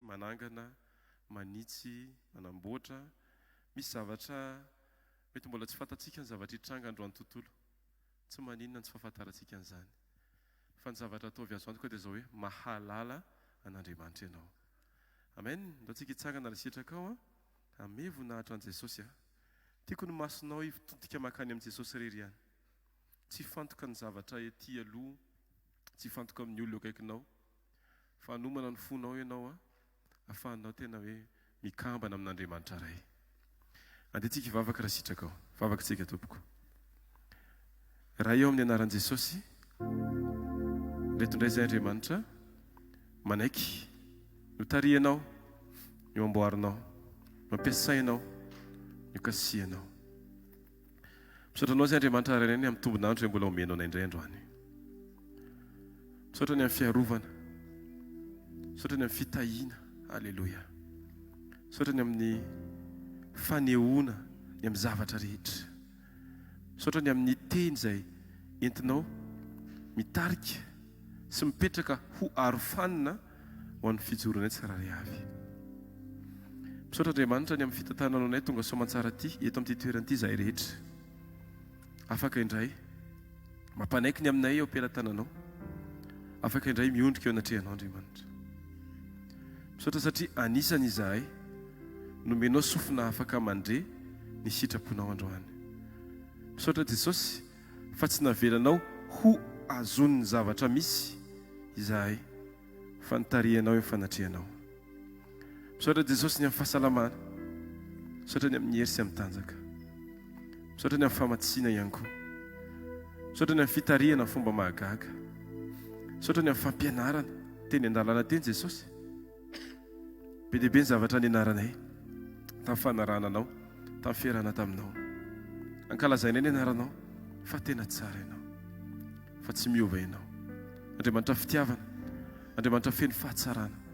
manangana, manitsy, manamboatra. Misy zavatra mety mbola tsy fantatsika ny zavatra hitranga androany tontolo. Tsy maninona tsy fahafantarantsika an'izany. Fa ny zavatra ataovy azo antoka dia zao hoe mahalala an'Andriamanitra ianao. Amen. Ndao tsika hitsangana rasitraka ao ame voninahitra an' Jesosy. Tiako ny masonao hitontika makany amin'i Jesosy irery ihany. Tsy fantoka ny zavatra ety aloha, tsy fantoka amin'ny olona akaikinao, fa hanomana ny fonao ianao ahafahanao tena hoe mikambana amin'Andriamanitra iray. Andeha tsika hivavaka rasitraka ao. Vavaka tsika tompoko. Raha eo amin'ny anaran'i Jesosy, reto indray izay Andriamanitra manaiky notarianao, no amboarinao, mampiasainao, no kasianao. Misaotra anao izay Andriamanitra reneny amin'ny tombonandro izay mbola omenao indray androany. Misaotra ny amin'ny fiarovana, misaotra ny amin'ny fitahiana, aleloia. Misaotra ny amin'ny fanehoana ny amin'ny zavatra rehetra. Misaotra ny amin'ny teny izay entinao mitarika sy mipetraka ho arofanina ho an'ny fijoroanay tsirairay avy. Misaotra Andriamanitra ny amin'ny fitantananao anay tonga soamantsara ty eto amin'ity toerana ity izahay rehetra. Afaka indray mampanaiky ny aminay eo am-pelantananao. Afaka indray miondrika eo anatrehanao Andriamanitra. Misaotra satria anisany izahay nomenao sofina afaka mandre ny sitraponao androany. Misaotra Jesosy fa tsy navelanao ho azon'ny zavatra misy izahay fa nitarianao eo fanatrianao. Misaotra Jesosy ny amin'ny fahasalamana, misaotra ny amin'ny hery sy amin'ny tanjaka, misaotra ny amin'ny famatsiana ihany koa, misaotra ny amin'ny fitariana ny fomba mahagaga, misaotra ny amin'ny fampianarana teny an-dalana teny Jesosy. Be dia be ny zavatra nianaranay tamin'ny fanarananao, tamin'ny fiarana taminao. Ankalazainay ny anaranao fa tena tsara ianao, fa tsy miova ianao. Andriamanitra fitiavana, Andriamanitra feno fahatsarana.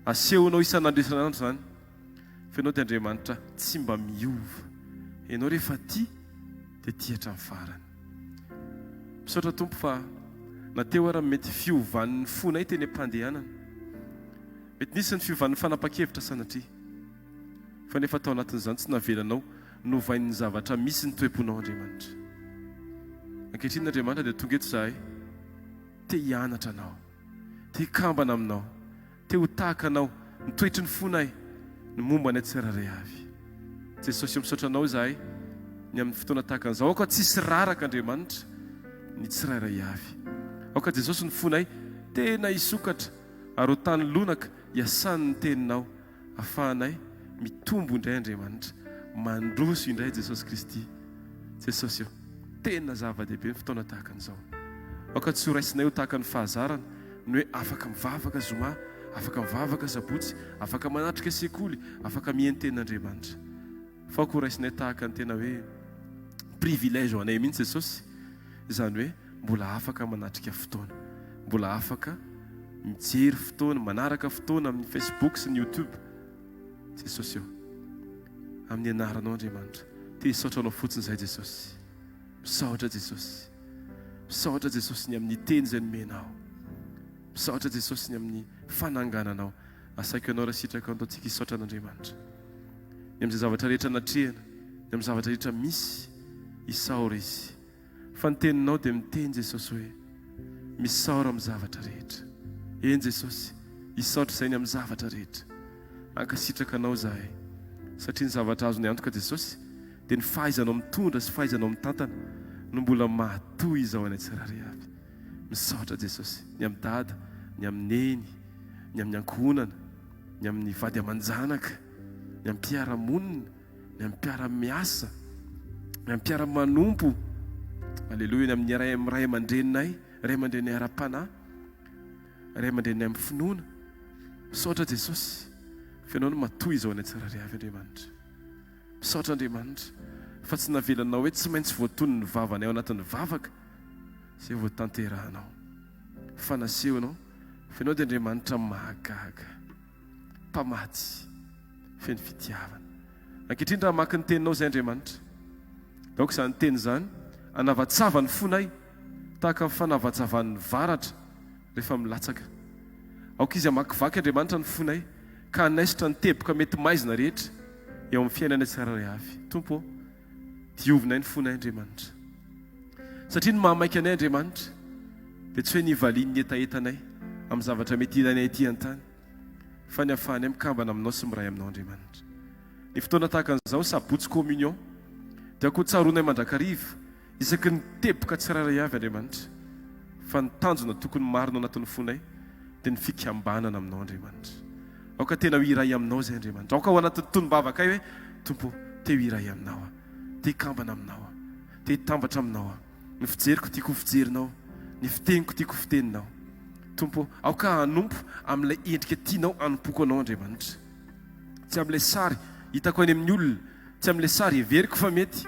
Asehonao isan'andro isan'andro zany, fa ianao dia Andriamanitra tsy mba miova. Ianao rehefa tia dia tia hatramin'ny farany. Misaotra Tompo fa nateo ara mety fiovan'ny fonay teny am-pandehanana. Mety nisy ny fiovan'ny fanapa-kevitra sanatria. Fa nefa tao anatin'izany tsy navelanao novain'ny zavatra misy ny toe-ponao Andriamanitra. Ankehitriny Andriamanitra dia tonga eto izahay te hianatra anao, te hikambana aminao, te ho tahaka anao, nitoetry ny fonay, ny momba anay tsirairay avy. Jesosy misaotra anao izahay ny amin'ny fotoana tahaka an'izao. Aoka tsisy raraka Andriamanitra ny tsirairay avy. Aoka Jesosy ny fonay tena hisokatra ary ho tany lonaka hiasany ny teninao ahafahanay mitombo indray Andriamanitra, mandroso indray Jesosy Kristy. Jesosy eo tena zava-dehibe ny fotoana tahaka an'izao. Aoka tsy ho raisinay ho tahaka ny fahazarana ny hoe afaka mivavaka zoma, afaka mivavaka sabotsy, afaka manatrika sekoly, afaka mihaino tenin'Andriamanitra. Fa aoka ho raisinay tahaka ny tena hoe privilège ho anay mihitsy Jesosy, izany hoe mbola afaka manatrika fotoana, mbola afaka mijery fotoana, manaraka fotoana amin'ny Facebook sy ny YouTube. Jesosy eo amin'ny anaranao Andriamanitra te hisaotra anao fotsiny izay Jesosy. Misaotra Jesosy, misaotra Jesosy ny amin'ny teny izay nomenao, misaotra Jesosy ny amin'ny fanangananao. Asaiko ianao raha sitraka andao tsika hisaotra an'Andriamanitra ny amin'izay zavatra rehetra natrehana, ny amin'ny zavatra rehetra misy isaora izy. Fa ny teninao dia miteny Jesosy hoe misaora amin'ny zavatra rehetra. Eny Jesosy, hisaotra izay ny amin'ny zavatra rehetra. Ankasitraka anao izahay satria ny zavatra azony antoka Jesosy dia ny fahaizanao mitondra sy fahaizanao mitantana no mbola mahatoy izao anay tsirairay avy. Misaotra Jesosy ny amin'ny dada, ny amin'ny neny, ny amin'ny ankohonana, ny amin'ny vady aman-janaka, ny amin'ny mpiara-monina, ny amin'ny mpiara-miasa, ny amin'ny mpiara-manompo. Aleloia. Ny amin'ny ray aman-dreninay, ray aman-drenay ara-panahy, ray aman-drenay amin'ny finoana. Misaotra Jesosy fa ianao no matoy izao anay tsirairay avy Andriamanitra. Misaotra Andriamanitra fa tsy navelanao hoe tsy maintsy voatony ny vavanay ao anatin'ny vavaka izay voatanterahanao. Fa nasehonao fa ianao dia Andriamanitra mahagaga, mpamatsy, feno fitiavana. Ankehitriny raha maka ny teninao izay Andriamanitra, daoka izany teny izany anavatsava ny fonay tahaka amin'ny fanavatsavahan'ny varatra rehefa milatsaka. Aoka izy amakivaky Andriamanitra ny fonay ka anaisitra ny teboka mety maizina rehetra eo amin'ny fiainana tsiraray avy. Tompo, diovinay ny fonay Andriamanitra, satria ny mahamaiky anay Andriamanitra dia tsy hoe nivaliany ny etaetanay amin'ny zavatra mety ilanay ety an-tany, fa ny ahafahanay mikambana aminao sy miray aminao Andriamanitra. Ny fotoana tahaka an'izao sabotsy communion dia akoho tsaronay mandrakariva isaky ny teboka tsiraray avy Andriamanitra, fa ny tanjona tokony marina anatin'ny fonay dia ny fikambanana aminao Andriamanitra. Aoka tena ho iray aminao zay Andriamanitra. Aoka ho anatin'ny tonom-bavaka io hoe Tompo, te ho iray aminao a, te hikambana aminao a, te hitambatra aminao a. Ny fijeriko tiako fijerinao, ny fiteniko tiako fiteninao. Tompo, aoka hanompo amin'ilay endrika tianao anompoko anao Andriamanitra. Tsy amin'ilay sary hitako any amin'ny olona, tsy amin'ilay sary heveriko fa mety,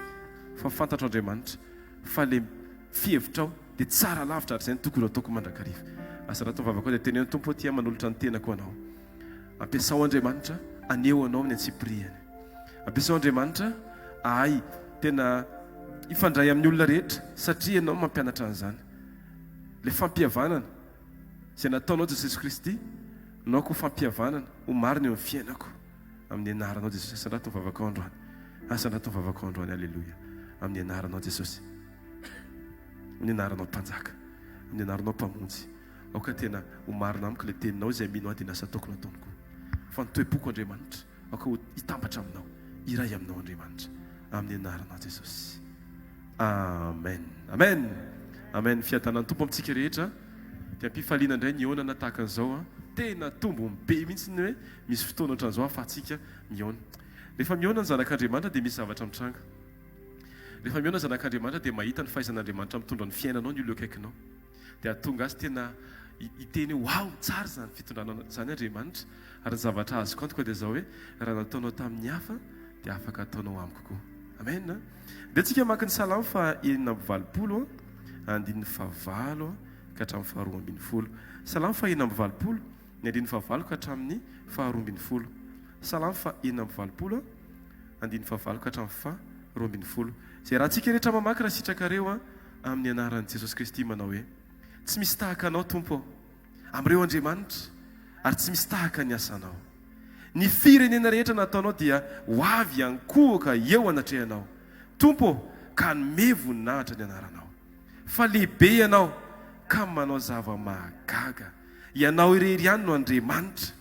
fa fantatro Andriamanitra fa ilay fihevitrao dia tsara lavitra ary izay ny tokony ataoko mandrakariva. Asa raha tovavako dia teneno Tompo tia manolotra ny tenako anao. Ampiasao Andriamanitra aneo anao ny antsipriany. Ampiasao Andriamanitra ahay tena ifandray amin'ny olona rehetra satria ianao mampianatra an'izany. Ilay fampihavanana izay nataonao Jesosy Kristy, anao koa fampihavanana ho marina eo amin'ny fiainako amin'ny anaranao Jesosy. Asa raha tovavako androany, asa raha tovavako androany, alleluia. Amin'ny anaranao Jesosy, amin'ny anaranao mpanjaka, amin'ny anaranao mpamonjy, aoka tena ho marina amiko ilay teninao izay minao dia nasa tokony ataony koa. Fa ny toe-poko Andriamanitra aoka ho hitambatra aminao, iray aminao Andriamanitra, amin'ny anaranao Jesosy. Amen, amen, amen. Fiadanan'ny Tompo amintsika rehetra dia ampifaliana indray ny onana tahaka an'izao tena tombony be mihitsy ny hoe misy fotoana ohatran'izao ahafahantsika miona. Rehefa miona ny zanak'Andriamanitra dia misy zavatra mitranga. Rehefa miona ny zanak'Andriamanitra dia mahita ny fahaizan'Andriamanitra mitondra ny fiainanao ny olona akaikinao, dia atonga azy tena hiteny hoe wow, tsara zany fitondranao zany Andriamanitra. Ary ny zavatra azoko antoka dia zao hoe raha nataonao tamin'ny hafa dia afaka ataonao amiko koa. Amen. Dia tsika maka ny Salamo fa 120 andininy fahavalo ka hatramin'ny faharoa ambin'ny folo. Salamo fa 120 ny andininy fahavalo ka hatramin'ny faharoa ambin'ny folo. Salamo fa 120 andininy fahavalo ka hatramin'ny faharoa ambin'ny folo. Zay raha tsika rehetra mamaky raha sitrakareo amin'ny anaran'i Jesosy Kristy manao hoe tsy misy tahaka anao Tompo amin'ireo Andriamanitra, ary tsy misy tahaka ny asanao. Ny firenena rehetra nataonao dia ho avy ankohoka eo anatrehanao Tompo, ka nome voninahitra ny anaranao. Fa lehibe ianao ka manao zava-mahagaga. Ianao irery ihany no Andriamanitra.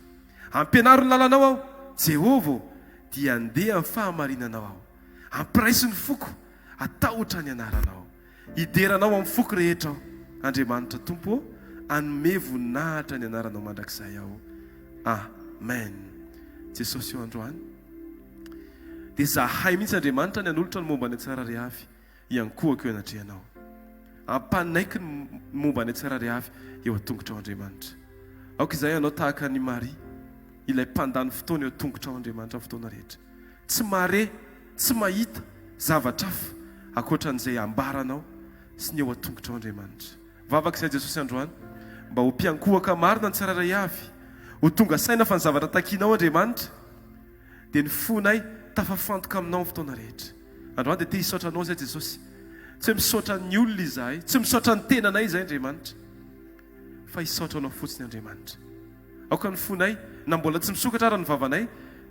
Ampianaro ny lalanao aho Jehovah, dia andeha amin'ny fahamarinanao aho. Ampiraisy ny foko atahotra ny anaranao. Hideranao amin'ny foko rehetra aho Andriamanitra Tompo, anome voninahitra ny anaranao mandrakizay aho. Amen. Jesosy eo androany dia zahay mihitsy Andriamanitra ny anolotra ny momba ny tsiraray avy iankohako eo anatrehanao. Ampanaiky ny momba ny tsiraray avy eo an-tongotra ao Andriamanitra. Aoka izay ianao tahaka ny Maria, ilay mpandany fotoana eo an-tongotra ao Andriamanitra fotoana rehetra. Tsy mahare, tsy mahita zavatra hafa akoatran'izay ambaranao sy ny eo an-tongotra ao Andriamanitra. Vavak'izay Jesosy androany mba ho mpiankohaka marina ny tsiraray avy, ho tonga saina fa ny zavatra takianao Andriamanitra, dia ny fonay tafafantoka aminao amin'ny fotoana rehetra. Androany dia te hisaotra anao zay Jesosy. Tsy hoe misaotra ny olona izahay, tsy misaotra ny tenanay izahay Andriamanitra, fa hisaotra anao fotsiny Andriamanitra. Aoka ny fonay na mbola tsy misokatra ara ny vavanay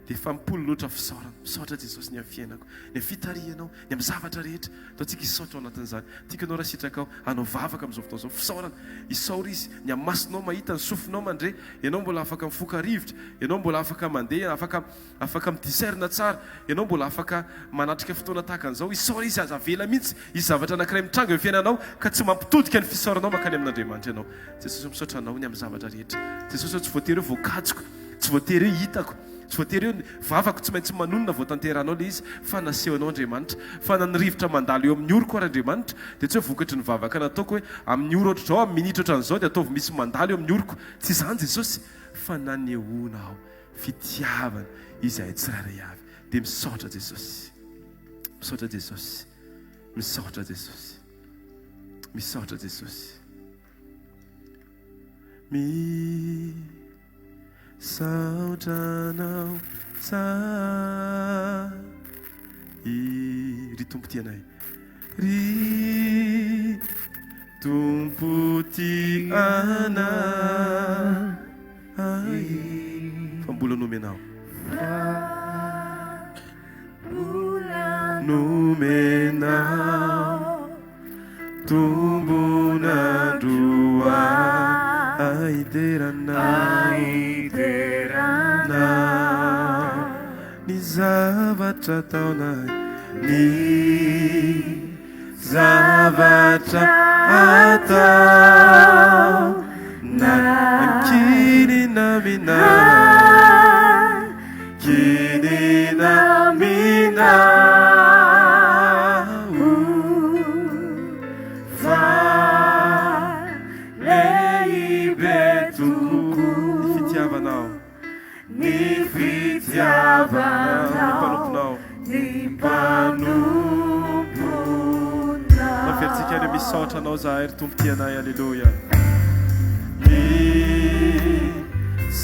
dia efa mipololotra fisaorana. Misaotra Jesosy ny amin'ny fiainako, ny amin'ny fitarianao, ny amin'ny zavatra rehetra. Ataontsika hisaotra ao anatin'izany. Tiako anao raha sitraka ao anao vavaka amin'izao fotoana izao. Fisaorana, hisaora izy, ny amin'ny masonao mahita, ny sofinao mandre. Ianao mbola afaka mifoka rivotra, ianao mbola afaka mandeha, afaka midiserina tsara, ianao mbola afaka manatrika fotoana tahaka an'izao. Hisaora izy aza vela mihitsy, izy zavatra anankiray mitranga eo fiainanao ka tsy mampitodika ny fisaoranao makany amin'Andriamanitra ianao. Jesosy misaotra anao ny amin'ny zavatra rehetra. Jesosy tsy voatery hoe voakajiko, tsy voatery hoe hitako, tsy voatery hoe vavako tsy maintsy manonona voatanteranao le izy, fa naseho anao Andriamanitra, fa nanirivotra mandalo eo amin'ny oroko ary Andriamanitra. Dia tsy hoe vokatry ny vavaka nataoko hoe amin'ny oro ohatr'izao, amin'ny minitra ohatran'izao dia ataovy misy mandalo eo amin'ny oroko. Tsy izany Jesosy, fa nanehoana aho fitiavana izahay tsiraray avy. Dia misaotra Jesosy, misaotra Jesosy, misaotra Jesosy, misaotra Jesosy. Saotranao sa ry tompo tianay, ry tompo tianay, fa mbola vola nomenao nomenao tombonandroa aideranao ny zavatra taonay ny zavatra atao na ankinina minay kinina minao fa lehibe toko ny fitiavanao ny fitiavanao ny mpanomponao maferitsika any misaotra anao zahay ry tompotianay alleluia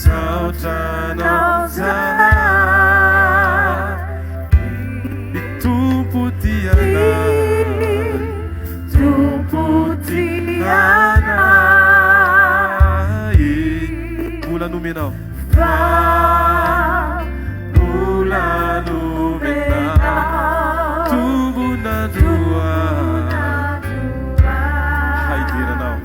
saotranao zahay ny tompotianay vola nomenao vola nomenao tombonandroa haideranao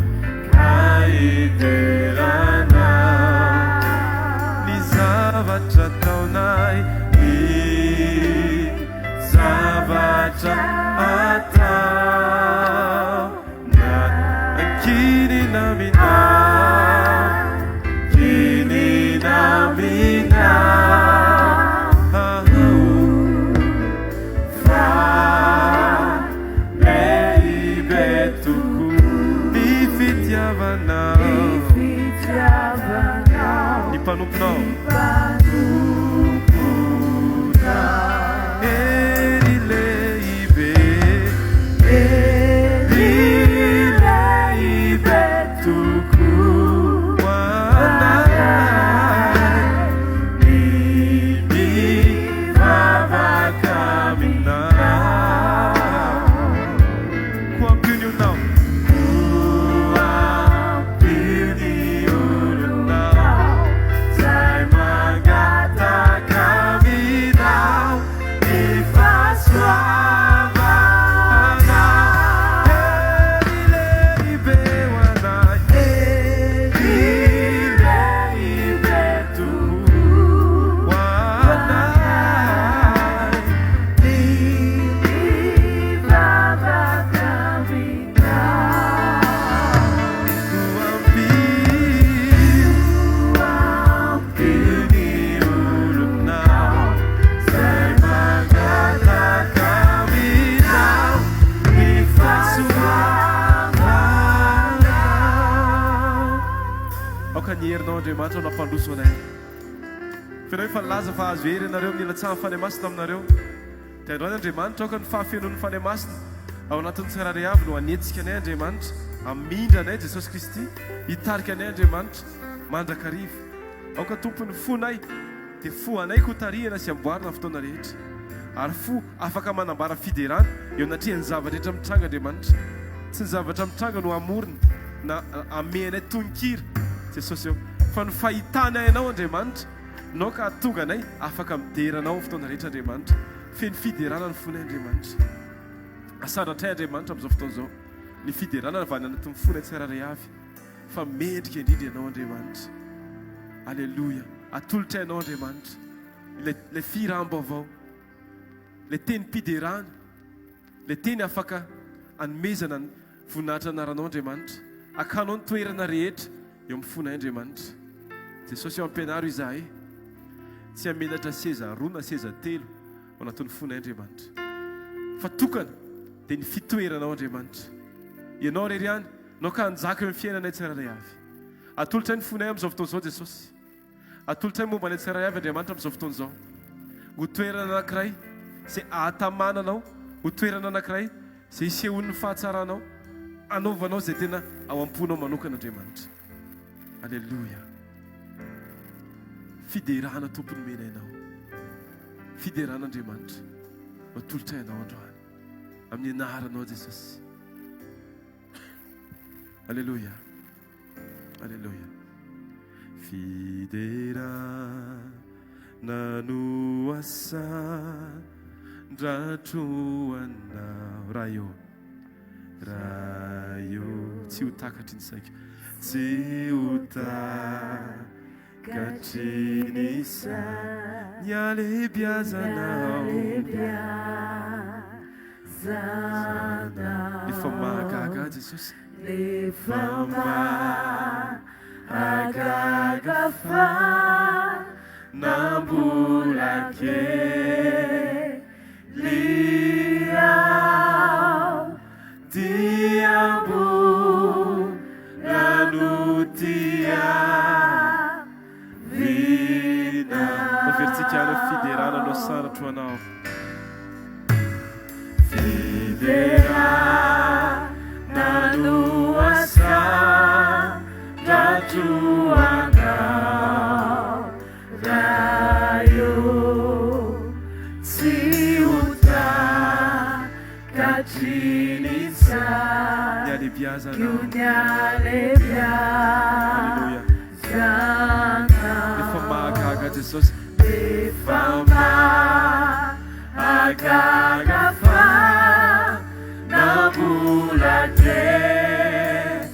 ny zavatra taonay ny zavatra atao na ankinina minao kinina minao fa lehibe toko ny fitiavanao ny mpanomponao ery lehibe toko hoanay ny mivavaka aminao ko ampionao Andriamanitra nampandroso anay fenao efa laza fa azo hery ianareo amin'ny latsaha ny fanahy masina aminareo dia androany Andriamanitra aoka ny fahafenon'ny fanahy masina ao anatin'ny tsirairay avy no hanetsika anay Andriamanitra amindra anay Jesosy Kristy hitarika anay Andriamanitra mandrakariva aoka tompony fonay dia fo anay kotarihana sy amboarina fotoana rehetra ary fo afaka manambara fiderana eo anatrihan'ny zavatra rehetra mitranga Andriamanitra tsy ny zavatra mitranga no amorina na ame anay tononkira Jesosy eo fa ny fahitana ianao Andriamanitra nao ka atonga anay afaka mideranao fotoana rehetra Andriamanitra feny fiderana ny fonay Andriamanitra asaratray Andriamanitra amin'izao fotoana izao ny fiderana avy any anatin'ny fonay tsirairay avy fa mendrika indrindra ianao Andriamanitra alleluia atolotra ianao Andriamanitra le firam-baovao le teny mpiderana le teny afaka anomezana ny voninahitra anaranao Andriamanitra akanao ny toerana rehetra eo amin'ny fonay Andriamanitra Jesosy eo ampianaro izahay tsy hamenatra seza roa na seza telo ao anatin'ny fonay Andriamanitra fa tokana dia ny fitoeranao Andriamanitra ianao rery ihany nao ka hanjaka eo amin'ny fiainanay tsirairay avy atolotra ny fonay amin'izao fotoana izao Jesosy atolotra ny momba anay tsirairay avy Andriamanitra amin'izao fotoana izao ho toerana anankiray izay ahatamananao ho toerana anankiray izay isehon'ny fahatsaranao anaovanao izay tena ao am-ponao manokana Andriamanitra alleluia fiderana tompony menainao fiderana Andriamanitra atolotra ianao androany amin'ny anaranao Jesosy alleluia alleluia fiderana nanuasa ndratroanao rayo tsy ho takatry ny saiko tsy ho takatry ny saiko ny alebiazanao efa mahagaga Jesosy efa mahagaga fa nambola kely diambola notia vina maveritsika any fiderana no saratro anao fiderana no asa ratroanao rayo tsy ho takatry ny saiko ny alebiazanao efa mahagaga Jesosy efa mahagaga fa nambola kely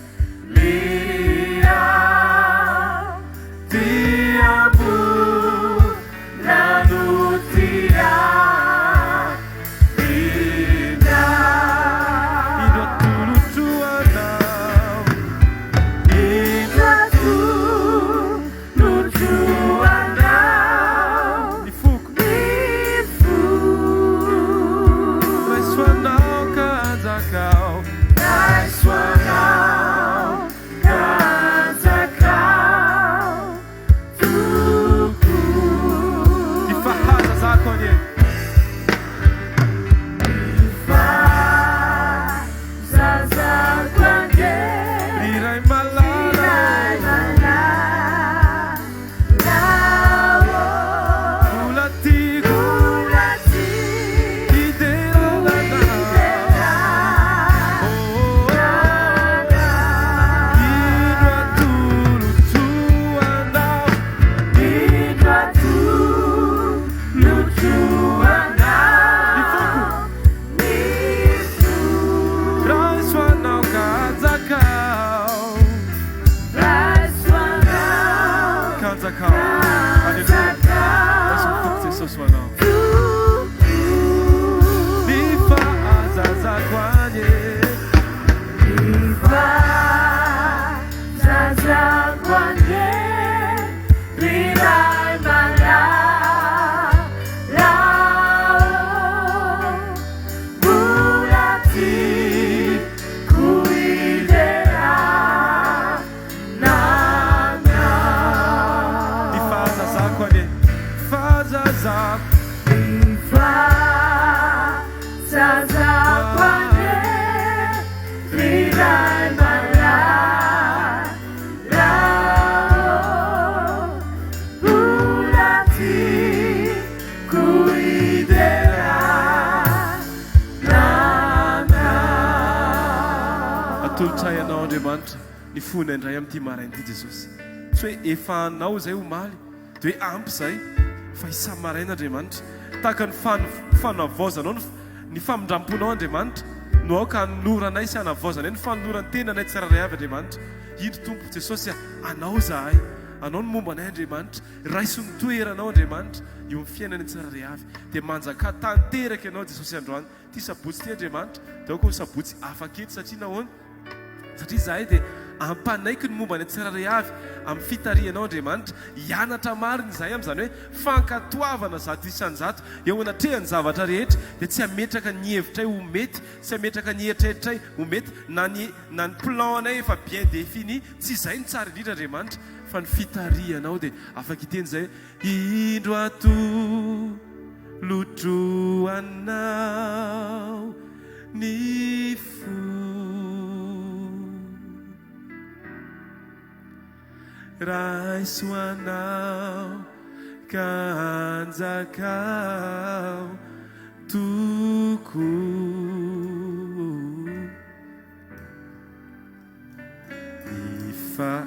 diambola notia vina indro atolotroanao ny foko raisoanao kanjakao ifahaza zako anie iray malala ulatiko atolotsayanao Andriamanitra ny fona indray amin'ity maraina ity Jesosy tsy hoe efa anao zay omaly dia hoe ampy zay fa isa maraina Andriamanitra tahaka ny fanavaozanao ny famindramponao Andriamanitra no aoka noranay sy hanavaozanay ny fanolorany tenanay tsiraray avy Andriamanitra indro tompo Jesosy anao zahay anao ny momba anay Andriamanitra raiso ny toeranao Andriamanitra eo amin'ny fiainany tsiraray avy dia manjaka tanteraka ianao Jesosy androany ty sabotsy ty Andriamanitra dia aoko ny sabotsy afakety satria nahoana satria zahay dia ampanaiky ny momba ny tsiraray avy amin'ny fitarianao Andriamanitra hianatra mariny zahay amin'izany hoe fankatoavana zato isanjato eo anatrehany zavatra rehetra dia tsy hametraka ny hevitray ho mety tsy hametraka ny eritreritray ho mety na ny plan anay efa bien défini tsy izay ny tsara indrindra Andriamanitra fa ny fitarianao dia afaka hiteny zay indro atolotroanao ny raisoanao kanjakao toko ifa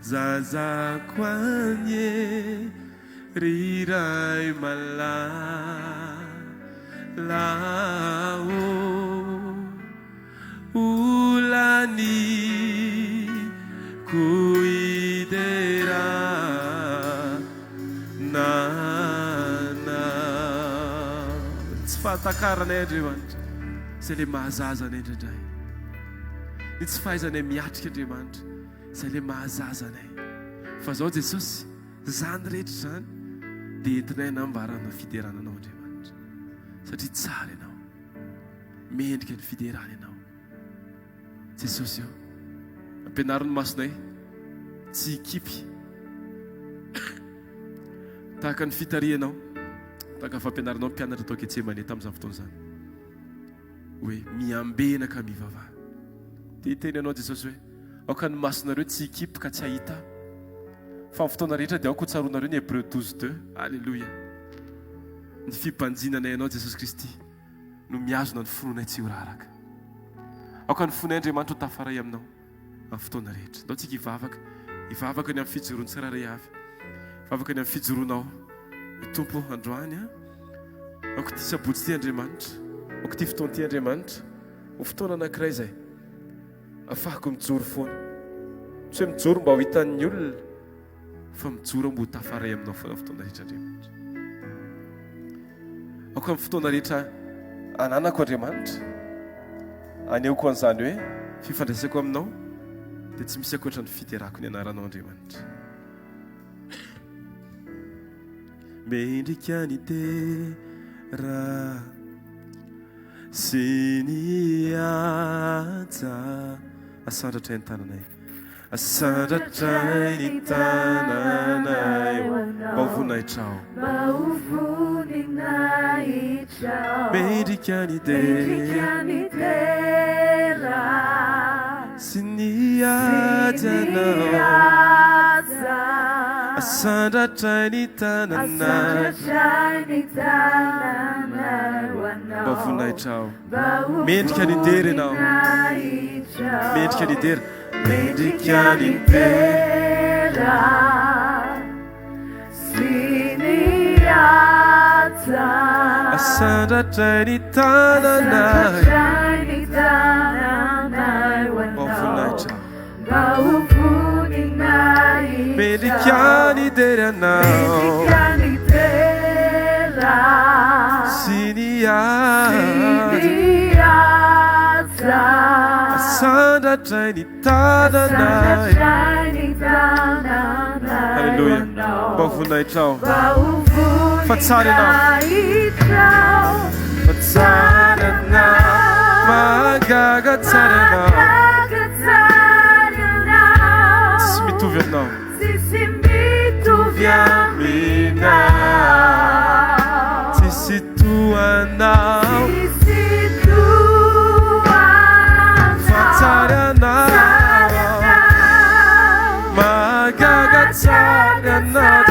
azazako anye riray malalao ulani kuidera nana tsy fahatakarana Andriamanitra izay le mahazaza anay indraindray ny tsy fahaizanay miatrika Andriamanitra izay le mahazaza anay fa zao Jesosy zany rehetra zany dia entinay nambarana fiderananao Andriamanitra satria tsara ianao mendrika ny fiderana ianao Jesosy io ampianariny masonay tsy hikipy tahaka ny fitarianao tahaka fampianaranao mpianatra atao Getsemane tamin'izany fotoana zany hoe miambena ka mivavaha dia teny ianao Jesosy hoe aoka ny masonareo tsy hikipy ka tsy hahita fa ny fotoana rehetra dia aoko tsaronareo ny Hébreu 12:2 alleluia ny fimpanjinanay ianao Jesosy Kristy no miazona ny fononay tsy ho raraka aoka ny fonay Andriamanitra ho tafaray aminao amin'ny fotoana rehetra ndao tsika hivavaka ny amin'ny fijoroany tsiraray avy hivavaka ny amin'ny fijoronao tompo androany aoko ty sabotsy ty Andriamanitra aoko ty fotoana ty Andriamanitra ho fotoana anankiray izay afahako mijoro foana tsy hoe mijoro mba ho hitan'ny olona fa mijoro mba ho tafaray aminao foana fotoana rehetra Andriamanitra aoko amin'ny fotoana rehetra ananako Andriamanitra aneoko an'izany hoe fifandraisako aminao dia tsy misy akoatra ny fiterako ny anaranao Andriamanitra mendrika ny tera sy ny aja asandratra ny tananay asandratra ny tananay mba hovoninahitra mendrika ny tera sy ny ajanao asandratra ny tananay mba hovoninahitra mendrika ny tera ianao mendrika ny tera mendrika ny tera sy ny aja asandratra ny tananay mba hovoninahitra mendrika ny tera ianao sy ny aja asandratra ny tananay halleluia mba hovoninahitra fa tsara ianao fa tsara ianao magaga tsara ianao tsy mitovy aminao tsy mitovy aminao tsisy toanao fa tsara ianao magaga tsara ianao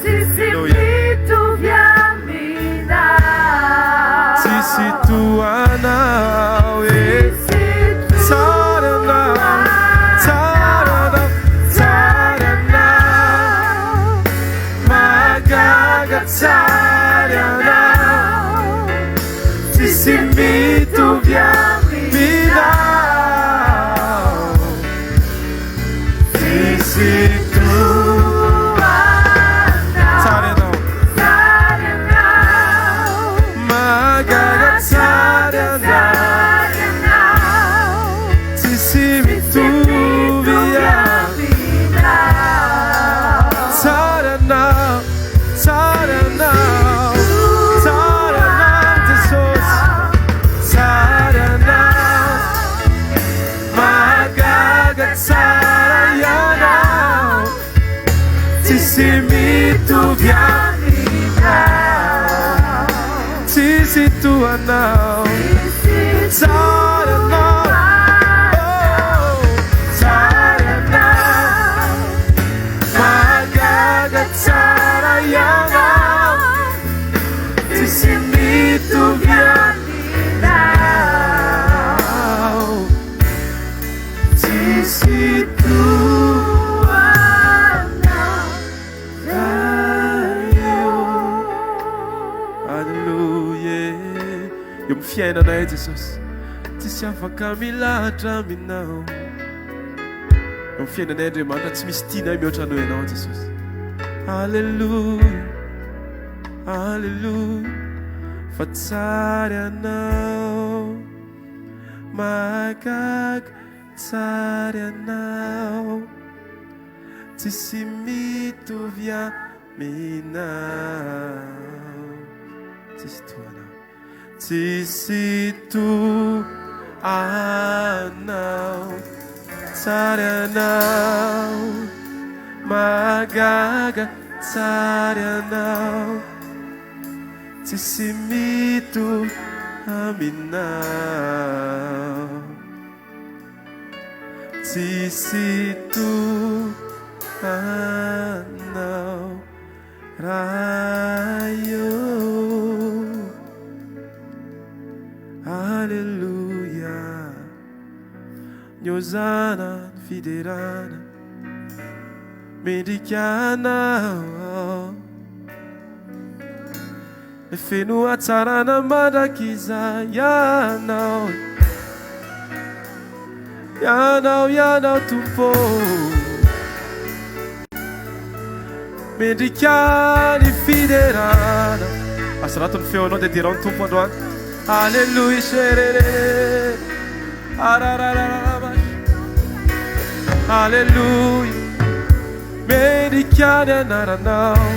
Jesosy tsisy toanao tsara ianao magaga tsara ianao tsisy mitovy aminao tsisy tsara ianao magaga tsara ianao tsisy mitovy aminao tsara ianao tsara ianao tsara ianao Jesosy tsara ianao magaga tsara ianao tsisy mitovy aminao tsisy toanao tsara ianao tsara ianao magaga tsara ianao tsisy mitovy aminao tsisy toanao fiainanay Jesosy tsisy afaka milahatra aminao amin'ny fiainanay Andriamanitra tsy misy tianay mihoatra anao ianao Jesosy. Alleluia alleluia fa tsara anao mahagaga tsara anao tsisy mitovy aminao tsisy toanao tsisy toanao tsara anao mahagaga tsara anao tsisy mitovy aminao tsisy toanao raio. Alleluia ny hosana ny fiderana mendrika anao ny feno hatsarana mandrakizay ianao ianao ianao tompo mendrika ny fiderana asarato ny feonao dia dirao ny tompo androany. Alleluia serere ararararara Alleluia mendrika ny anaranao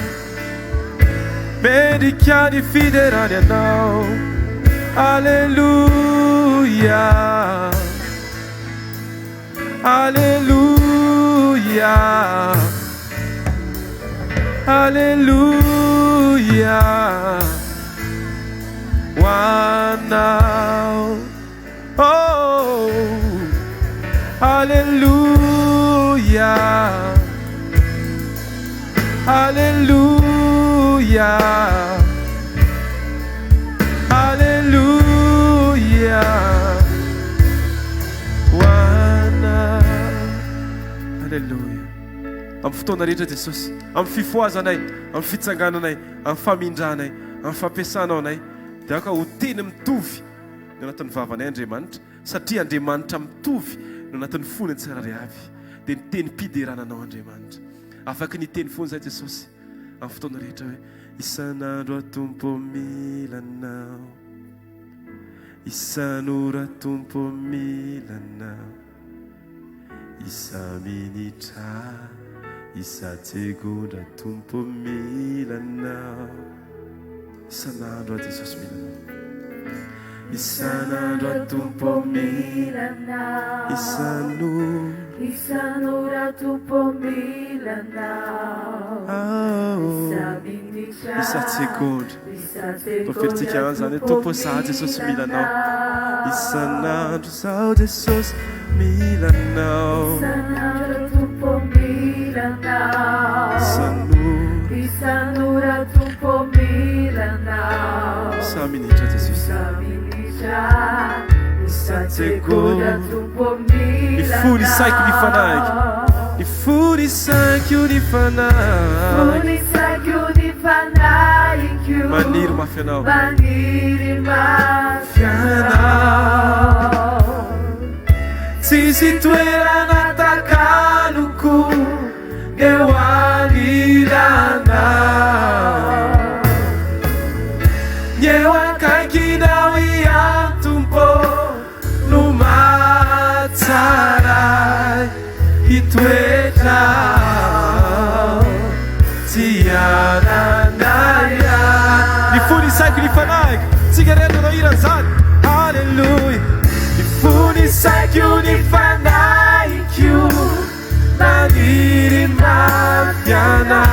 mendrika ny fiderana ianao. Alleluia Alleluia Alleluia one now oh Alleluia Alleluia Alleluia one now. Alleluia amin'ny fotoana rehetra Jesosy amin'ny fifoazanay amin'ny fitsangananay amin'ny famindranay amin'ny fampiasanao anay dia ka ho teny mitovy ny anatin'ny vavanay Andriamanitra satria Andriamanitra mitovy ny anatin'ny fony tsirairay avy dia ny teny mpiderananao Andriamanitra afaka ny teny foana zay Jesosy amin'ny fotoana rehetra hoe isan'andro atompo milanao isan'ora atompo milanao isa minitra isa segondra atompo milanao isan'andro a Jesosy milanao isan'andro atompo milanao isan'ora atompo milanao isa segondra toferitsika any zany tompo za Jesosy milanao isan'andro zao Jesosy milanao isan'ora atompo milanao isa minitra Jesosy isa segondra ny fony saiko ny fanaiky ny fony saiko ny fanaiky maniry mafy anao tsisy toerana takaloko eo anilana eo akaikinao iantompo no matsaray hitoetra tsy ananaya ny fony saiko ny fanaiky tsikareto anao iran'izany. Alleluia ny fony saiko ny fanaiky maniry mafyanao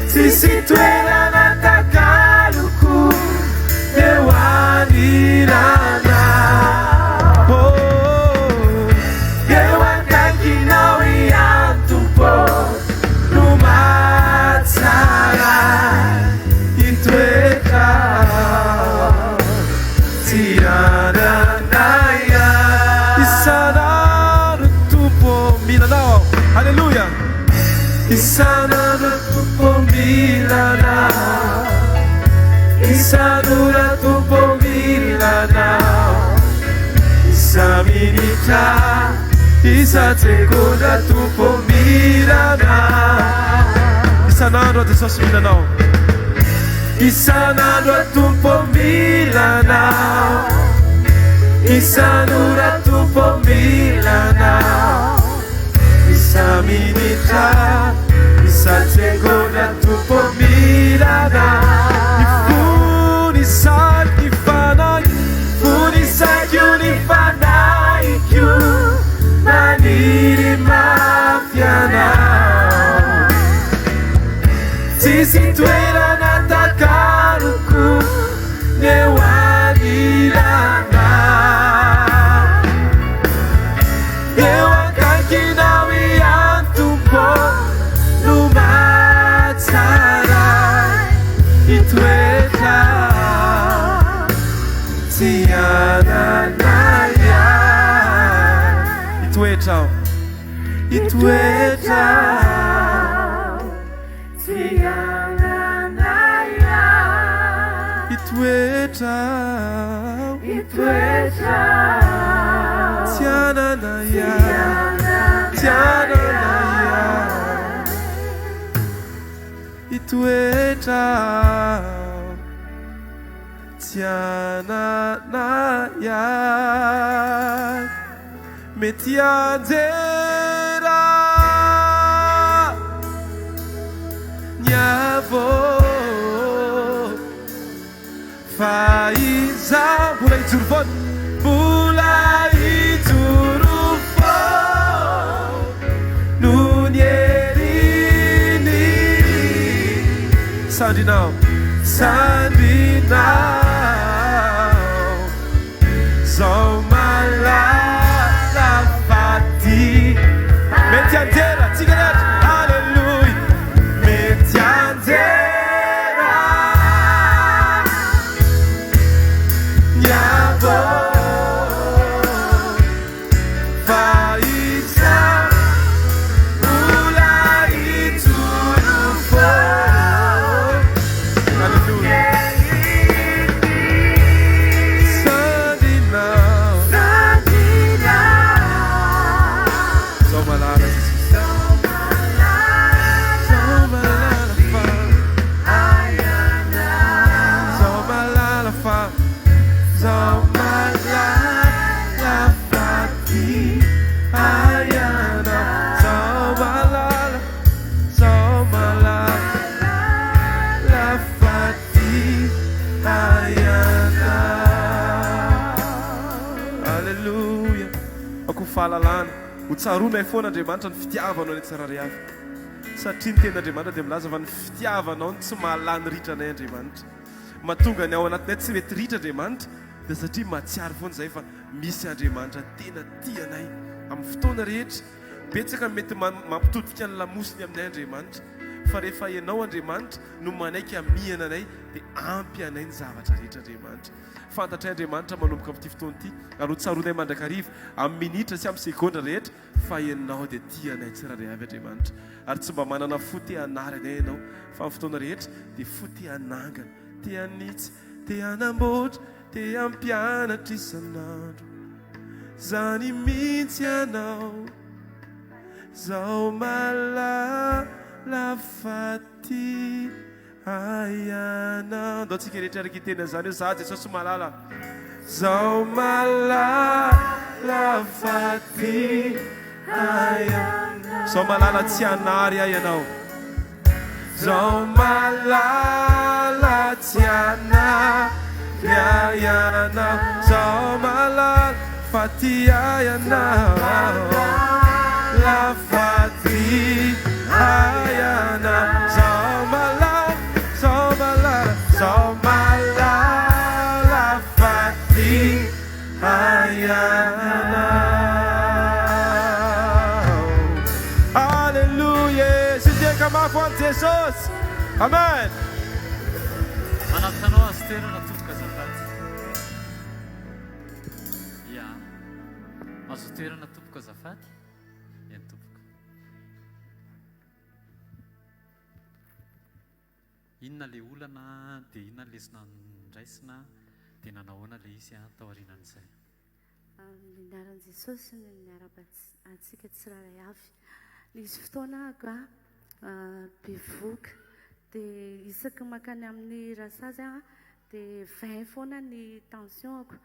tsisy toerana takaloko eo anirana eo akaikinao iantompo no matsara hitoetra tsy ananaya isan'andro tompo milanao. Alleluia isan'andro tompo milanao isan'ora tompo milanao, isa-minitra isa-tsekonda tompo milanao. Isan'andro a Jesosy milanao, isan'andro a tompo milanao, isan'ora tompo milanao, isa-minitra isa-tsekonda tompo milanao. Ifunisaky fanahy, funisaky unifanahyko, maniry mafy anao, tsisy toerana takaroko ny eo anilanao, eo akaikinao iantompo no matsaray, itoetra tsy ananay, itoetra itoetra tsy ananay, itoetra itoetra tsy ananay, tsy ananay, itoetra tsy ananay. Mety anjera nyavo fa iza mbola hijoro foana, mbola hijoro foana no ny heriny sandrinao, sandrinao zao malala faty. Mety anjera tsika rehetra, alleluia, mety anjera nyavo fa iza mbola hijoro foana, alleluia, sandrinao, sandrinao zao malala, zao malala fa ayanao, zao malala fa, zao malala faty ayanao, zao malala, zao malala faty ayanao. Alleluia. Ako fahalalana ho tsaronay foana Andriamanitra ny fitiavanao ny tsirairay avy, satria ny tenin'Andriamanitra dia milaza fa ny fitiavanao ny tsy mahalany ritranay Andriamanitra. Mahatonga ny ao anatinay tsy mety ritra Andriamanitra dia satria mahatsiaro foana izay fa misy Andriamanitra tena tianay amin'ny fotoana rehetra. Betsaka mety mampitodika ny lamosiny aminay Andriamanitra, fa rehefa ianao Andriamanitra no manaiky amihana anay dia ampy anay ny zavatra rehetra Andriamanitra. Fantatray Andriamanitra manomboka amin'ity fotoana ity, ary ho tsaronay mandrakariva amin'ny minitra sy amin'ny sekondra rehetra fa ianao dia tianay tsirairay avy Andriamanitra, ary tsy mba manana foteanarana ianao fa amin'ny fotoana rehetra dia foteanangana, te hanitsy, te hanamboatra, te hampianatra isan'andro, zany mihitsy ianao, zao malala faty ayanao. Ndao tsika rehetra araka itena zany hoe za Jesosy malala, zao malala faty ayanao, zao malala tsy anary ayanao, zao malala tsy anary ayanao, zao malala faty ayanao, la faty ayanao, zao malala, zao malala, zao malala faty ayanao. Alleluia. Siteka mafy ho an'i Jesosy. Amen. Manapitranao azy toerana tofoka azafady. Ia, azo toerana tompoko azafady. Eny tompoko. inona le olana dia inona lesona nraisina dia nanahoana le izy tao aorianan'izay. Ny anaran'i Jesosy ny niara-antsika tsiraray avy. Nisy fotoana ako bevoka dia isaka makany amin'ny rasazy dia 20 foana ny tension-ako.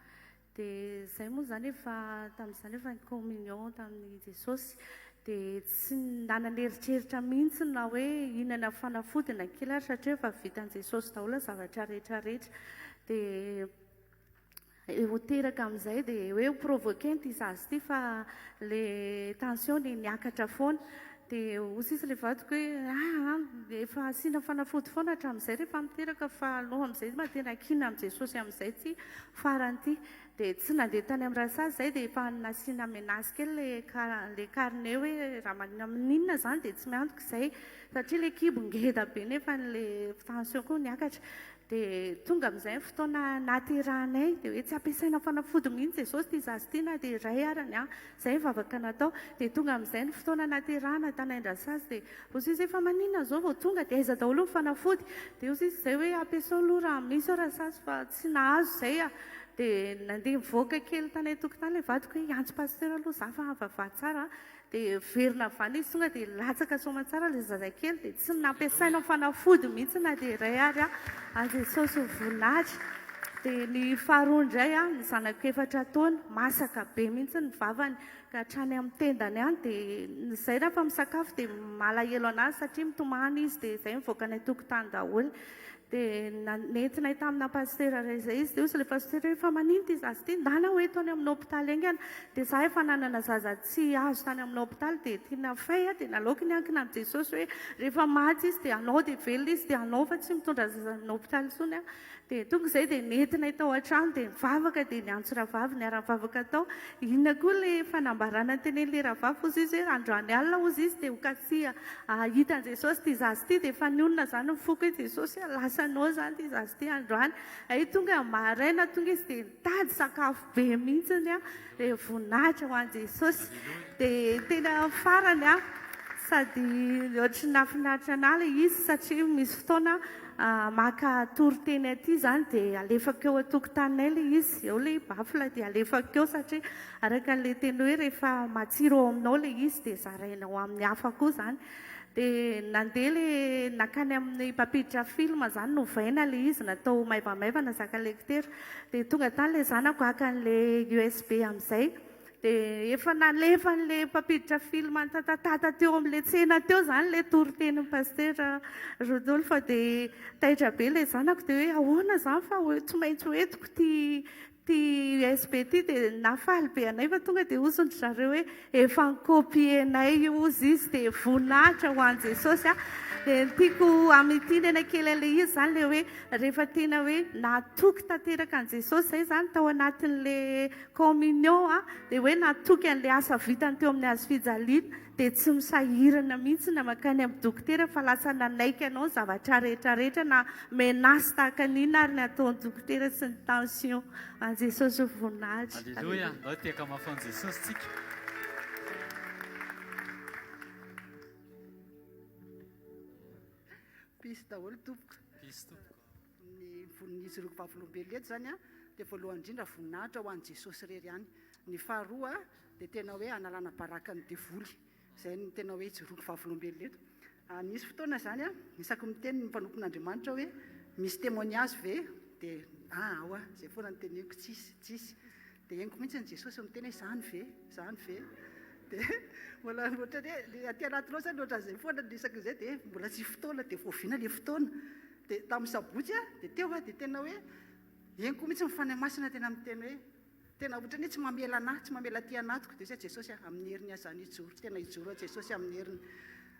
Dia izay moa zany efa tamin'izany efa ny communion tamin'ny Jesosy dia tsy nanana eritreritra mihitsy na hoe inana fanafody na kely ary satria efa vitan'i Jesosy daholo zavatra rehetrarehetra. Dia eo teraka amin'izay dia hoe provoqué ity zazy ity fa le tension niakatra foana. Dia hozy izy le vadiko hoe efa asiana fanafody foana hatramin'izay rehefa miteraka fa aloha amin'izay mba tena kina amin'i Jesosy amin'izay ty farany ity. Dia tsy nandeha tany amin'ny rasazy izay dia efa nasiana menace kely le carnet hoe raha maninona zany dia tsy miantoka izay satria le kibo ngeda be nefa le tension koa niakatra. Dia tonga amin'izay fotoana naterahanay dia hoe tsy ampiasaina fanafody mihitsy Jesosy ty zazy ty na dia iray arany izay vavaka natao. Dia tonga amin'izay ny fotoana naterahana tany an-drasazy dia hozy izy efa maninona zao vao tonga dia aiza daholo ny fanafody. Dia hozy izy izay hoe ampiasao aloha raha misy rasazy fa tsy nahazo izay dia nandeha mivoaka kely tany tokotany le vadiko hoe antso pasteur aloha za fa vavaha tsara. Dia verina avany izy tonga dia latsaka soamantsara le zazakely dia tsy nampiasaina fanafody mihitsy na dia iray ary Jesosy voninahitra. Dia ny faharoa indray ny zanako 4 taona masaka be mihitsy ny vavany ka hatrany amin'ny tendany any dia izay raha fa misakafo dia malahelo anazy satria mitomany izy dia izay mivoaka ny tokotany daholo. Dia nentinay tamina pasteur izay izy dia ozy le pasteur hoe efa manino ty zazy ty ndana hoe tany amin'ny hôpitaly aingana. Dia za efa nanana zaza tsy azo tany amin'ny hôpitaly dia tiana fay dia nalaoko ny ankina amin'i Jesosy hoe rehefa maty izy dia anao dia velona izy dia anao fa tsy mitondra zaza amin'ny hôpitaly intsony Dia tonga izay dia nentinay tao an-trano dia mivavaka dia niantso rahavavy niara-mivavaka tao. Inona koa le fanambarana tenen'le rahavavy ozy izy hoe androany alina ozy izy dia hokatsia hitan'i Jesosy ty zazy ty dia efa nionona zany mifoka hoe Jesosy lasanao zany ty zazy ty androany. Ay tonga maraina tonga izy dia nitady sakafo be mihitsiny dia voninahitra ho an'i Jesosy. Dia tena farany sady ohatry nafinaritra an'ala izy satria misy fotoana maka toriteny aty zany dia alefaka eo an-tokotaninay le izy eo le bafla dia alefaka eo satria araka an'le teny hoe rehefa matsiro ao aminao le izy dia zarainao amin'ny hafa koa zany. Dia nandeha le nakany amin'ny mpapiditra film zany novaina le izy natao maivamaivana zaka lecteur dia tonga tany le zanako aka an'le USB amin'izay. Dia efa nalefa n'le mpapiditra film tatatata teo amin'le tsena teo zany le toriteny pasteur Rodolphe dia taitra be le zanako dia hoe ahoana zany fa tsy maintsy hoentiko ty USB ty dia nafaly be anay fa tonga dia ozondry zareo hoe efa nikopienay ozy izy dia voninahitra ho an'i Jesosy dia tiako amin'ity nena kely le izy zany le hoe rehefa tena hoe natoky tanteraka an'i Jesosy zay zany tao anatin'le communion dia hoe natoky an'le asa vitany teo amin'ny hazo fijaliana dia tsy misahirana mihitsy na makany amin'ny dokotera fa lasa nanaiky anao zavatra rehetrarehetra na menasy tahaka an'ina ary ny ataon'ny dokotera sy ny tension. An'i Jesosy voninahitra. Alleluia. Ndao tiaka mafon'i Jesosy tsika. Pisy daholo tompoko. Pisy tompoko. Ny vonin'izy roko vavolombelona eto zany dia voalohany indrindra voninahitra ho an'i Jesosy rery ihany. Ny faharoa dia tena hoe analana baraka ny devoly. Izay ny tena hoe jiroko vavolombelona eto. Nisy fotoana zany isako miteny ny mpanompon'Andriamanitra hoe misy témoignage ve dia aoa izay foana ny teneko tsisy dia henoko mihitsy ny Jesosy miteny hoe zany ve dia mbola ohatra hoe aty anatinao zany ohatra izay foana nisako izay dia mbola tsy fotoana dia voaviana le fotoana dia tamin'ny Sabotsy dia teo dia tena hoe henoko mihitsy mifany masina tena miteny hoe tena ohatra ny tsy mamela anahy tsy mamela ty anatiko dia zay Jesosy amin'ny heriny azany ijoro tena ijoro Jesosy amin'ny heriny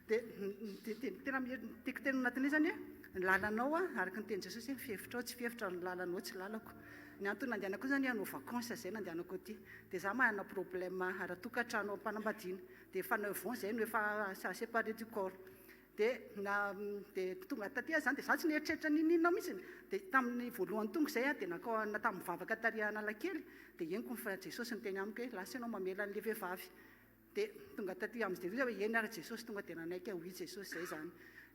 dia tena tiako tena anatin'io zany hoe lalanao araka ny teny Jesosy hoe fihevitrao tsy fihevitra ny lalanao tsy lalako. Ny antony nandehanako zany hanao vacances zay nandehanako aty dia za manana problème ara-tokantrano am-panambadiana dia efa 9 ans zay no efa séparé du corps dia tonga taty zany dia za tsy nieritreritra ninona mihitsy dia tamin'ny voalohany tonga izay dia nakao tamin'ny mivavaka taria analakely dia henoko fa Jesosy ny teny amiko hoe lasa ianao mamela an'le vehivavy dia tonga taty amin'izay hoe eny ary jesosy tonga dia nanaiky ho i jesosy zay zany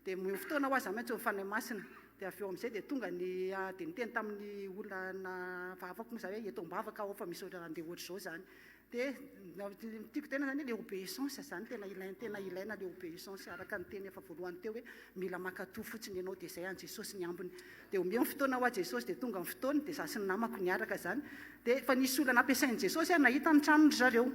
dia mio fotoana ho aza maintsy mifanahy masina dia avy eo amin'izay dia tonga dia niteny tamin'ny olona vavako moa zany hoe eto am-bavaka ao fa misy andeha ohatr'izao zany dia tiako tena zany le obéissance zany tena ilaina le obéissance araka ny teny efa voalohany teo hoe mila makatò fotsiny ianao dia zay any jesosy ny ambiny dia omeo ny fotoana ho a jesosy dia tonga ny fotoany dia za sy ny namako niaraka zany dia fa nisy olana ampiasain'i jesosy nahita ny tranony zareo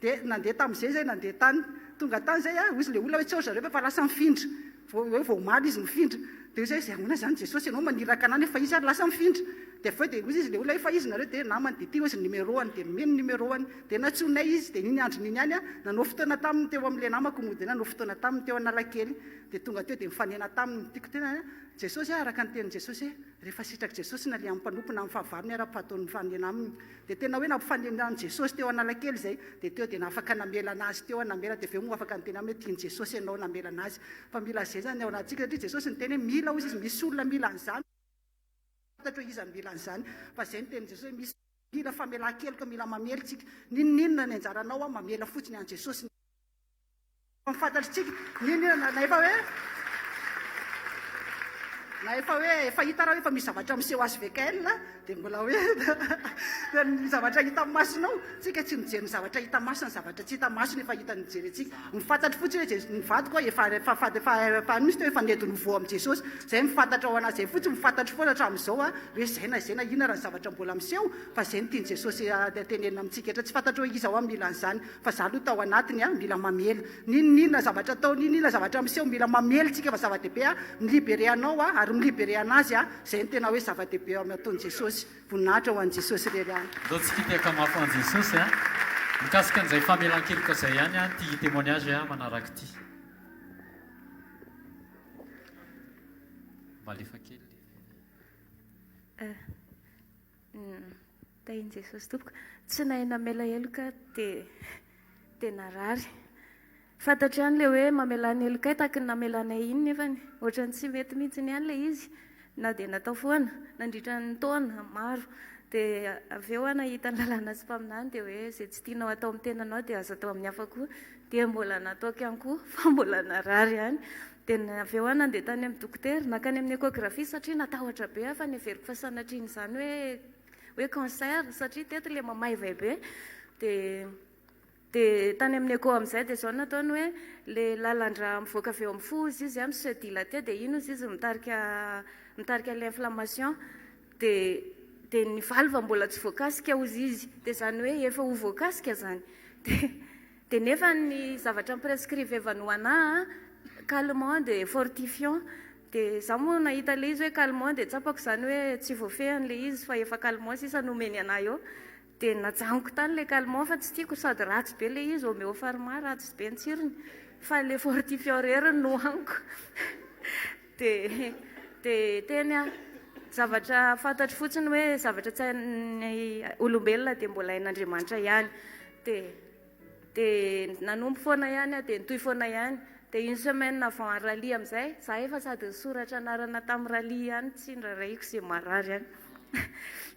dia nandeha tamin'izay zay nandeha tany tonga tany zay izy le olona hoe tsao zareo fa lasa mifindra hoe voamaly izy mifindra dia zay zay ahoana zany jesosy ianao maniraka anany fa izy ary lasa mifindra dia avy eo dia ozy izy le olona hoe fa izy nareo dia namany dia ty ozy numéroany dia meno numéroany dia natsonay izy dia niny andro niny any nanao fotoana taminy teo amin'le namako mody nanao fotoana taminy teo analakely dia tonga teo dia mifanena taminy tiako tena jesosy araka ny tenin' jesosy rehefa sitraky jesosy na le amin'ny mpanompo na amin'ny fahavariny ara-pataony mifanena aminy dia tena hoe nampifanenany jesosy teo analakely zay dia teo dia nafaka namela anazy teo namela dia aveo moa afaka ny tena amin'ny hoe tiany jesosy ianao namela anazy fa mila zay zany ao anatsika satria jesosy ny teny hoe mila ozy izy misy olona mila an'izany fantatro hoe izy mila an'izany fa zay ny tenin' jesosy hoe misy mila famelan-keloka mila mamely tsika ninonninona ny anjaranao mamela fotsiny an' jesosy mifantatritsika ninonninona na efa hoe efa hita raha hoe efa misy zavatra miseho hvkl dia mbola hoe ny zavatra hita masinao tsika tsy mijery ny zavatra hita masina ny zavatra tsy hita masina efa hita nijery atsika mifantatry fotsiny hoe nivadiko efa misy teo efa nediny vo amin'i jesosy zay mifantatra ao anazy zay fotsiny mifantatry foana hatramin'izao hoe zay na zay na ina raha ny zavatra mbola miseho fa zay ny tiany jesosy tenenina amintsika etra tsy fantatra hoe iza ao mila an'izany fa za aloha tao anatiny mila mamely ninonninona zavatra tao ninonninona zavatra miseho mila mamely tsika fa zava-dehibe milibere anao ary milibere anazy zay ny tena hoe zava-dehibe ataon'i jesosy voninahitra ho an'i jesosy rery any dao tsika tiaka mafo an' jesosy mikasika an'izay famelan-keloka zay ihany ty témoignage manaraka ty malefa kely tainy jesosy tompoko tsy nahay namela heloka dia narary fantatro ihany le hoe mamelany helokay taky ny namelanay iny nefany ohatrany tsy mety mihitsy ny ihany le izy na dia natao foana nandritra ny taona maro dia avy eo nahita ny lalàna sy mpaminany dia hoe zay tsy tianao atao amin'ny tenanao dia azo atao amin'ny hafa koa dia mbola nataoko ihany koa fa mbola narary ihany dia avy eo nandeha tany amin'ny dokotera nakany amin'ny échographie satria natahotra be fa neveriko fa sanatriny izany hoe cancer satria teto le mamaivay be dia tany amin'ny écho amin'izay dia zao nataony hoe le lalandra mivoaka avy eo amin'ny fo izy izy sy dilate dia ino izy mitarika l'inflammation dia ny valva mbola tsy voakasika ozy izy dia zany hoe efa ho voakasika zany dia nefa ny zavatra prescrivevany ho anahy calmant dia fortifiant dia za moa nahita le izy hoe calmant dia tsapako zany hoe tsy voafehany le izy fa efa calmant sisa nomeny anahy eo dia najanoko tany le calmant fa tsy tiako sady ratsy be le izy homéopharma ratsy be ny tsirony fa le fortifiant reriny no haniko dia teny zavatra fantatry fotsiny hoe zavatra tsy ny olombelona dia mbola hain'Andriamanitra ihany dia nanompo foana ihany dia nitoy foana ihany dia une semaine avant rally amin'izay za efa sady nisoratra anarana tamin'ny rally ihany tsy ndraraiko izay marary ihany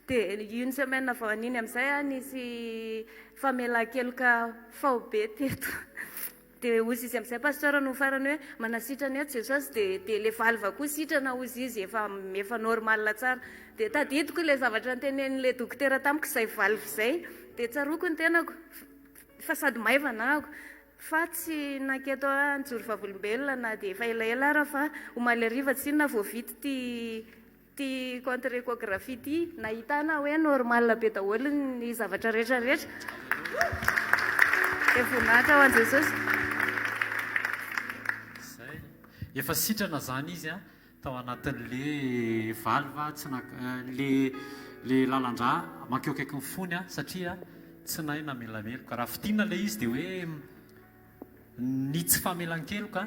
dia une semaine avant an'iny amin'izay nisy famelan-keloka fao be teto dia ozy izy amin'izay pasteur no farany hoe manasitrany eto jesosy dia le valva koa sitrana ozy izy efa normal tsara dia tadidiko le zavatra nytenen'le dokotera tamiko izay valva izay dia tsaroko ny tenako fa sady maivana ako fa tsy naketo nijoro vavolombelona na dia efa elaela ara fa omaly ariva tsy inona voavity ty contre échographie ty nahitana hoe normal be daholo ny zavatra rehetrarehetra dia voninahitra ho an' jesosy zay efa sitrana zany izy tao anatin'le valva tsy le lalandra makeo kaiky ny fony satria tsy nahay namelameloka raha fitina le izy dia hoe ny tsy famelan-keloka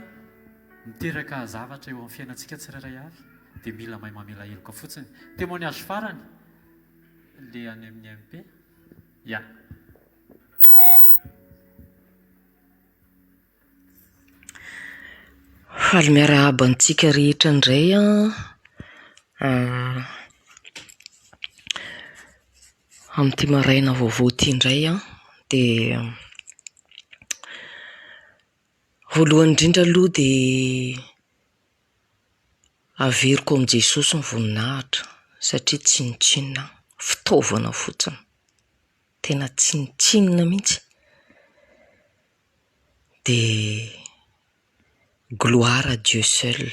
miteraka zavatra eo amin'ny fiainantsika tsirairay avy dia mila mahay mamela heloka fotsiny témoignage farany le any amin'ny MP faly miarahaba antsika rehetra indray amin'ity maraina vaovao ity indray dia Voalohany indrindra aloha dia averiko amin'i Jesosy ny voninahitra satria tsinitsinina fitaovana fotsiny, tena tsinitsinina mihitsy. Dia gloire à Dieu seul,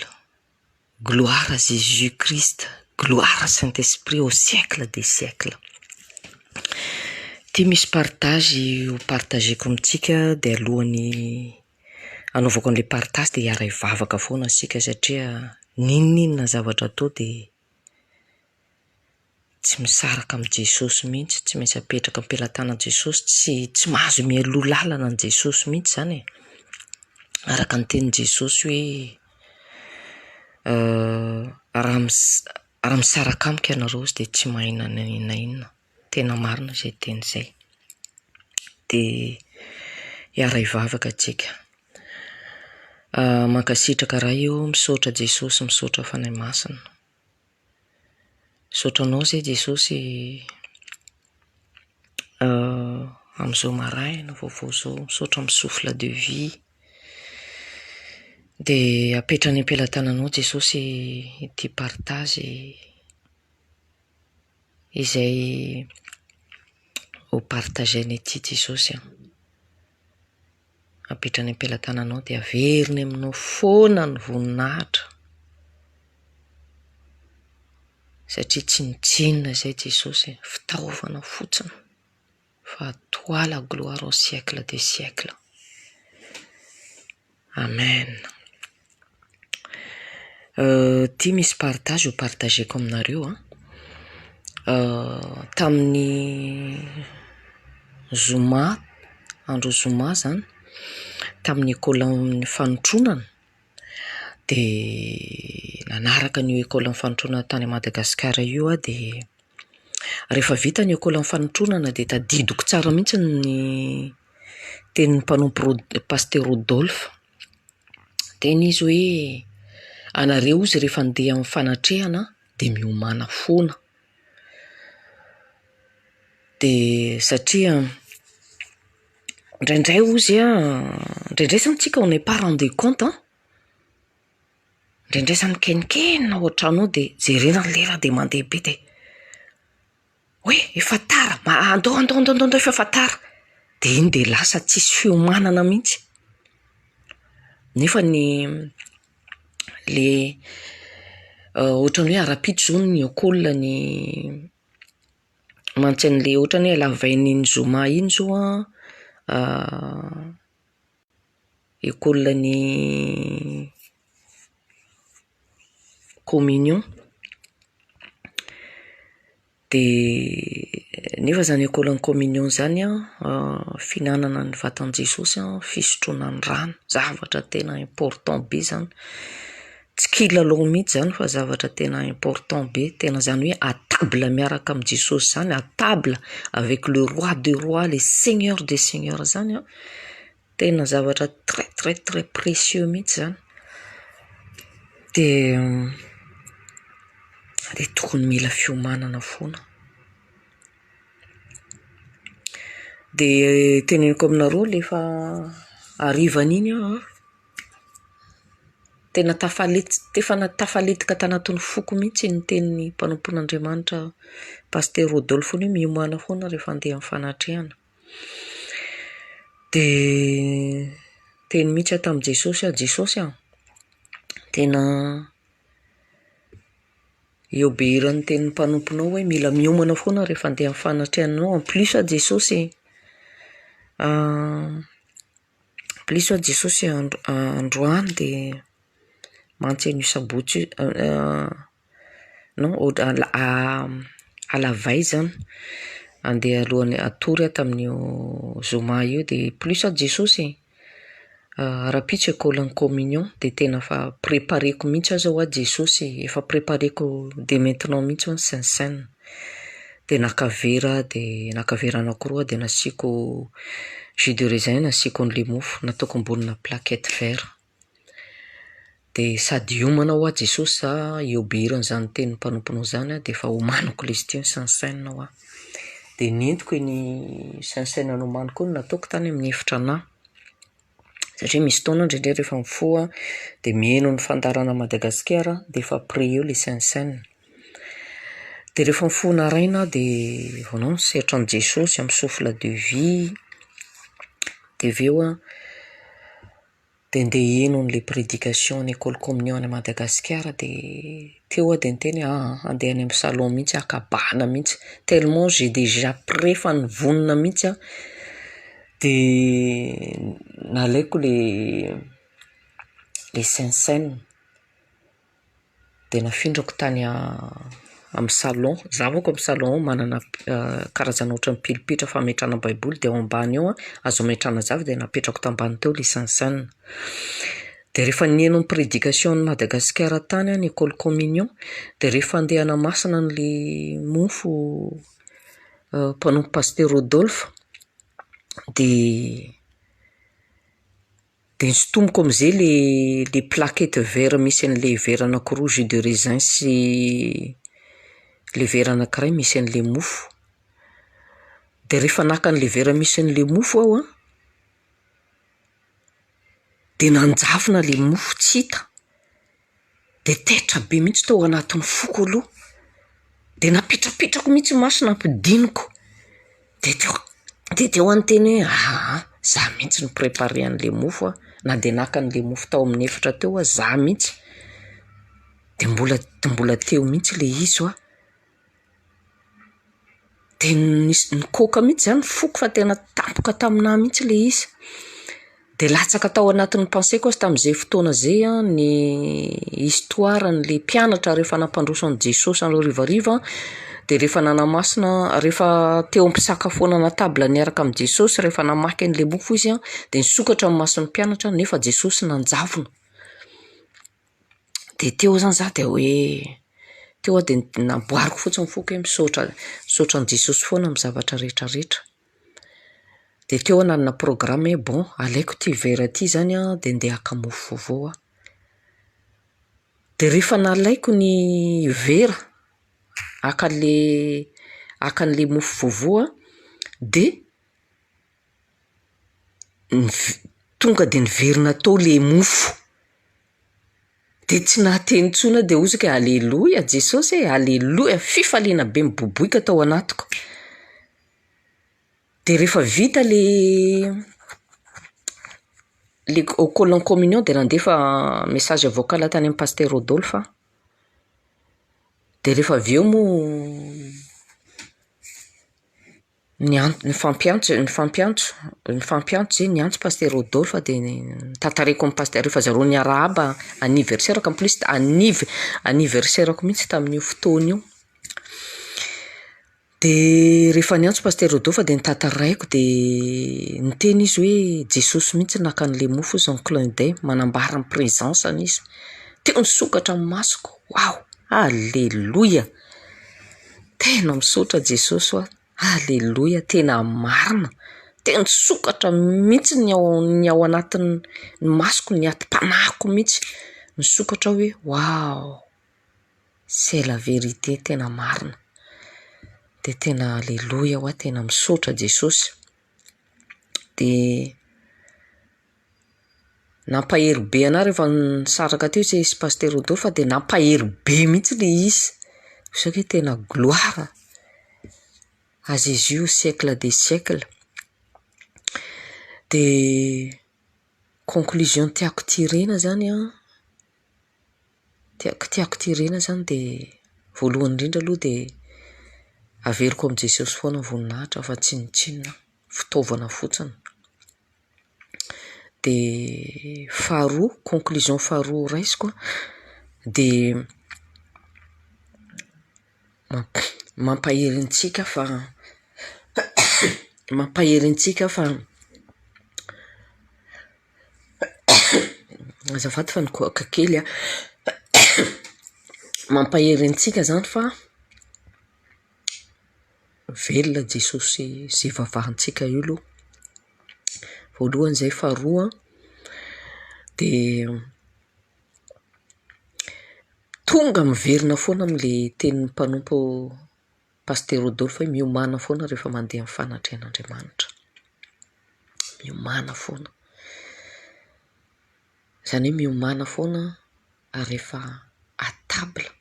gloire à Jésus-Christ, gloire à Saint-Esprit au siècle des siècles. Ity misy partage ho partageko amintsika dia alohany anaovako an'ilay partage dia hiara hivavaka foana sika satria ninninona zavatra atao dia tsy misaraka amin'ny Jesosy mihitsy, tsy maintsy apetraka am-pelantanan Jesosy, tsy mahazo mialoha lalana an Jesosy mihitsy zany e. Araka ny tenin Jesosy hoe raha misaraka amiko ianareo dia tsy mahina inona, tena marina izay teny izay. Dia hiara hivavaka tsika. Mankasitraka raha io misaotra Jesosy, misaotra fanahy masina. Misaotranao zay Jesosy amin'izao maraina vaovao zao, misaotra amin'ny souffle de vie. Dia apetrany am-pelantananao Jesosy ity partage izay ho partageany ity Jesosy. Apetrany am-pelantananao dia averiny aminao foana ny voninahitra satria tsinitsinina izay Jesosy, fitaovana fotsiny, fa toi la gloire au siècle des siècles. Amen. Ty misy partage ho partageko aminareo tamin'ny zoma, andro zoma zany, tamin'ny école amin'ny fanotronana dia nanaraka ny école amin'ny fanotronana tany Madagasikara io dia rehefa vita ny école amin'ny fanotronana dia tadidiko tsara mihitsy ny tenin'ny mpanompo pasteur Rodolphe. Teny izy hoe anareo izy rehefa andeha amin'ny fanatrehana dia miomana foana. Dia satria indraindray ozy indraindray zany tsika on n'est pas rendu compte indraindray zany kenkenina ao an-trano ao dia jerena ny lera dia mandeha be dia hoe efa tara, andao efa tara, dia iny dia lasa tsisy fiomanana mihitsy. Nefa le ohatran'ny hoe ara-pito zao ny école ny mantsain'le ohatran'ny hoe alavain'iny zoma iny zao école ny communion. Dia nefa zany école ny communion zany finanana ny vatan Jesosy, fisotroana ny rano, zavatra tena important be zany. Tsy kilalao mihitsy zany fa zavatra tena important be, tena zany hoe à table miaraka amin'ny Jesosy zany, à table avec le roi des rois, le seigneur des seigneurs zany, tena zavatra très très très précieux mihitsy zany. Dia tokony mila fiomanana foana. Dia teneniko aminareo lefa arivan'iny tena tafaletika tanatin'ny foko mihitsy ny tenin'ny mpanompon'Andriamanitra pasteur Rodolphe ny miomana foana rehefa andeha amin'ny fanatrehana. Dia teny mihitsy tamin'i Jesosy tena iobéiran'ny tenin'ny mpanomponao hoe mila miomana foana rehefa andeha amin'ny fanatrehananao. En plus Jesosy androany dia mantsy ny Sabotsy alavay zany andeha alohan'ny atory tamin'ny zoma io. Dia plus Jesosy raha-pitso école ny communion dia tena fa prépareko mihitsy aho Jesosy, efa prépareko de maintenant mihitsy ny saint-saine. Dia nakavera anankiroa dia nasiko jus de raisin, nasiko an'le mofo nataoko ambonina plaquette vert. Dia sady iomana ho Jesosy iobéirana zany tenin'ny mpanomponao zany dia efa homaniko le ity saint-saine ho. Dia nentiko ny saint-saine anomaniko iny nataoko tany amin'ny efitra anahy satria misy taona indraindray rehefa mifoa dia mihaino ny fandarana Madagasikara dia efa pré eo le sainsaine. Dia rehefa mifoana raina dia vonao miseritra an' Jesosy amin'ny souffle de vie dia aveo dia andeha hihaino an'le prédication ny école communion any Madagasikara dia teo dia niteny andeha any amin'ny salon mihitsy akabana mihitsy tellement j'ai déjà pré fa nivonona mihitsy dia nalaiko le sainsaine dia nafindrako tany amin'ny salon. Za moako amin'ny salon manana karazana ohatran'ny pilipitra fametrana baiboly dia ao ambany eo azo metrana zavy dia napetrako tambany teo le sainsaine. Dia rehefa nihaino ny prédication ny Madagasikara tany ny école communion dia rehefa andeha hanamasina n'le mofo mpanompo pasteur Rodolphe dia nisotomoko amin'izay le plaquette vert misy an'le vera anankiroa jus de raisin sy le vera anankiray misy an'le mofo. Dia rehefa naka an'le vera misy an'le mofo aho dia nanjavona le mofo tsy hita dia tetra be mihitsy tao anatin'ny foko aloha dia napitrapitrako mihitsy maso nampidiniko dia teo anteny hoe za mihitsy ny préparé an'le mofo na dia naka an'le mofo tao amin'ny efitra teo za mihitsy dia mbola teo mihitsy le izy dia nikoka mihitsy zany foko fa tena tampoka taminahy mihitsy le izy. Dia latsaka tao anatin'ny penseko tamin'izay fotoana zay ny histoire n'le mpianatra rehefa nampandroso an' Jesosy an'ireo rivariva dia rehefa nanamasina rehefa teo am-pisakafoanana table niaraka amin'i Jesosy rehefa namaky an'le mofo izy dia nisokatra amin'ny mason'ny mpianatra nefa Jesosy nanjavona. Dia teo zany za dia hoe teo dia naboariko fotsiny foko hoe misaotra an' Jesosy foana amin'ny zavatra rehetrarehetra. Dia teo nanana programme hoe bon alaiko ty vera ty zany dia andeha haka mofo vaovao dia rehefa nalaiko ny vera akan'le mofo vaovao dia tonga dia niverina tao le mofo dia tsy nahateny intsona dia ozaka hoe alleluia Jesosy alleluia fifaliana be miboboika tao anatiko. Dia rehefa vita le école en communion dia nandefa message vocal tany amin'ny pasteur Rodolphe dia rehefa avy eo moa ny fampiantso zay niantso pasteur Rodolphe dia tantareko amin'ny pasteur rehefa zareo ny arahaba anniversaire en plus anniversaire ko mihitsy tamin'io fotoana io. Dia rehefa niantso pasteur Rodolphe dia nitantaraiko dia niteny izy hoe Jesosy mihitsy naka an'le mofo izy en clin d'œil manambara ny présence izy. Teo nisokatra amin'ny masoko. Wow, alleluia. Tena misaotra Jesosy alleluia, tena marina. Tena nisokatra mihitsy ny ao anatin'ny masoko ny atim-panahiko mihitsy. Nisokatra hoe wow, c'est la vérité, tena marina. Dia tena alleluia tena misaotra Jesosy. Dia nampahery be anahy rehefa nisaraka teo izay sy pasteur Rodolphe dia nampahery be mihitsy le izy. Sao hoe tena gloire à Jésus au siècle des siècles. Dia conclusion tiako tirena zany tiako tirena zany dia voalohany indrindra aloha dia averiko amin'i Jesosy foana voninahitra fa tsy nitsinona fitaovana fotsiny. Dia faharoa, conclusion faharoa raisiko dia mampahery antsika fa azafady fa nikoaka kely mampahery antsika zany fa velona Jesosy zay vavahantsika io aloha voalohany zay. Faharoa dia tonga miverina foana amin'le tenin'ny mpanompo pasteur Rodolphe hoe miomana foana rehefa mandeha amin'ny fanatrehan'Andriamanitra, miomana foana. Izany hoe miomana foana rehefa atabla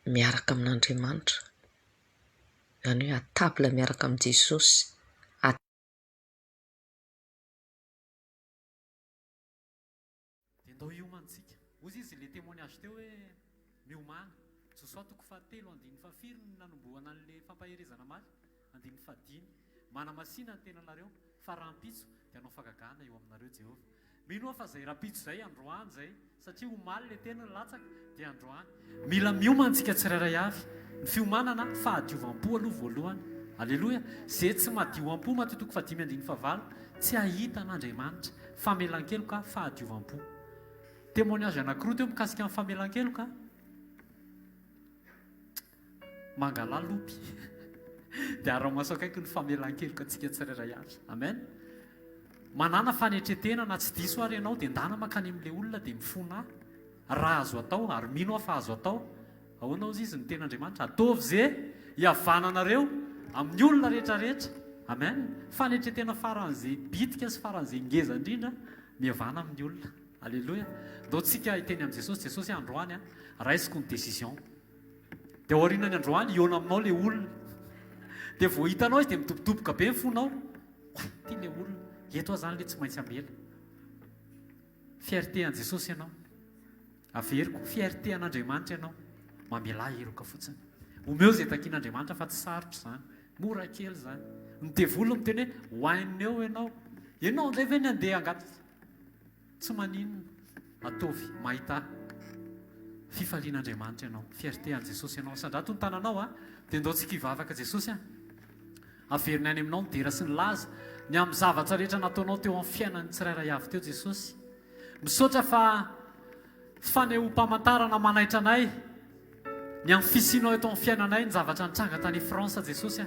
miaraka amin'Andriamanitra. Izany hoe atabla miaraka amin'i Jesosy. Dia ndao iomantsika. Ozy izy le témoignage teo hoe miomana. Josoa toko fahatelo andiny fahafiry no nanomboana an'ilay fampaherezana maly. Andiny fahadimy. Manamasina ny tenanareo fa rahampitso dia anao fagagana eo aminareo Jehovah. Mino aho fa izay rahampitso izay androany izay satria omaly le tena latsaka dia androany. Mila miomantsika tsirairay avy. Ny fiomanana fahadiovam-po aloha voalohany. Aleloia. Izay tsy madiovam-po matotoko fahadimy andiny fahavalo tsy ahita an'Andriamanitra. Famelan-keloka fahadiovam-po. Témoignage anankiroa teo mikasika amin'ny famelan-keloka. Mangalalopy. Dia ara-maso akaiky ny famelan-keloka antsika tsirairay avy. Amen. Manana fanetretena na tsy diso ary ianao dia ndana makany amin'ilay olona dia mifona raha azo atao ary mino aho fa azo atao. Ahoana ozy izy ny ten'Andriamanitra? Ataovy izay hiavananareo amin'ny olona rehetrarehetra. Amen. Fanetretena faran'izay bitika sy faran'izay ngeza indrindra mihavana amin'ny olona. Alléluia. Ndao tsika hiteny amin'i Jesosy. Jesosy androany raisiko ny décision. Dia aorianany androany iona aminao ilay olona. Dia vao hitanao izy dia mitobotoboka be ny fonao. Tia ilay olona. Eto zany ilay tsy maintsy ambela. Fierté an'i Jesosy ianao. Averiko fierté an'Andriamanitra ianao. Mamela heroka fotsiny. Omeo izay takian'Andriamanitra fa tsy sarotra izany. Mora kely izany. Ny devoly miteny hoe hohainina eo ianao. Ianao indray ve ny andeha angaty? Tsy maninona. Ataovy mahita fifalian'Andriamanitra ianao. Fierté an'i Jesosy ianao. Sandrato ny tananao dia ndao tsika hivavaka Jesosy averiny any aminao ny dera sy ny laza. Ny amin'ny zavatra rehetra nataonao teo amin'ny fiainany tsirairay avy teo Jesosy. Misaotra fa fanehoam-pamantarana manaitra anay ny amin'ny fisianao eto amin'ny fiainanay ny zavatra nitranga tany Fransa Jesosy.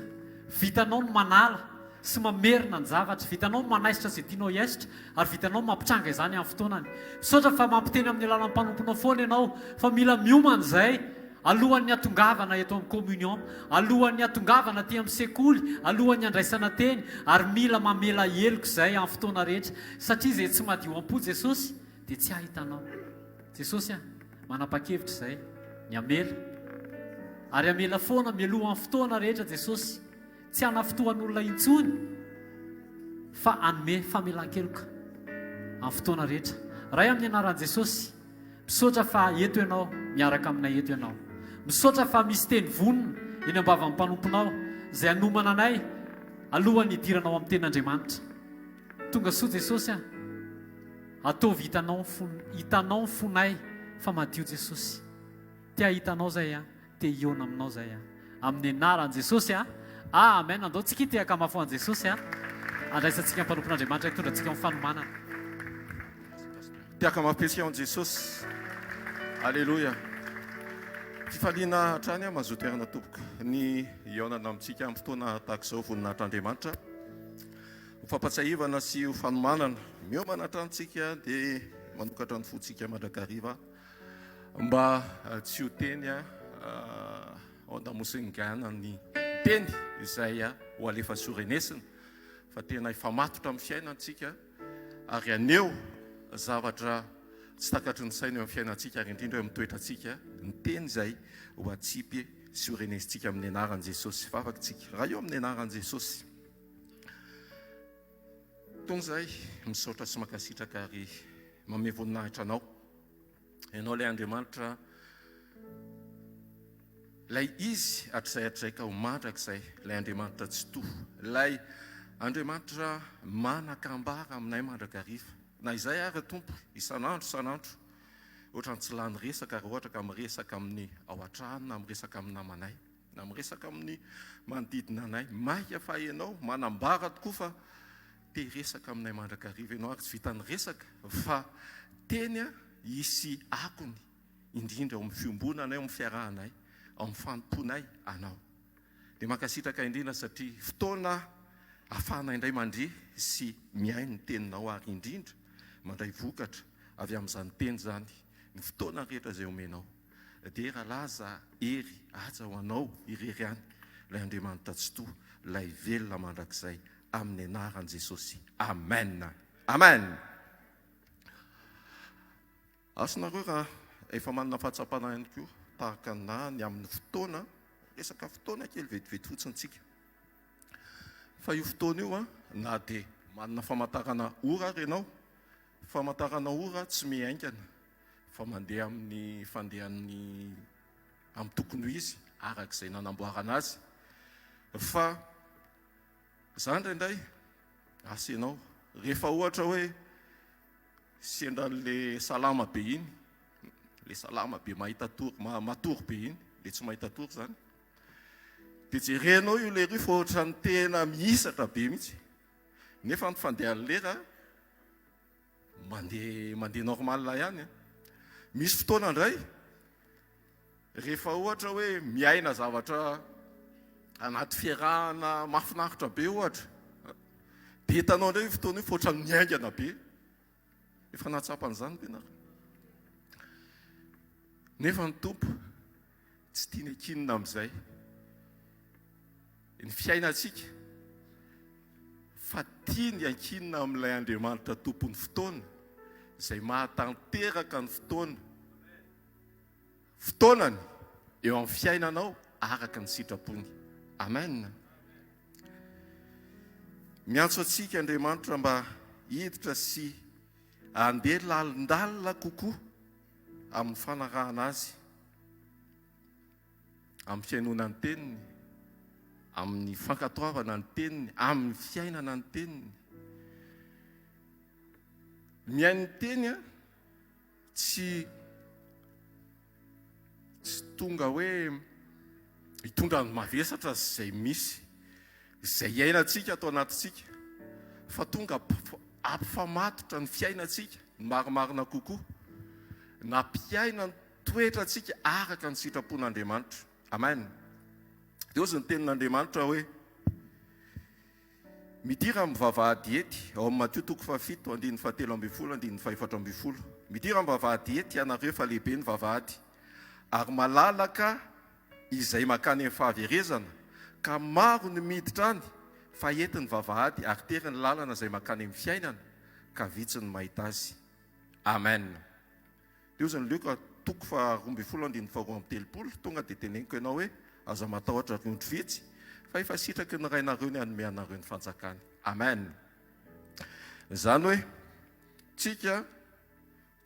Vitanao ny manala sy mamerina ny zavatra. Vitanao ny manaisitra izay tianao hiaisitra ary vitanao ny mampitranga izany amin'ny fotoanany. Misaotra fa mampiteny amin'ny alalan'ny mpanomponao foana ianao fa mila miomana izay alohan'ny atongavana eto amin'ny communion, alohan'ny atongavana aty amin'ny sekoly, alohan'ny andraisana teny ary mila mamela heloka izay amin'ny fotoana rehetra satria izay tsy madio am-po Jesosy dia tsy ahitanao. Jesosy manapa-kevitra izay ny amela ary amela foana mialoha amin'ny fotoana rehetra Jesosy. Tsy hanafotoan'olona intsony fa anome famelan-keloka amin'ny fotoana rehetra. Ray amin'ny anaran'i Jesosy, misaotra fa eto ianao miaraka aminay eto ianao. Misaotra fa misy teny vonona eny ambavan'ny mpanomponao izay hanomana anay alohan'ny hidiranao amin'ny ten'Andriamanitra. Tonga soa Jesosy ataovy hitanao ny fonay fa madio Jesosy. Tia hitanao izay tia hiona aminao izay amin'ny anaran'i Jesosy amen. Andao tsika hitehaka amafoan'i Jesosy andraisantsika ny mpanompon'Andriamanitra hitondratsika amin'ny fanomanana. Tiaka mampiatsika amin'i Jesosy. Alléluia. Fifaliana hatrany mazoterana tompoko ny iaonana amintsika amin'ny fotoana tahaka izao voninahitr'Andriamanitra. Ho fampatsahivana sy ho fanomanana miomana hatrantsika dia manokatra ny fontsika mandrakariva mba tsy ho teny ao an-damosingana ny teny izay ho alefa sorenesina fa tena efa matotra amin'ny fiainantsika ary aneo zavatra tsy takatry ny saina eo amin'ny fiainantsika ary indrindra eo amin'ny toetrantsika ny teny izay ho atsipy sy horenesintsika amin'ny anaran'i Jesosy. Vavakantsika raha eo amin'ny anaran'i Jesosy. Tony izay misaotra sy makasitraka ary mame voninahitra anao. Ianao ilay Andriamanitra ilay izy hatr'izay ka ho mandrakizay, ilay Andriamanitra tsy toha, ilay Andriamanitra manan-kambara aminay mandrakariva. Na izay ary tompo isanandro ohatrany tsy lany resaka ary ohatra ka miresaka amin'ny ao an-trano na miresaka amin'ny namanay na miresaka amin'ny manodidina anay. Maika fa ianao manambara tokoa fa te resaka aminay mandrakariva ianao ary tsy vita ny resaka fa teny hisy akony indrindra ao amin'ny fiombonanay, ao amin'ny fiarahanay, ao amin'ny fanomponay anao. Dia mankasitraka indrindra satria fotoana ahafahana indray mandre sy miaino ny teninao ary indrindra mandray vokatra avy amin'izany teny izany ny fotoana rehetra izay omenao. Dia rahalaza hery aja ho anao irery any ilay Andriamanitra tsy toha, ilay velona mandrakizay amin'ny anaran'i Jesosy. Amen. Amen. Asonareo raha efa manana fahatsapana ihany koa tahaka na ny amin'ny fotoana, resaka fotoana kely vetivety fotsintsika. Fa io fotoana io a, na dia manana famantarana ora ary ianao, famantarana ora tsy miaingana fa mandeha amin'ny fandehan'ny amin'ny tokony ho izy arak'izay nanamboarana azy. Fa zany indraindray asa ianao rehefa ohatra hoe sendra le salama be iny, le salama be mahita tory, matory be iny, le tsy mahita tory zany, dia jerenao io le ry fa ohatra ny tena mihisatra be mihitsy, nefa ny fandehan'ny lera mandeha normal ihany. Misy fotoana indray rehefa ohatra hoe miaina zavatra anaty fiarahana mahafinaritra be ohatra, dia hitanao indray io fotoana io fa ohatra ny miaingana be, efa natsapan'izany be nareo. Nefa ny tompo tsy tiany ankinina amin'izay ny fiainantsika, fa tiany ankinina amin'ilay Andriamanitra tompon'ny fotoana izay mahatanteraka ny fotoanany eo amin'ny fiainanao araka ny sitrapony. Amen. Miantso antsika Andriamanitra mba hiditra sy andeha lalindalina kokoa amin'ny fanarahana azy, amin'ny fiainona ny teniny, amin'ny fankatoavana ny teniny, amin'ny fiainana ny teniny. Miain'ny teny a, tsy tonga hoe hitondra ny mavesatra izay misy, izay iainantsika atao anatintsika, fa tonga ampifamatotra ny fiainantsika, ny marimarina kokoa, na mpiaina ny toetrantsika araka ny sitrapon'Andriamanitra. Amen. Dia ozy ny tenin'Andriamanitra hoe midira amin'ny vavahady ety, ao amin'ny Mateo 7:17-18, midira amin'ny vavahady ety ianareo fa lehibe ny vavahady, ary malalaka izay makany amin'ny fahaverezana, ka maro ny miditra any, fa etiny vavahady ary tery ny lalana izay makany amin'ny fiainana, ka vitsy ny mahita azy. Amen. Dia ozy ny lioka 12:22, tonga dia teneniko ianao hoe aza matahotra ny ondry vitsy, fa efa sitraky ny rainareo ny hanome anareo ny fanjakany. Amen. Izany hoe tsika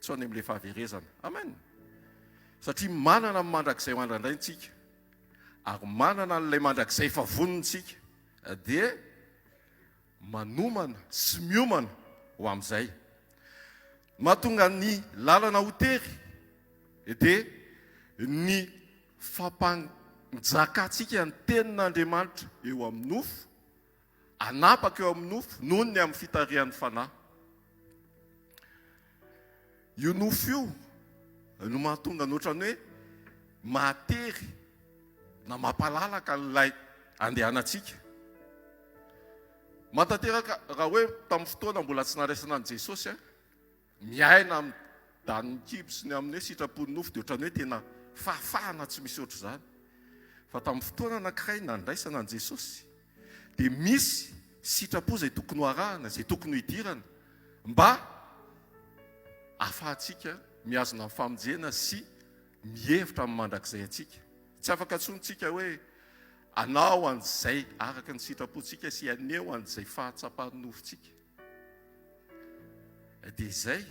tsy any amin'ilay fahaverezana. Amen. Satria manana ny mandrakizay ho andrandraintsika, ary manana n'ilay mandrakizay efa vonintsika, dia manomana sy miomana ho amin'izay. Mahatonga ny lalana ho tery, dia ny fampanjakantsika ny tenin'Andriamanitra eo amin'ny nofo, anapaka eo amin'ny nofo noho ny amin'ny fitarihan'ny fanahy. Io nofo io no mahatonga ny ohatrany hoe mahatery na mampalalaka n'ilay andehanantsika. Matanteraka raha hoe tamin'ny fotoana mbola tsy naraisana an' Jesosy, miaina amin'ny daniny kibo sy ny amin'ny hoe sitrapony nofo, dia ohatrany hoe tena fahafahana tsy misy ohatr' izany. Fa tamin'ny fotoana anankiray nandraisana an' Jesosy, dia misy sitrapo izay tokony ho arahana, izay tokony ho idirana, mba ahafahantsika mihazona amin'ny famonjena sy mihevitra amin'ny mandrakizay antsika. Tsy afaka antsontsika hoe anao an'izay araka ny sitrapontsika sy aneo an'izay fahatsapan'ny nofontsika. Dia izay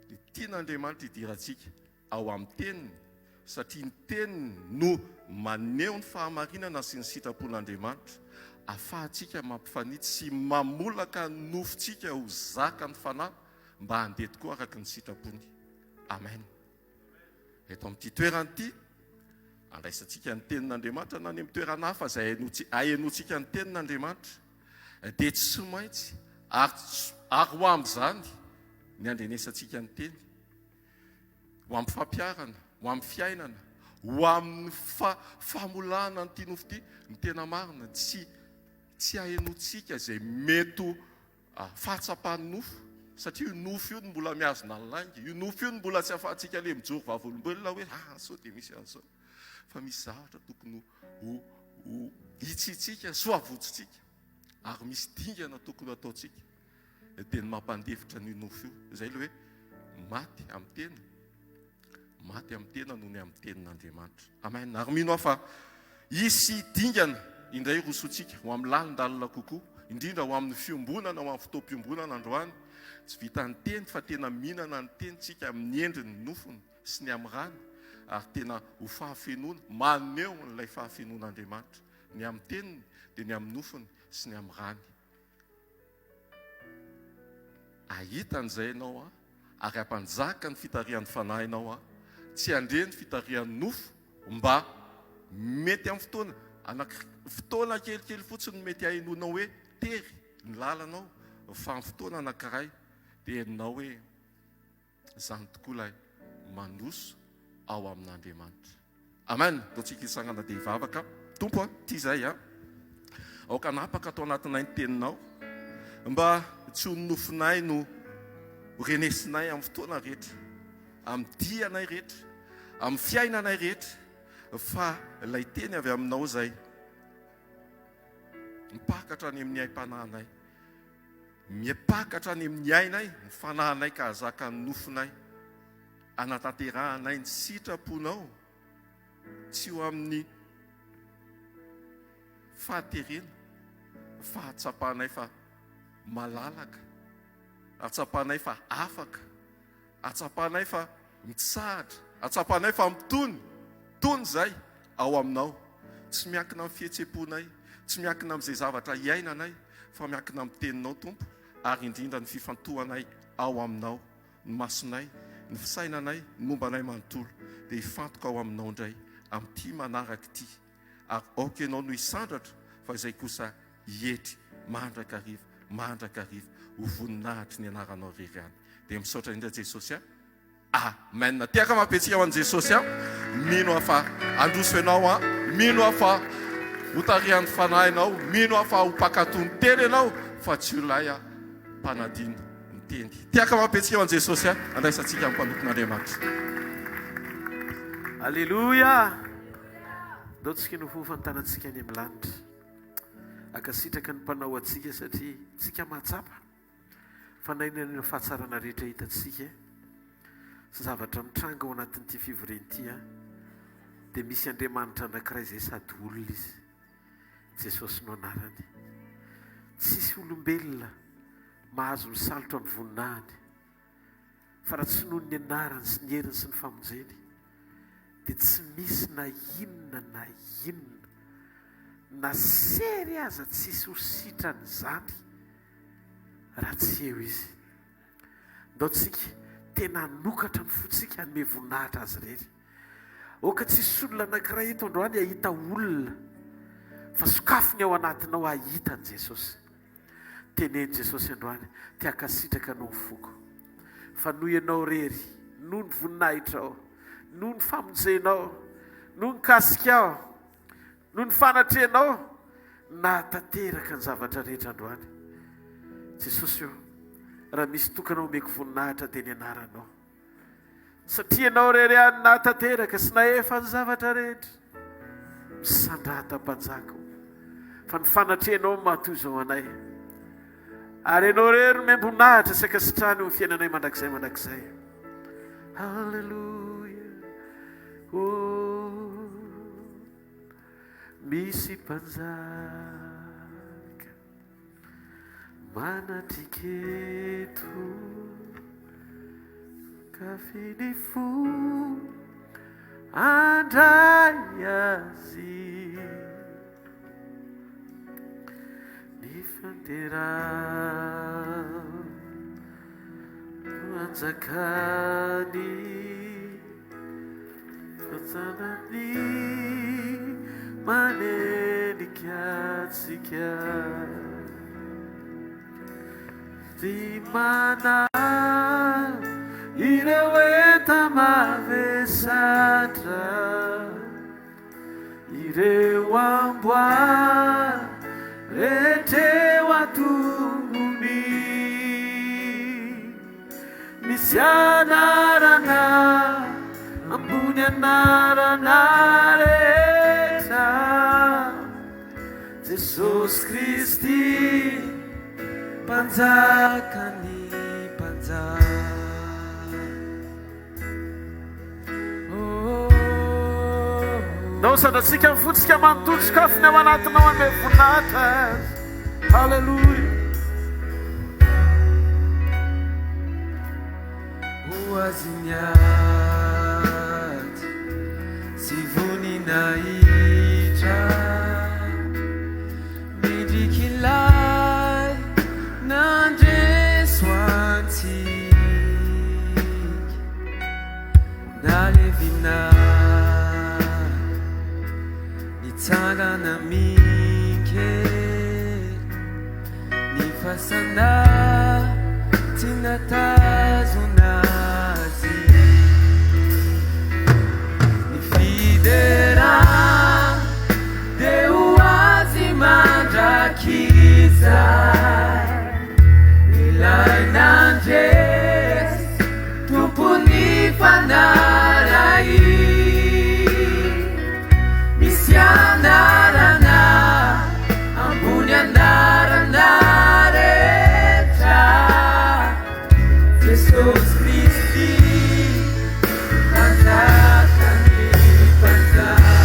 ny tian'Andriamanitra hidirantsika ao amin'ny teniny, satria ny teniny no maneho ny fahamarinana sy ny sitrapon'Andriamanitra, ahafahantsika mampifanitsy sy mamolaka ny nofontsika ho zaka ny fanahy mba handeha tokoa araka ny sitrapony. Amen. Eto amin'ity toerana ity, andraisantsika ny tenin'Andriamanitra na ny amin'ny toerana hafa izay ahenoantsika ny tenin'Andriamanitra, dia tsy maintsy ary ho amin'izany ny andrenesantsika ny teny, ho amin'ny fampiarana, ho amin'ny fiainana, ho amin'ny famolana ny ity nofo ity, ny tena marina, tsy ahenoantsika izay mety fahatsapan'ny nofo, satria io nofo io no mbola mihazona ny lainga, io nofo io no mbola tsy ahafahantsika le mijoro vavolombelona hoe sao dia misy an'izao, fa misy zavatra tokony ho hitsitsika, so avotsitsika, ary misy dingana tokony ataontsika, dia ny mampandefitra ny nofo io, izay le hoe maty amin'ny tena, maty amin'ny tena noho ny amin'ny tenin'Andriamanitra. Amen. Ary mino aho fa isy dingana indray rosotsika ho amin'ny lalindalina kokoa, indrindra ho amin'ny fiombonana, ho amin'ny fotoam-piombonana androany. Tsy vita ny teny fa tena mihinana ny tenitsika amin'ny endriny nofony sy ny amin'ny rany, ary tena ho fahafenoana, maneho n'ilay fahafenoan'Andriamanitra, ny amin'ny teniny dia ny amin'ny nofony sy ny amin'ny rany. Ahitan'izay ianao ary ampanjaka ny fitarihan'ny fanahy ianao tsy andre ny fitarihan'ny nofo mba mety amin'ny fotoana kelikely fotsiny mety hainonao hoe tery ny lalanao, fa amin'ny fotoana anankiray dia hainao hoe izany tokoa ilay mandroso ao amin'Andriamanitra. Amen. Taontsika hisangana dia hivavaka. Tompo tia izay aoka napaka atao anatinay ny teninao mba tsy ho nofinay no renesinay amin'ny fotoana rehetra, amin'ny dianay rehetra, amin'ny fiainanay rehetra, fa ilay teny avy aminao izay mipakatra any amin'ny aim-panahinay, mipakatra any amin'ny ainay, ny fanahinay ka hazaka ny nofinay, anatanterahanay ny sitraponao, tsy ho amin'ny fahaterena, fahatsapanay fa malalaka, atsapanay fa afaka, atsapanay fa mitsahatra, atsapanay fa mitony izay ao aminao, tsy miankina amin'ny fihetsem-ponay, tsy miankina amin'izay zavatra iainanay, fa miankina amin'ny teninao Tompo, ary indrindra ny fifantohanay ao aminao, ny masonay, ny fisainanay, ny mombanay manontolo, dia hifantoka ao aminao indray amin'ity manaraka ity, ary aoka ianao no hisandratra, fa izay kosa hietry mandraka ariva ho voninahitry ny anaranao rery any. Dia misaotra indray Jesosy amen. Tiaka mampetsika ho an'i Jesosy mino aho fa androso ianao mino aho fa ho tarihan'ny fanahinao, mino aho fa ho pakato ny teny ianao, fa tsy ho lay mpanadino ny teny. Tiaka mampetsika ho an'i Jesosy andraisantsika amin'ny mpanoton'Andriamanitra. Alleluia. Ndao tsika no hofantanantsika any amin'ny lanitra, akasitraka ny mpanao atsika satria tsika mahatsapa fanainana ny fahatsarana rehetra hitatsika sy zavatra mitranga ao anatin'ity fivoren'ity dia misy Andriamanitra anankiray izay sady olona izy, Jesosy no anarany. Tsisy olombelona mahazo misalotra amin'ny voninahiny, fa raha tsy noho ny anarany sy ny heriny sy ny famonjeny dia tsy misy na inona na sery aza tsisy ho sitrany zany raha tsy eo izy. Ndao tsika tena nokatra ny fotsika hanome voninahitra azy rery. Oka tsisy olona anankiray eto androany ahita olona, fa sokafony ao anatinao ahitany Jesosy. Teneny Jesosy androany, tiaka sitraka no mifoko, fa noho ianao rery, noho ny voninahitrao, noho ny famonjenao, noho ny kasikao, noho ny fanatrenao, nahatanteraka ny zavatra rehetra androany. Jesosy raha misy tokana omeko voninahitra dia ny anaranao, satria ianao rery any nahatanteraka sy nahefa ny zavatra rehetra, misandratam-panjaka fa ny fanatrenao matoy izao anay, ary ianao rery membonahitra sy akasitrany ho fiainanay mandrakizay. Halleluja. Misy mpanjaka manatriketo ka finifo andray azy ny fandera manjakany fatsanany manenika tsika ty mana ireo enta mavesatra, ireo amboa rehetreo atongony, misy anarana ambony anarana rehetra, Jesosy Kristy mpanjakany mpanjaka. nao sandratsika mifotsika manototsokafony ao anatinao ame vonahitra azy. Halleluja. Oaziniat si voninahitra midrikilay nandresoantsik nalevina nitsangana minkery ny fasana tsy natazonazy ny fidera de ho azy mandrakizay ilay nandresy tompony fanaray misy anarana ambony anarana rehetra Jesus Christi panjakany panjaka.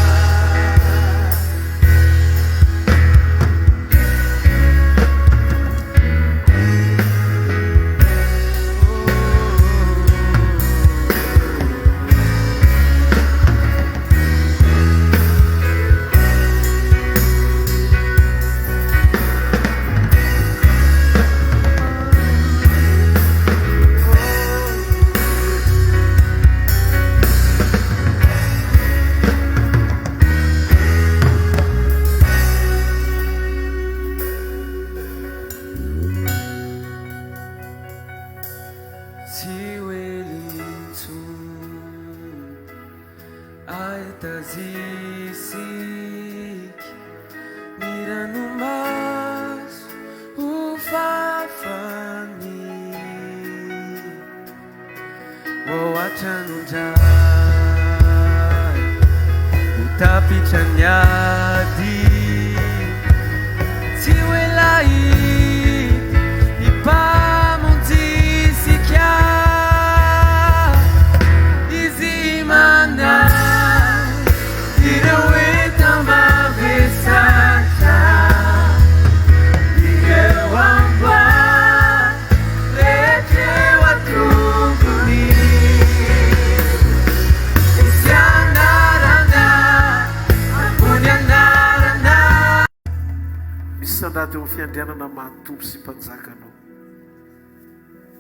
Fiandrianana mahatompo sy mpanjakanao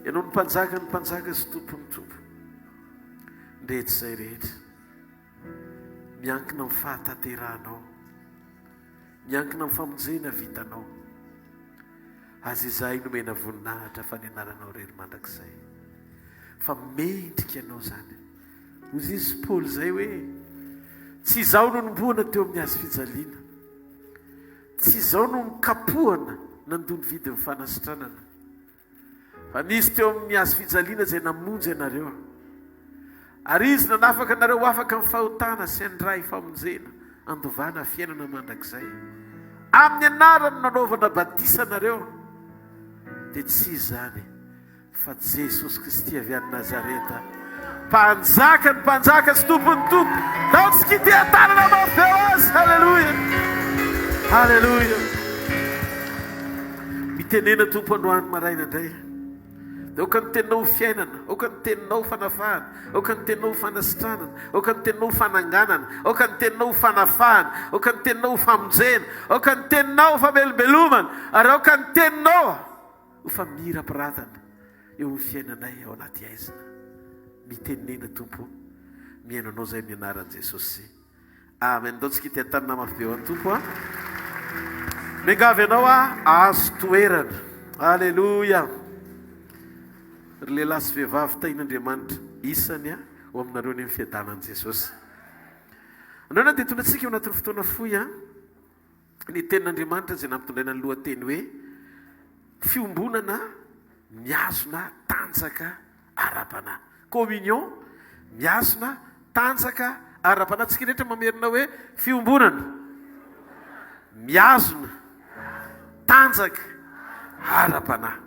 ianao ny mpanjaka sy tompony tompo ndrehetra izay rehetra miankina amin'ny fahatanteranao, miankina amin'ny famonjena vitanao. Azy izay nomena voninahitra fanenaranao rery mandrakizay fa mendrika ianao zany. Hozy izy Paoly zay hoe tsy izaho no nomboana teo amin'ny azy fijaliana, tsy izaho no mikapohana nandony vidy ny fanasitranana, fa nisy teo amin'ny azy fijaliana zay namonjy ianareo, ary izy nanafaka anareo afaka amin'ny fahotana sy andray famonjena andovana fiainana mandrakizay. Amin'ny anarany nanaovana batisa anareo, dia tsy izany fa Jesosy Kristy avy any Nazareta, mpanjaka ny mpanjaka sy tompony tompo. Nao tsy kitiatanana mafeo azy. Halleluja, halleluja. Mitenena tompo androany maraina indray, dia oka ny teninao fiainana, oka ny teninao fanafahana, oka ny teninao fanasitranana, oka ny teninao fananganana, oka ny teninao fanafahana, oka ny teninao famonjena, oka ny teninao famelobelomana, ary oka ny teninao ho famirapiratana eo amin'ny fiainanay ao anaty aizina. Mitenena tompo, miainanao zay amin'ny anaran'i Jesosy. Amen. Ndao tsika ity tanana mafy be ho an'ny tompo. Mengavy ianao azo toerana. Halleluja. Ry lehilahy sy vehivavy tain'Andriamanitra isany ho aminareo ny amin'ny fiadanan'i Jesosy. Andreo dia tondratsika eo anatin'ny fotoana fohy ny tenin'Andriamanitra izay nampitondraina ny lohateny hoe fiombonana mihazona tanjaka ara-panahy. Communion mihazona tanjaka ara-panahy. Tsika rehetra mamerina hoe fiombonana mihazona tanjaka ara-panahy.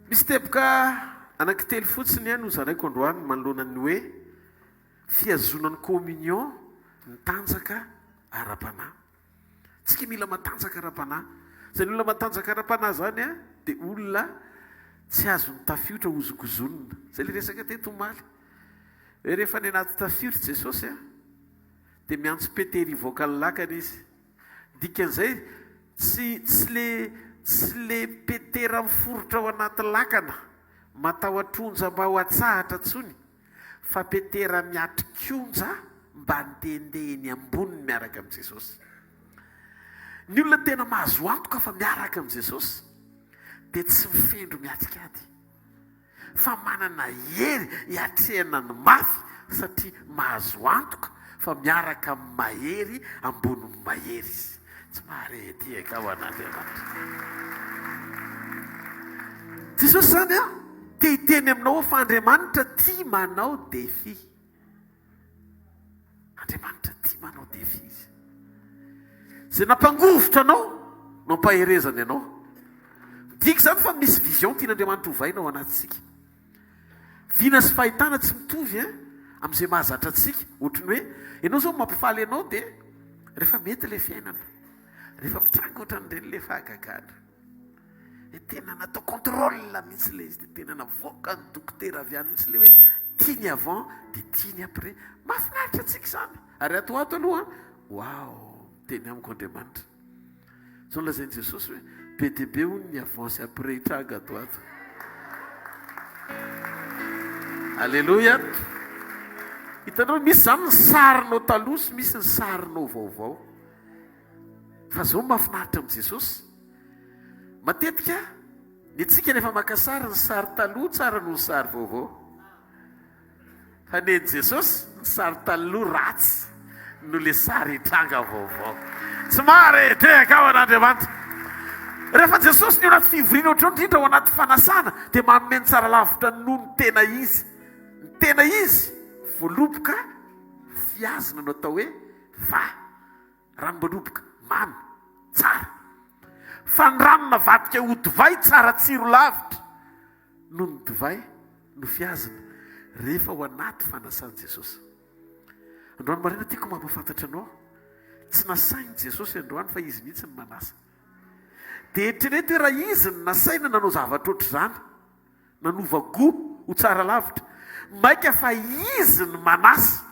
Misy teboka anankitelo fotsiny no zaraiko androany manoloana ny hoe fiazonany communion ny tanjaka ara-panahy. Tsika mila matanjaka ara-panahy. Zay olona matanjaka ara-panahy zany a dia olona tsy azo ny tafiotra ozokozonina. Zay le resaka teto omaly hoe rehefa ny anaty tafiotra Jesosy a dia miantso petery hvkl-lakana izy. Dikan'izay tsy le petera miforotra ao anaty lakana matahoatronja mba ho atsahatra ntsony, fa petera miatrikonja mba ndendeha eny amboniny miaraka amin'i Jesosy. Ny olona tena mahazo antoka fa miaraka amin'i Jesosy dia tsy mifendro miatsikady, fa manana hery hiatrehana ny mafy satria mahazo antoka fa miaraka amin'ny mahery amboniny mahery izy. Tsy maharety eka ho an'Andriamanitra. Jesosy zany a te hiteny aminao fa Andriamanitra tia manao défi. Andriamanitra tia manao défi izy. Zay nampangovotra anao no ampaherezany ianao. Diky zany fa misy vision tian'Andriamanitra hovaina ao anatsika. Vina sy fahitana tsy mitovy amin'izay mahazatra atsika. Ohatrany hoe ianao zao mampifaly ianao dia rehefa mety ilay fiainana, rehefa mitranga ohatran'ireny le fahagagana, dia tena natao contrôle mihitsy ilay izy, dia tena navoaka ny dokotera avy any mihitsy ilay hoe tiany avant dia tiany après. Mahafinaritra atsika izany. Ary ato aloha wow, teny amiko Andriamanitra. Zao lazain'i Jesosy hoe be dia be hono ny avant sy après hitranga ato. Alleluia. Hitanao misy zany ny sarinao taloha sy misy ny sarinao vaovao. Fa zao mahafinaritra amin'i Jesosy. Matetika ny antsika rehefa maka sary ny sary taloha tsara noho ny sary vaovao. Fa ny an'i Jesosy ny sary taloha ratsy noho le sary hitranga vaovao. Tsy mahareteka ao an'Andriamanitra. Rehefa Jesosy ny anaty fivoriana ohatrao indrindra ao anaty fanasana dia manome ny tsara lavitra noho ny tena izy. Ny tena izy voaloboka fiazina no atao hoe va. Ranom-boaloboka mamy tsara. Fa ny rano navadika ho divay tsara tsiro lavitra noho ny divay no fiazina rehefa ao anaty fanasan'i Jesosy. Androany marina tiako mampafantatra anao, tsy nasainy Jesosy androany fa izy mihitsy ny manasa. Dia eritrereto hoe raha izy ny nasaina nanao zavatra ohatr' izany, nanova goho ho tsara lavitra, maika fa izy ny manasa.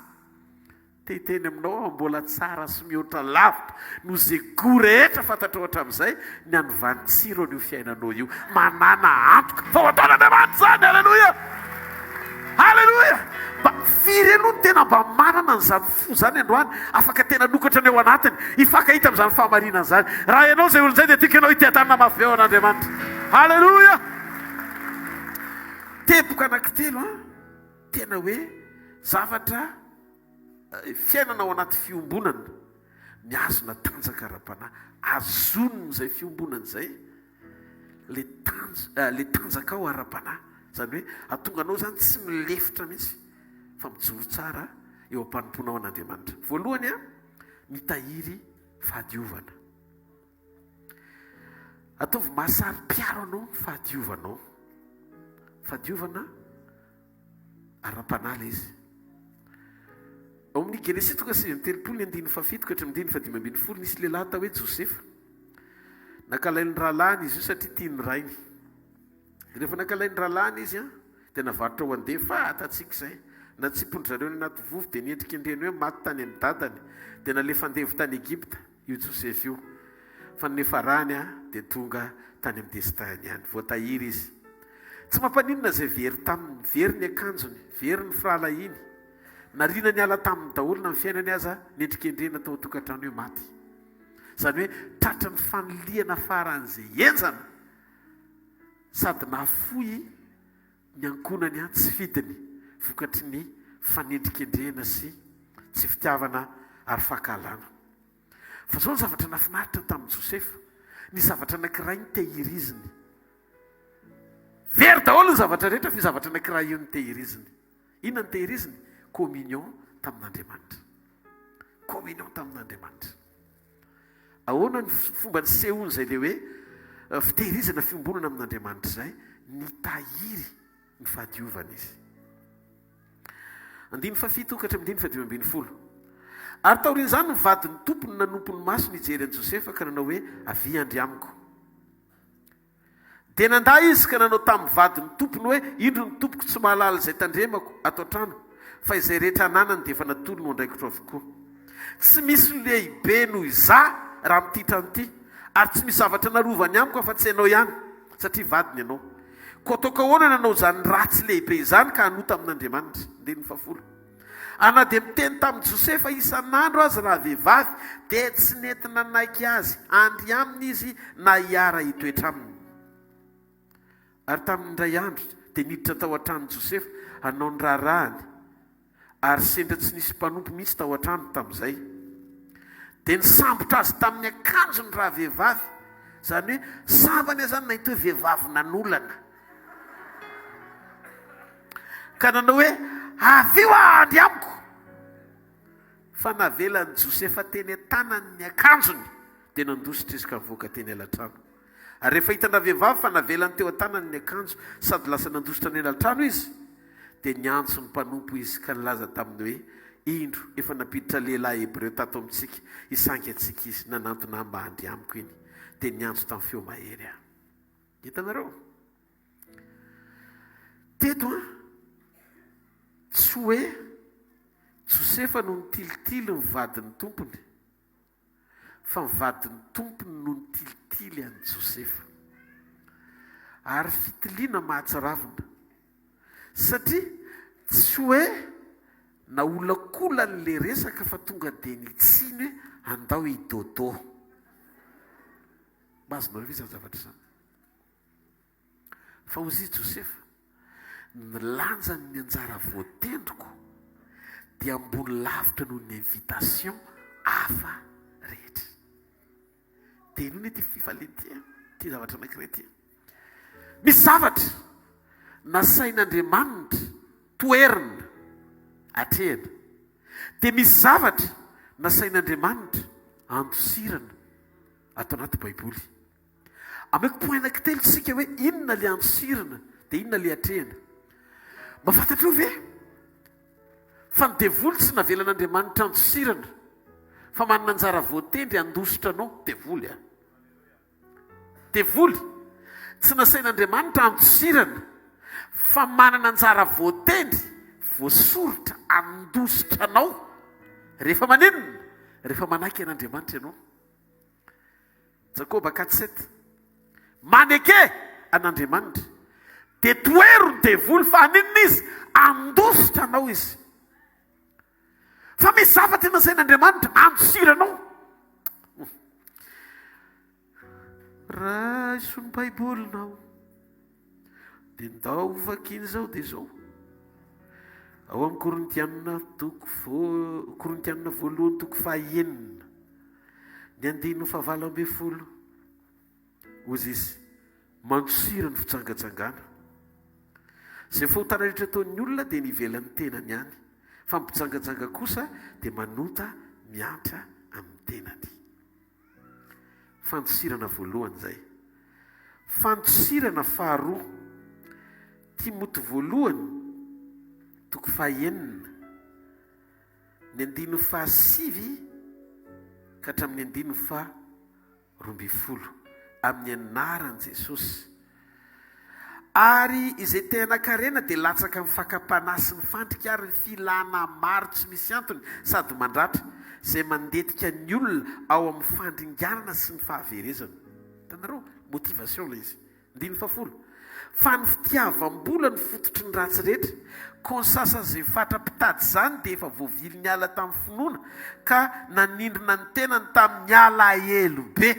Teny aminao mbola tsara sy mihoatra lavitra no zay goho rehetra fantatra ohatra amin'izay ny anovany tsiro an'io fiainanao io. Manana antoka fa ho ataon'Andriamanitra zany. Alleluia, alleluia. Firy aloha no tena mba manana n'izany fo zany androany, afaka tena nokatra ny ao anatiny hifankahita amin'izany fahamarinana zany. Raha ianao zay olon'izay dia tiako ianao hiteatanana mafy ao an'Andriamanitra. Alleluia. Teboka anankitelo tena hoe zavatra fiainana ao anaty fiombonana miazona tanjaka ara-panahy. Azoniny izay fiombonana izay le tanjaka ao ara-panahy. Zany hoe atonga anao zany tsy milefitra mihitsy fa mijoro tsara eo am-panompoana ao an'Andriamanitra. Voalohany mitahiry fahadiovana. Ataovy mahasary mpiaro anao ny fahadiovanao. Fahadiovana ara-panahy ilay izy. Ao amin'ny Genesia 3:7-8 nisy lehilahy atao hoe Josefa. Nankalainy rahalainy izy io satria tiany rainy. Rehefa nankalainy rahalainy izy dia navarotra ho andeha fa atatsika izay. Na tsy hipondry zareo ny anaty vovo dia niendrika indreny hoe maty tany amin'ny dadany. Dia nalefa andevo tany Egypta io Josefa io. Fa nefa rany dia tonga tany amin'ny destin ihany. Voatahiry izy. Tsy mampaninona izay very taminy, very ny akanjony, very ny firalahiny. Nariana ny ala taminy daholo na ny fiainany aza niendrikendrena tao tokantrano hoe maty. Zany hoe tratra ny fanoliana faran'izay enjana sady nafoy ny ankonany tsy fidiny vokatry ny fanendrikendrena sy tsy fitiavana ary fahakalana. Fa zao ny zavatra nafinaritra tamin'i Josefa, ny zavatra anankiray ny tehiriziny. Very daholo ny zavatra rehetra fi zavatra anankiray io ny tehiriziny. Inona ny tehiriziny? Communion tamin'Andriamanitra. Communion tamin'Andriamanitra. Ahoana ny fomba ny sehoany izay le hoe fitehirizana fiombonana amin'Andriamanitra izay? Ny tahiry ny fahadiovana izy. 17 okatra 15 ary taorin'izany nyvadiny tompony nanompony maso nijery an' Josefa ka nanao hoe avy andry amiko. Dia nandaa izy ka nanao tamin'ny vadiny tompony hoe indro ny tompoko tsy mahalala izay tandremako ato an-trano fa izay rehetra ananany dia efa natolo no andraikitra avokoa. Tsy misy lehibe noho izaho raha mity trano ity ary tsy misy zavatra narovany amiko afa tsy ianao ihany satria vadiny ianao. Ko ataoko ahoana nanao izany ratsy lehibe izany ka hanota amin'Andriamanitra. Andiny 10. Ana dia miteny tamin'i Josefa isan'andro azy raha vehivavy dia tsy nentina naiky azy andry aminy izy na hiara hitoetra aminy. Ary tamin'indray andro dia niditra tao an-trano Josefa hanao ny raharaany ary sendra tsy nisy mpanompo mihitsy tao an-trano tamin'izay. Dia nisambotra azy tamin'ny akanjo ny raha vehivavy, izany hoe sambany zany nahita hoe vehivavy nanolana. Ka nanao hoe avy io andry amiko. Fa navelan'i Josefa teny an-tanany ny akanjony dia nandositra izy ka nivoaka teny elatrano. Ary rehefa hitana vehivavy fa navelany teo an-tanany ny akanjo sady lasa nandositra ny elatrano izy dia niantso ny mpanompo izy ka nilaza taminy hoe indro efa napiditra lehilahy Hebreo tato amintsika isangy antsika izy nanantona mba andry amiko iny. Dia niantso tamin'ny feo mahery aho. Hitanareo teto tsy hoe Josefa no nitilitily ny vadiny tompony fa ny vadiny tompony no nitilitily an'i Josefa. Ary fitiliana mahatsaravina satria tsy hoe naolakolany le resaka fa tonga dia nitsiny hoe andao hidodo. Mazonao ve izany zavatra izany? Fa ozy Josefa nilanja ny anjara voatendriko dia ambony lavitra noho ny invitation hafa rehetra. Dia noho ny ty fifaliantia ty zavatra anankiray ty. Misy zavatra nasain'Andriamanitra toerina atrehana. Dia misy zavatra nasain'Andriamanitra andosirana ato anaty Baiboly. Ameko point anankitelo tsika hoe inona le andosirana dia inona le atrehana. Mahafantatra ve? Fa ny devoly tsy navelan'Andriamanitra andosirana fa manana anjara voatendry andositra anao devoly a. Devoly tsy nasain'Andriamanitra andosirana fa manana anjara voatendry voasoritra andositra anao rehefa maninona? Rehefa manaiky an'Andriamanitra ianao. Jakoba 4:7 maneke an'Andriamanitra dia toero ny devoly fa aninona izy? Andositra anao izy. Fa misy zavatra nasain'Andriamanitra andosiranao. Raha isony baibolinao dia ndao vakiny izao dia izao. Ao amin'ny Korintianina 2:9 ny 9:20 ozy izy mandosira ny fitsangatsangana. Izay fahotana rehetra ataon'ny olona dia nivelan'ny tenany ihany fa mipitsangatsanga kosa dia manota miatra amin'ny tenany. Fandosirana voalohany izay. Fandosirana faharoa Timoty voalohany 2:9 ny 9:7 ka hatramin'ny 9:12 amin'ny anaran'i Jesosy. Ary izay tena karena dia latsaka mifakapanahy sy mifandrika ary ny filana maro tsy misy antony sady mandratra izay mandetika ny olona ao amin'ny fandringanana sy ny fahaverezana. Tanareo motivation ilay izy. 9:10 fa ny fitiavam-bola ny fototry ny ratsy rehetra ko ny sasa izay fatra-pitady izany dia efa voavily ny ala tamin'ny finoana ka nanindrona ny tenany tamin'ny alahelo be.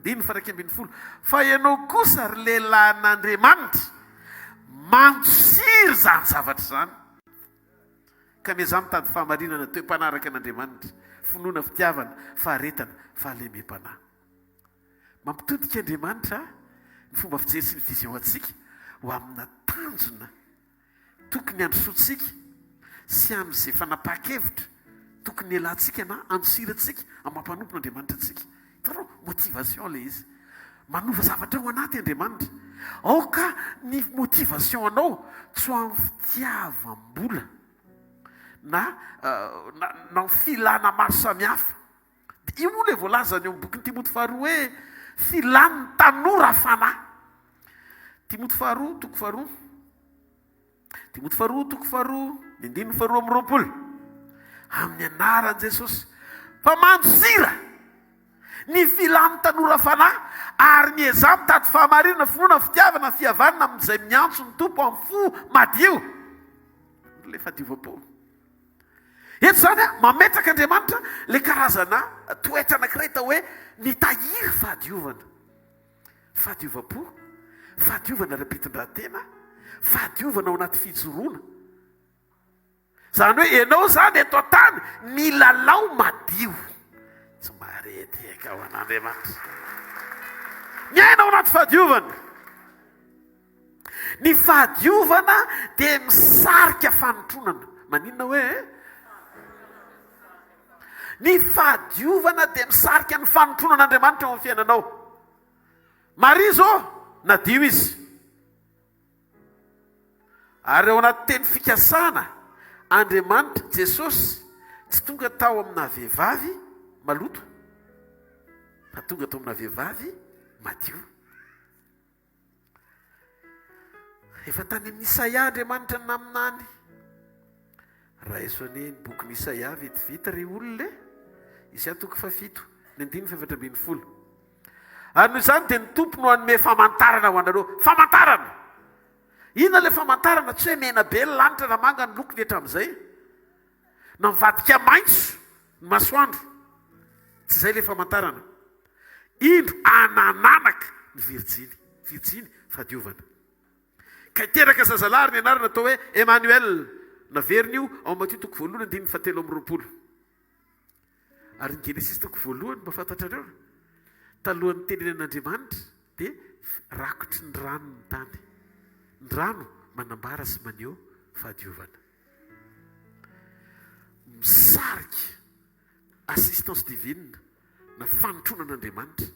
9:11 fa ianao kosa ry lehilahin'Andriamanitra mandosiry izany zavatra izany ka miazany mitady fahamarinana toe-panaraka an'Andriamanitra, finoana, fitiavana, faharetana, fahalemem-panahy. Mampitodika Andriamanitra ny fomba fijery sy ny vision antsika ho amina tanjona tokony androsoantsika sy amin'izay fanapa-kevitra tokony ialansika na andosirantsika amin'ny mampanompon'Andriamanitra antsika. Hitanao motivation ilay izy. Manova zavatra ao anaty Andriamanitra. Ao ka ny motivation anao tsy ho amin'ny fitiavam-bola na filana maro samihafa. Io moa le voalazany eo bokyny Timoty faharoa hoe filany tanora fanahy. Timoty faharoa toko faharoa. Timoty faharoa toko faharoa, ndininy faharoa amby roapolo. Amin'ny anaran'i Jesosy. Fa manjosira ny filany tanora fanahy ary ny ezaha mitady fahamarinana, finoana, fitiavana, fihavanana amin'izay miantso ny tompo amin'ny fo madio. Le fahadiova-po. Eto zany mametraka Andriamanitra le karazana toetra anankiray tao hoe mitahiry fahadiovana. Fahadiova-po, fahadiovana ara-pitondrantena, fahadiovana ao anaty fijoroana. Zany hoe ianao zany eto an-tany milalao madio. Tsy marety eka ao an'Andriamanitra. Miaina ao anaty fahadiovana. Ny fahadiovana dia misarika fanotronana. Maninona hoe? Ny fahadiovana dia misarika ny fanotronan'Andriamanitra ao amin'ny fiainanao. Maria zao nadio izy. Ary ao anaty teny fikasana, Andriamanitra Jesosy tsy tonga tao amina vehivavy maloto, fa tonga tao amina vehivavy madio. Efa tany amin'ny Isaia Andriamanitra naminany. Raha esoany ny boky Isaia vitivita ry olona Isaia toko fafito, ny 9:7-10. Ary noho izany dia ny tompo no hanome famantarana ho anareo. Famantarana! Inona le famantarana? Tsy hoe mena be ny lanitra na manga ny loko rehetra amin'izay. Na mivadika maitso ny masoandro. Tsy izay le famantarana. Indro anananaka ny Virjiny. Virjiny fahadiovana. Ka hiteraka zazalahy ny anarana atao hoe Emmanuel. Naveriny io ao Matteo toko voalohany 7:20. Ary ny Genesis toko voalohany mahafantatrareo. Talohan'ny tenin'Andriamanitra dia rakotry ny rano ny tany. Ny rano manambara sy maneho fahadiovana. Misarika assistance divine na fanotronan'Andriamanitra,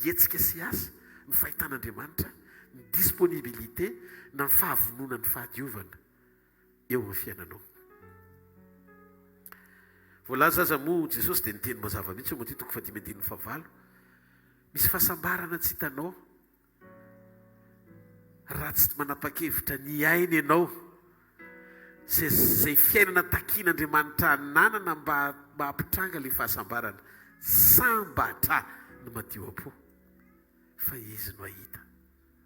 hetsika sy asa, ny fahitan'Andriamanitra, ny disponibilité na ny fahavonona ny fahadiovana eo amin'ny fiainanao. Voalaza aza moa Jesosy dia niteny mazava mihitsy eo Matteo toko 5:9. Misy fahasambarana tsy hitanao raha tsy manapa-kevitra ny aina ianao zay fiainana takian'Andriamanitra nanana mba hampitranga ilay fahasambarana. Sambatra no madio am-po fa izy no ahita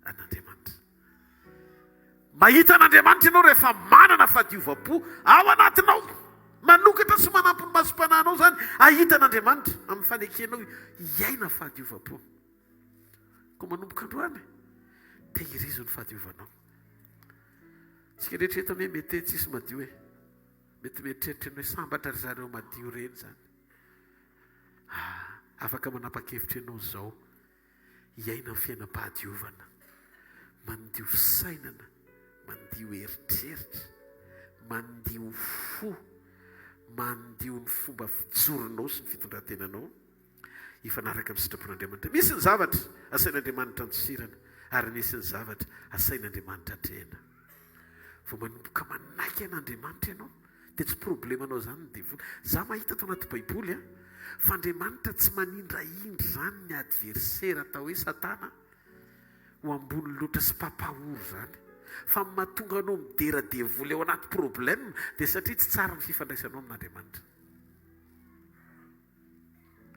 an'Andriamanitra. Mahita an'Andriamanitra ianao rehefa manana fahadiovam-po ao anatinao. Manokatra sy manampy ny masom-panahinao zany ahita an'Andriamanitra amin'ny fanekenao iaina fahadiovam-po. Koa manomboka androany tehirizo ny fahadiovanao. Tsika rehetra hoe mety tsisy madio e. Mety mieritreritra hoe sambatra ry zareo madio reny zany. Afaka manapa-kevitra ianao zao iaina ny fiainam-pahadiovana. Mandio fisainana, mandio eritreritra, mandio fo, mandio ny fomba fijoronao sy ny fitondrantenanao ifanaraka amin'ny sitrapon'Andriamanitra. Misy ny zavatra asain'Andriamanitra antsirana ary misy ny zavatra asain'Andriamanitra trehana. Vao manomboka manaiky an'Andriamanitra ianao dia tsy problemanao zany ny devoly. Za mahita tao anaty Baiboly fa Andriamanitra tsy manindraindra zany ny adversera atao hoe Satana ho ambony loatra sy papaoro zany. Fa mahatonga anao midera devoly ao anaty problème dia satria tsy tsara ny fifandraisanao amin'Andriamanitra.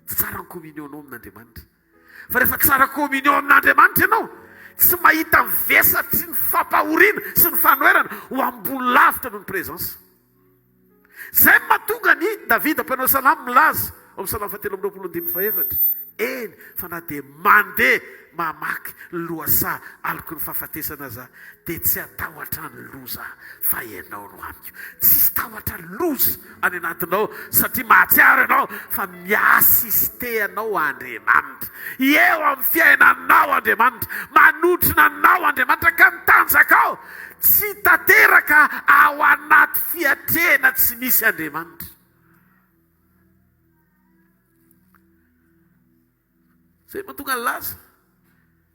Tsy tsara ny communion anao amin'Andriamanitra. Fa rehefa tsara communion amin'Andriamanitra ianao, tsy mahita mivesatra sy ny fampahoriana sy ny fanoherana ho ambony lavitra noho ny présence. Zay mahatonga ny Davida mpanao salamo milaza ao amin'ny salamo 7:24. Eny fa na dia mandeha mamaky loasa aliko ny fahafatesana za dia tsy atahotra ny loza fa ianao no amiko. Tsisy tahotra loza any anatinao satria mahatsiaro ianao fa miasiste anao Andriamanitra. Eo amin'ny fiainanao Andriamanitra, manotrina anao Andriamanitra ka mitanjaka ao. Tsy tanteraka ao anaty fiatrena tsy misy Andriamanitra. Zay mahatonga ny laza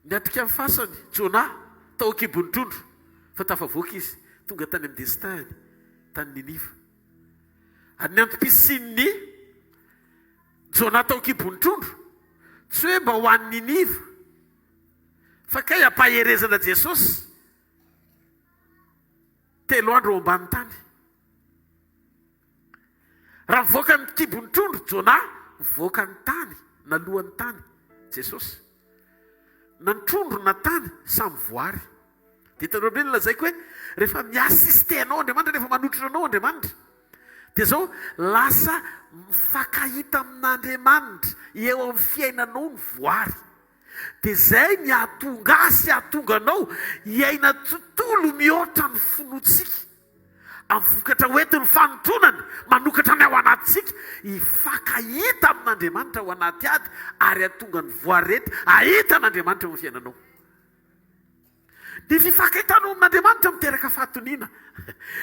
niatrika amin'ny fasany Jona tao kibony trondro fa tafavoaka izy tonga tany amin'ny destin tany Niniva. Any antom-pisin'ny Jona tao kibony-trondro tsy hoe mba ho an'ny Niniva fa kay ampaherezana Jesosy 3 andro eo ambany tany. Raha mivoaka ny kibony-trondro Jona mivoaka ny tany na lohan'ny tany Jesosy. Na ny trondro na tany samy voary. Dia hitanao indray ny lazaiko hoe rehefa miasiste anao Andriamanitra, rehefa manotritra anao Andriamanitra, dia zao lasa mifankahita amin'Andriamanitra eo amin'ny fiainanao ny voary. Dia izay ny ahatonga azy ahatonga anao hiaina tontolo mihoatra ny finoantsika. Amin'ny vokatra hoentin'ny fanotronany manokatra ny ao anatintsika hifankahita amin'Andriamanitra ao anaty ady ary ahatonga ny voary rehetra ahita n'Andriamanitra eo amin'ny fiainanao. Ny fifankahitanao amin'Andriamanitra miteraka fahatoniana.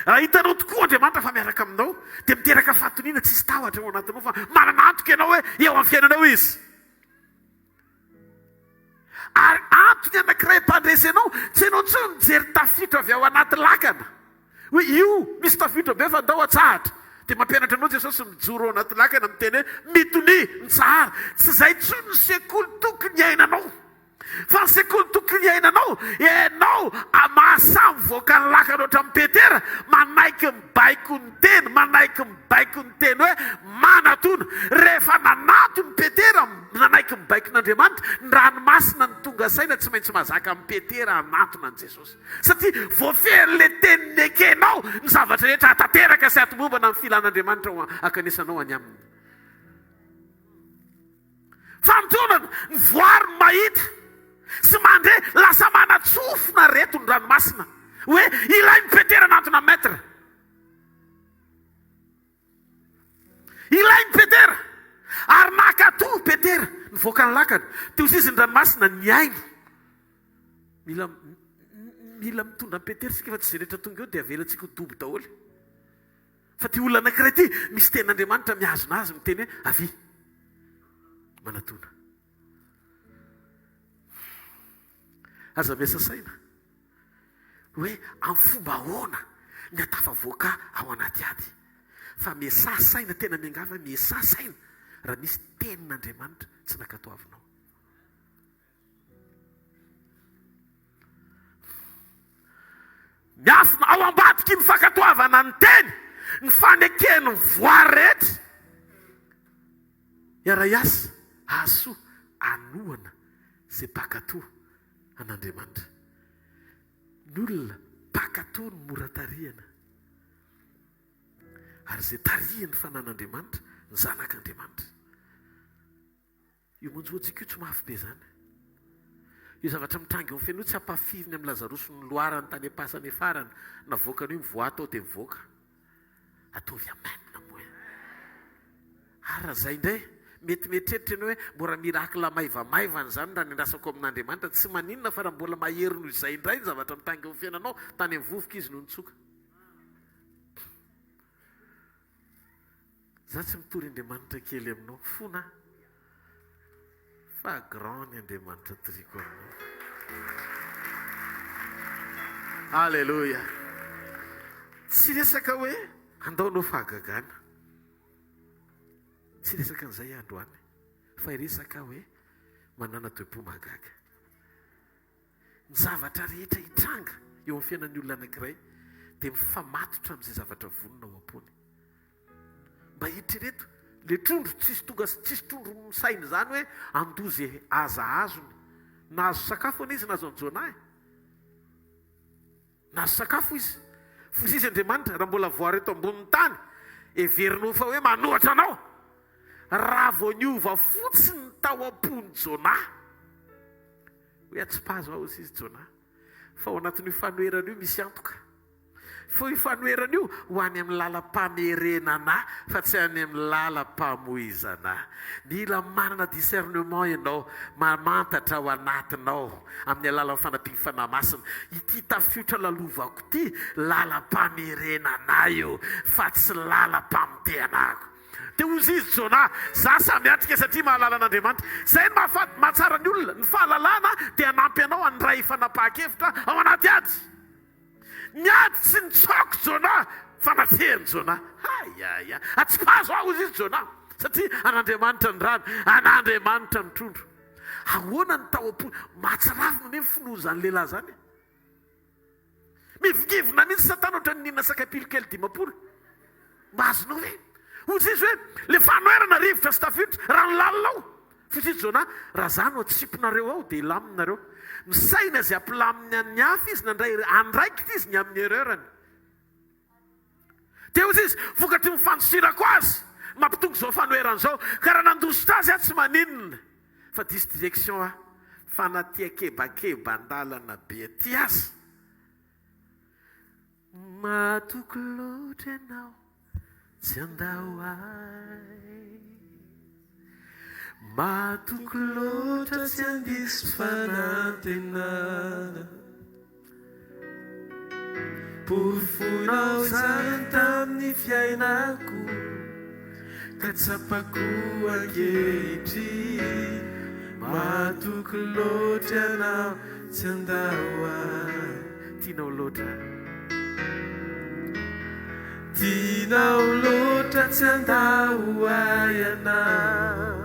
Raha hitanao tokoa Andriamanitra fa miaraka aminao dia miteraka fahatoniana, tsisy tahotra ao anatinao fa manana antoka ianao hoe eo amin'ny fiainanao izy. Ary antony anankiray mpandresy anao tsy ianao tsy mijery tafiditra avy ao anaty lakana hoe io misy tafiditra be fa andao atsahatra. Dia mampianatra anao Jesosy mijoro ao anaty lakana miteny hoe mitony mitsahara. Tsy izay tsony ny sekoly tokony iainanao. Fa ny sekoly tokony iainanao, ianao mahasamy voaka ny lakana ohatrany Petera, manaiky mibaiko ny teny, manaiky mibaiko ny teny hoe manatona. Rehefa nanato ny Petera nanaiky mibaiko n'Andriamanitra, ny ranomasina ny tonga saina tsy maintsy mahazaka amin'ny Petera hanatona an' Jesosy. Satria voafehin'le teniny ekenao ny zavatra rehetra hatateraka sy hatomombana amin'ny filan'Andriamanitra akanesanao any aminy. Fanontonana ny voary mahita sy mandeha lasa manatsofona reto ny ranomasina hoe ilainy Petera nantona metra, ilainy Petera ary nakato Petera nivoaka ny lakana teo izy ny ranomasina ny ainy. Mila mitondra ny Petera sika fa tsy izay rehetra tonga eo dia avelatsika ho dobo daholo. Fa ty olona anankiray ty misy tenin'Andriamanitra mihazona azy miteny hoe avy manatona. Aza miasa saina hoe amin'ny fomba ahoana ny atafavoaka ao anaty ady. Fa miasa saina tena miangava, miasa saina raha misy tenin'Andriamanitra tsy nakatoavinao. Miafina ao ambadiky ny fankatoavana ny teny, ny fanekeny ny voary rehetra. Iara-iasa ahasoa anoana izay mpakatoa an'Andriamanitra. Ny olona mpakatoa ny mora tarihana ary izay tarihany fanan'Andriamanitra ny zanak'Andriamanitra. Io monjoantsika io tsy mafy be zany. Io zavatra mitrangy amin'ny fiaino tsy hampafiriny amin'ny Lazarosy ny loharany tany am-pasany farany navoakany io mivoa atao dia mivoaka. Ataovy amainina moa. Ary izay indray mety mieritreritra ianao hoe mora mirakila maivamaivana zany raha ny andrasako amin'Andriamanitra. Tsy maninona fa raha mbola mahery noho izay indray ny zavatra mitangy amin'ny fiainanao tany amin'ny vovoka izy no nitsoka. Za tsy mitory Andriamanitra kely aminao fona fa grand ny Andriamanitra tiriko aminao. Alleluia. Tsy resaka hoe andaonao fahagagana, tsy resaka an'izay androany, fa iresaka hoe manana toepo mahagaga. Ny zavatra rehetra hitranga eo amin'ny fiainan'ny olona anankiray dia mifamatotra amin'izay zavatra vonona ao am-pony. Mba hitrereto le trondro tsisy trondro misainy zany hoe andozy aza azony. Nahazo sakafo ana izy nahazo an'Jona. Nahazo sakafo izy. Fosy izy Andriamanitra raha mbola voareto ambonin'ny tany everinao fa hoe manohatra anao. Raha vao niova fotsiny tao am-pony Jona hoe atsipazo ao izy Jona. Fa ao anatin'io fanoherana io misy antoka. Fa io fanoherana io ho any amin'ny lalam-pamerenana fa tsy any amin'ny lalam-pamoizana. Mila manana discernement ianao, mamantatra ao anatinao amin'ny alalan'ny fanampiny fanahy masina. Ity tafiotra lalovako ity lalam-pamerenana io fa tsy lalam-pamoteanako. Dia ozy izy Jona, za samy atrika satria mahalala an'Andriamanitra. Izay ny mahatsara ny olona, ny fahalalana dia hanampy anao handray fanapahan-kevitra ao anaty ady. Ny ady tsy nitsoko Jona fa nafehany Jona. Hay! ya atsipazo aho izy jona satria an'andriamanitra ny rano an'andriamanitra ny trondro ahoana ny taoam-po mahatsiravina ne finoza ny lehilahy zany mivingivina mihitsy satana ohatra ny nina sakapilo kely 10 mba azonao hoe ozy izy hoe le fanoerana rivotra sy tafiditra raha ny lalinao fosy jona raha zany atsiponareo ao dia ilaminareo misaina zay ampilaminy an'ny hafa izy nandray andraikitra izy ny amin'ny ererany dia ozy izy vokatry mifanosirako azy mampitonga izao fanoeran'izao ka raha nandositra azy tsy maninona fa disy direction fanatiakebakeba andalana be aty azy matoky loatra ianao tsy andao ay matoky loatra tsy andisy fanantenana porofonao zany tamin'ny fiainako ka tsapako ankehitriny matoky loatra ianao tsy andao ay tianao loatra tianao loatra tsy andao ay ianao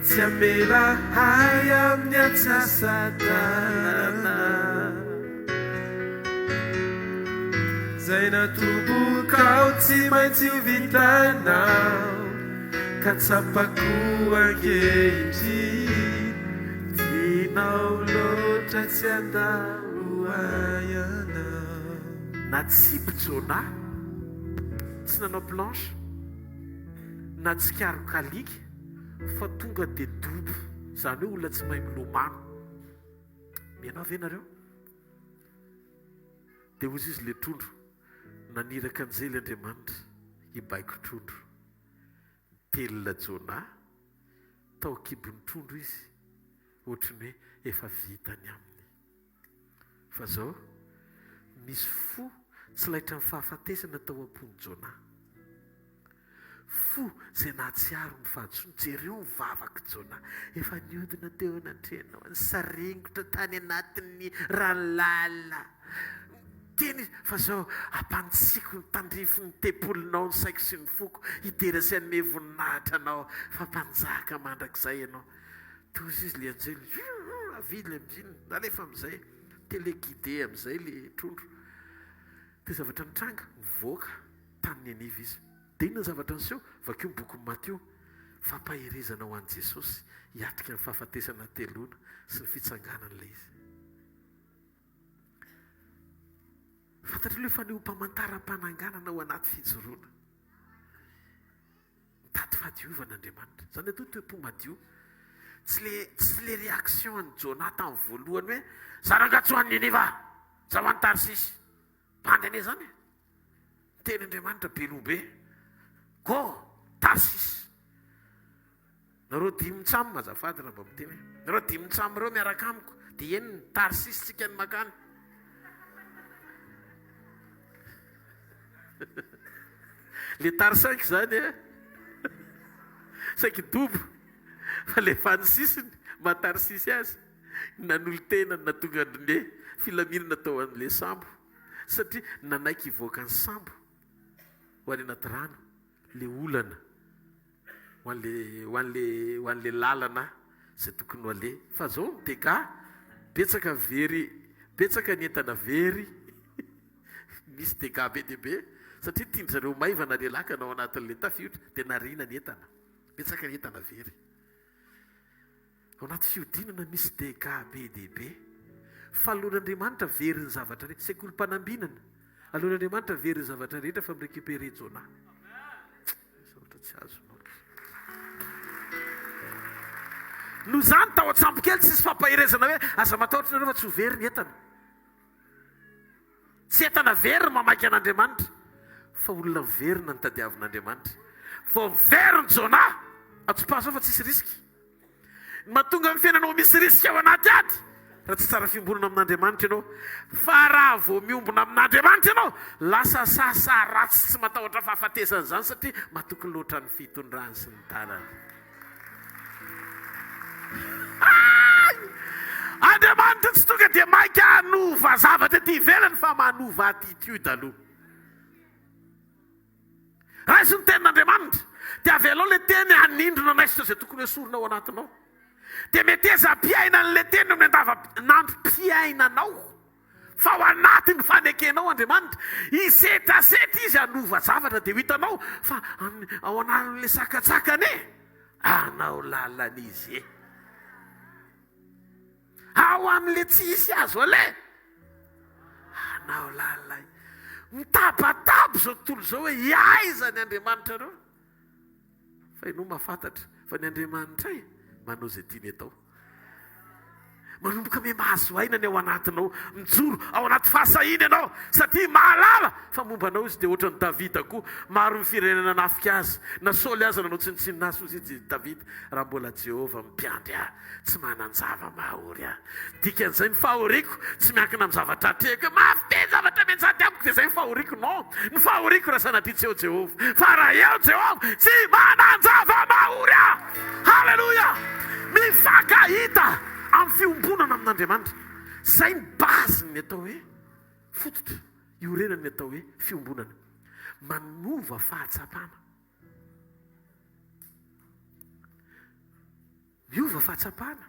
tsy amela hay amin'ny atsasatanana zay natobokao tsy maintsy vitanao ka tsapako ankehitriny tianao loatra tsy andao ay ianao na tsipy jona tsy nanao planche na tsy karo kalika fa tonga dia dobo zany hoe olona tsy mahay milomano mianao ve nareo dia ozy izy le trondro naniraka an'izay le andriamanitra hibaiko trondro telona jona tao kibony trondro izy ohatrany hoe efa vitany aminy fa zao misy fo tsy laitra ny fahafatesana tao am-pony jona fo zay nahatsiaro ny fahatsony jereo mivavaka jona efa niodina teo anatrenao ny sarengotra tany anatin'ny ranolala teny fa zao ampanitsiko ny tandrifo ny tepolinao ny saiko sy ny foko hiderasy an'me voninahitra anao fa mpanjaka mandrakizay ianao tozy izy le anjely avidy le amiziny nalefa amizay teleguide amizay le trondro dia zavatra nitranga mivoaka taniny aniva izy dia inona zavatra niseho vakeo bokyny Mateo fampaherezana ho an'i Jesosy hiatrika ny fahafatesana teloana sy ny fitsanganan'ilay izy fantatr'ilay efa ny hompamantaram-pananganana ao anaty fijoroana mitady fahadiovan'Andriamanitra zany atao toe-po madio tsy le réaction any Jona tamin'ny voalohany hoe zarangatsoan'ny Niniva zahoan'ny Tarsisy bandany zany teny Andriamanitra belobe go Tarsisy nareo 5 mitsamo mazafady raha mba miteny nareo 5 mitsamo reo miaraka amiko dia eny ny Tarsisy tsika ny makany le tarsaky zany saiky dobo fa le fany sisiny matarsisy azy nanolo tenany natonga ne filaminana tao an'le sambo satria nanaiky hivoaka ny sambo ho any anaty rano le olana ho an'le lalana zay tokony ho ale fa zao miteka betsaka ny entana very misy dega be dehibe satria tiandrareo maivana le lakana ao anatin'le tafiotra dia narina ny entana betsaka ny entana very ao anaty fiodinana misy dega be dehibe fa alohan'Andriamanitra very ny zavatra rehetra sekolim-panambinana alohan'Andriamanitra very ny zavatra rehetra fa mirekipere Jona zavatra tsy azonao no zany tao an-tsambo kely tsisy fampahirezana hoe aza matahotra nareo fa tsy ho very ny entana tsy entana very mamaky an'Andriamanitra fa olona miverina ny tadiavin'Andriamanitra vao mivery ny Jona atsopaso fa tsisy risky mahatonga amin'ny fiainanao misy risky ao anaty ady raha tsy tsara fiombonana amin'Andriamanitra ianao fa raha vao miombona amin'Andriamanitra ianao lasa sasa ratsy tsy matahotra fahafatesana zany satria matoky loatra ny fitondrany sy ny tanany Andriamanitra tsy tonga dia mainka hanova zavatra ty ivelany fa manova attitude aloha raha izy ny tenin'Andriamanitra dia avelao le teny hanindrona anaisotra izay tokony hoesorina ao anatinao. Dia mety eza-piaina n'le teny amin'ny andavanandrom-piainanao fa ao anatin'ny fanekenao Andriamanitra isetraseta izy hanova zavatra dia ho hitanao fa ao anatin'le sakatsakany anao lalan'izy ao amin'le tsisy azo ale anao lalay mitabatabo zao tontolo zao hoe iaiza ny Andriamanitra reo fa ianao mahafantatra fa ny Andriamanitra manao izay tiany atao. Manomboka me mahazo aina ny ao anatinao, mijoro ao anaty fahasahina ianao satria mahalala fa momba anao izy dia ohatran'ny Davida koa. Maro ny firenena nafika azy na Saoly aza nanao tsinitsinina azy ozy izy Davida raha mbola Jehova mimpiandry ahy tsy manan-java mahory ahy. Dikan'izay ny fahoriako tsy miankina amin'ny zavatra treko mafy be zavatra mentsady amiko dia izay ny fahoriako. Non, ny fahoriako raha sanadria tsy eo Jehova fa raha eo Jehova tsy manan-java mahory ahy. Halleluja. Mifankahita amin'ny fiombonana amin'Andriamanitra. Izay ny baziny ny atao hoe fototra iorenany ny atao hoe fiombonana. Manova fahatsapana. Miova fahatsapana.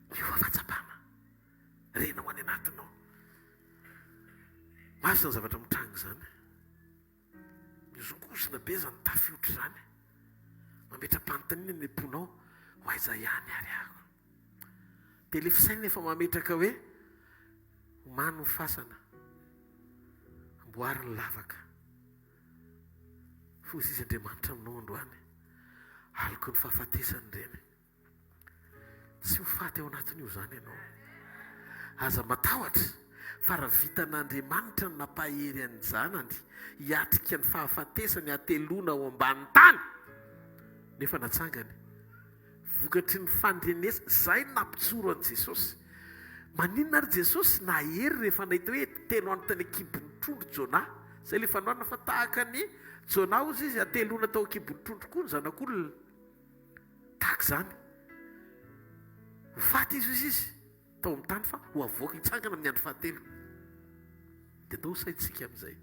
Miova fahatsapana. Renao any anatinao. Masina ny zavatra mitranga izany. Mizongosina be zany tafiotra izany. Mametra-panontaniana ny amponao ho aiza ihany ary ako. Dia le fisaina efa mametraka hoe omano ny fasana, amboary ny lavaka. Fozy izy Andriamanitra aminao androany, aliko ny fahafatesany ireny. Tsy ho faty ao anatin'io izany ianao. Aza matahotra fa raha vitan'Andriamanitra ny nampahery any zanany hiatrika ny fahafatesany hatelona ao ambanin'ny tany nefa natsangany vokatry ny fandrenesa izay nampitsoro an' Jesosy. Maninona ary Jesosy nahery rehefa nahita hoe teno anontany akibon'ny trondro Jona. Izay le fanoana fa tahaka ny Jona ozy izy atelona tao akibon'ny trondro koa ny zanak'olona. Tahaka izany ho faty izy tao amin'ny tany fa ho avoaka hitsangana amin'ny andro fahatelo. Dia ndao saintsika amin'izay.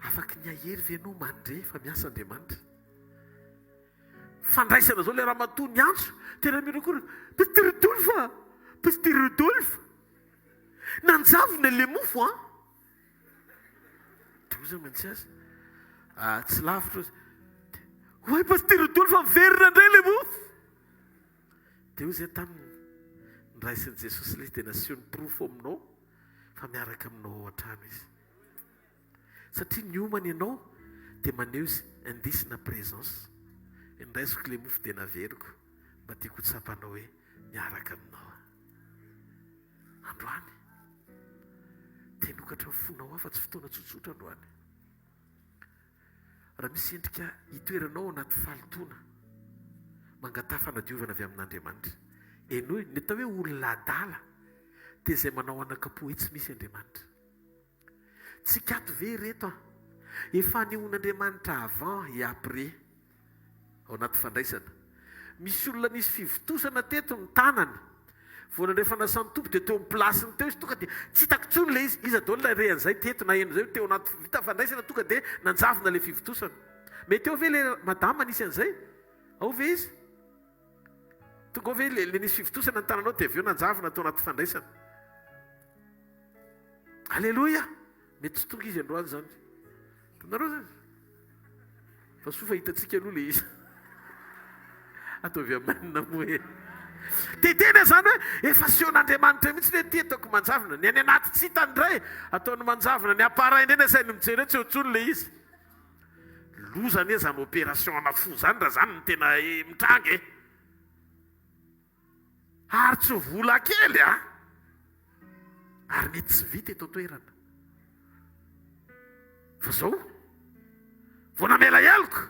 Afaka ny ahery venao mandre fa miasa Andriamanitra. Fandraisana zao le raha matoa ny antso tena mirakory Pasteur Rodolphe, Pasteur Rodolphe nanjavona le mofo a. Toza maintsy azy tsy lavitra ozy hoy Pasteur Rodolphe miverina indray le mofo. Dia ozy tamin'ny niraisin'i Jesosy le tena asio ny profo aminao fa miaraka aminao ao an-trano izy. Satria ny homany ianao dia maneho izy indisina présence. Indraisiko le mofo dia naveriko mba tiako tsapanao hoe miaraka aminao. Androany tenokatra ny fonao aho fa tsy fotoana tsotsotra androany. Raha misy endrika hitoeranao anaty falotona mangatà fanadiovana avy amin'Andriamanitra. Enoe ny atao hoe olona adala dia izay manao anakapo hoe tsy misy Andriamanitra. Tsy kato ve reto efa nehoan'Andriamanitra avant et après ao anaty fandraisana. Misy olona nisy fivotosana teto ny tanany voana rehefa nasan'ny tompo dia teo amin'ny plasiny teo izy tonga dia tsy hitako tsony le izy adao la rehan'izay teto na en'izay teo anaty vita fandraisana tonga dia nanjavona le fivotosana. Mety eo ve le madama nisy an'izay? Ao ve izy? Tonga ao ve le nisy fivotosana ny tananao dia avy eo nanjavona tao anaty fandraisana. Alleluia. Mety tsy tonga izy androany izany. Tanareo zany fa soa fa hitantsika aloha le izy ataovy amanina moe. Dia tena izany hoe efa sion'Andriamanitra mihitsy le ty ataoko manjavona. Ny any anaty tsy hitany indray ataony manjavona. Ny appareil indrena sainy mijery tsy eo tsony le izy. Lozany e zany opération anafo zany raha zany ny tena mitranga e. Ary tsy vola kely a. Ary mety tsy vita eto toerana. Fa zao vao namela eloko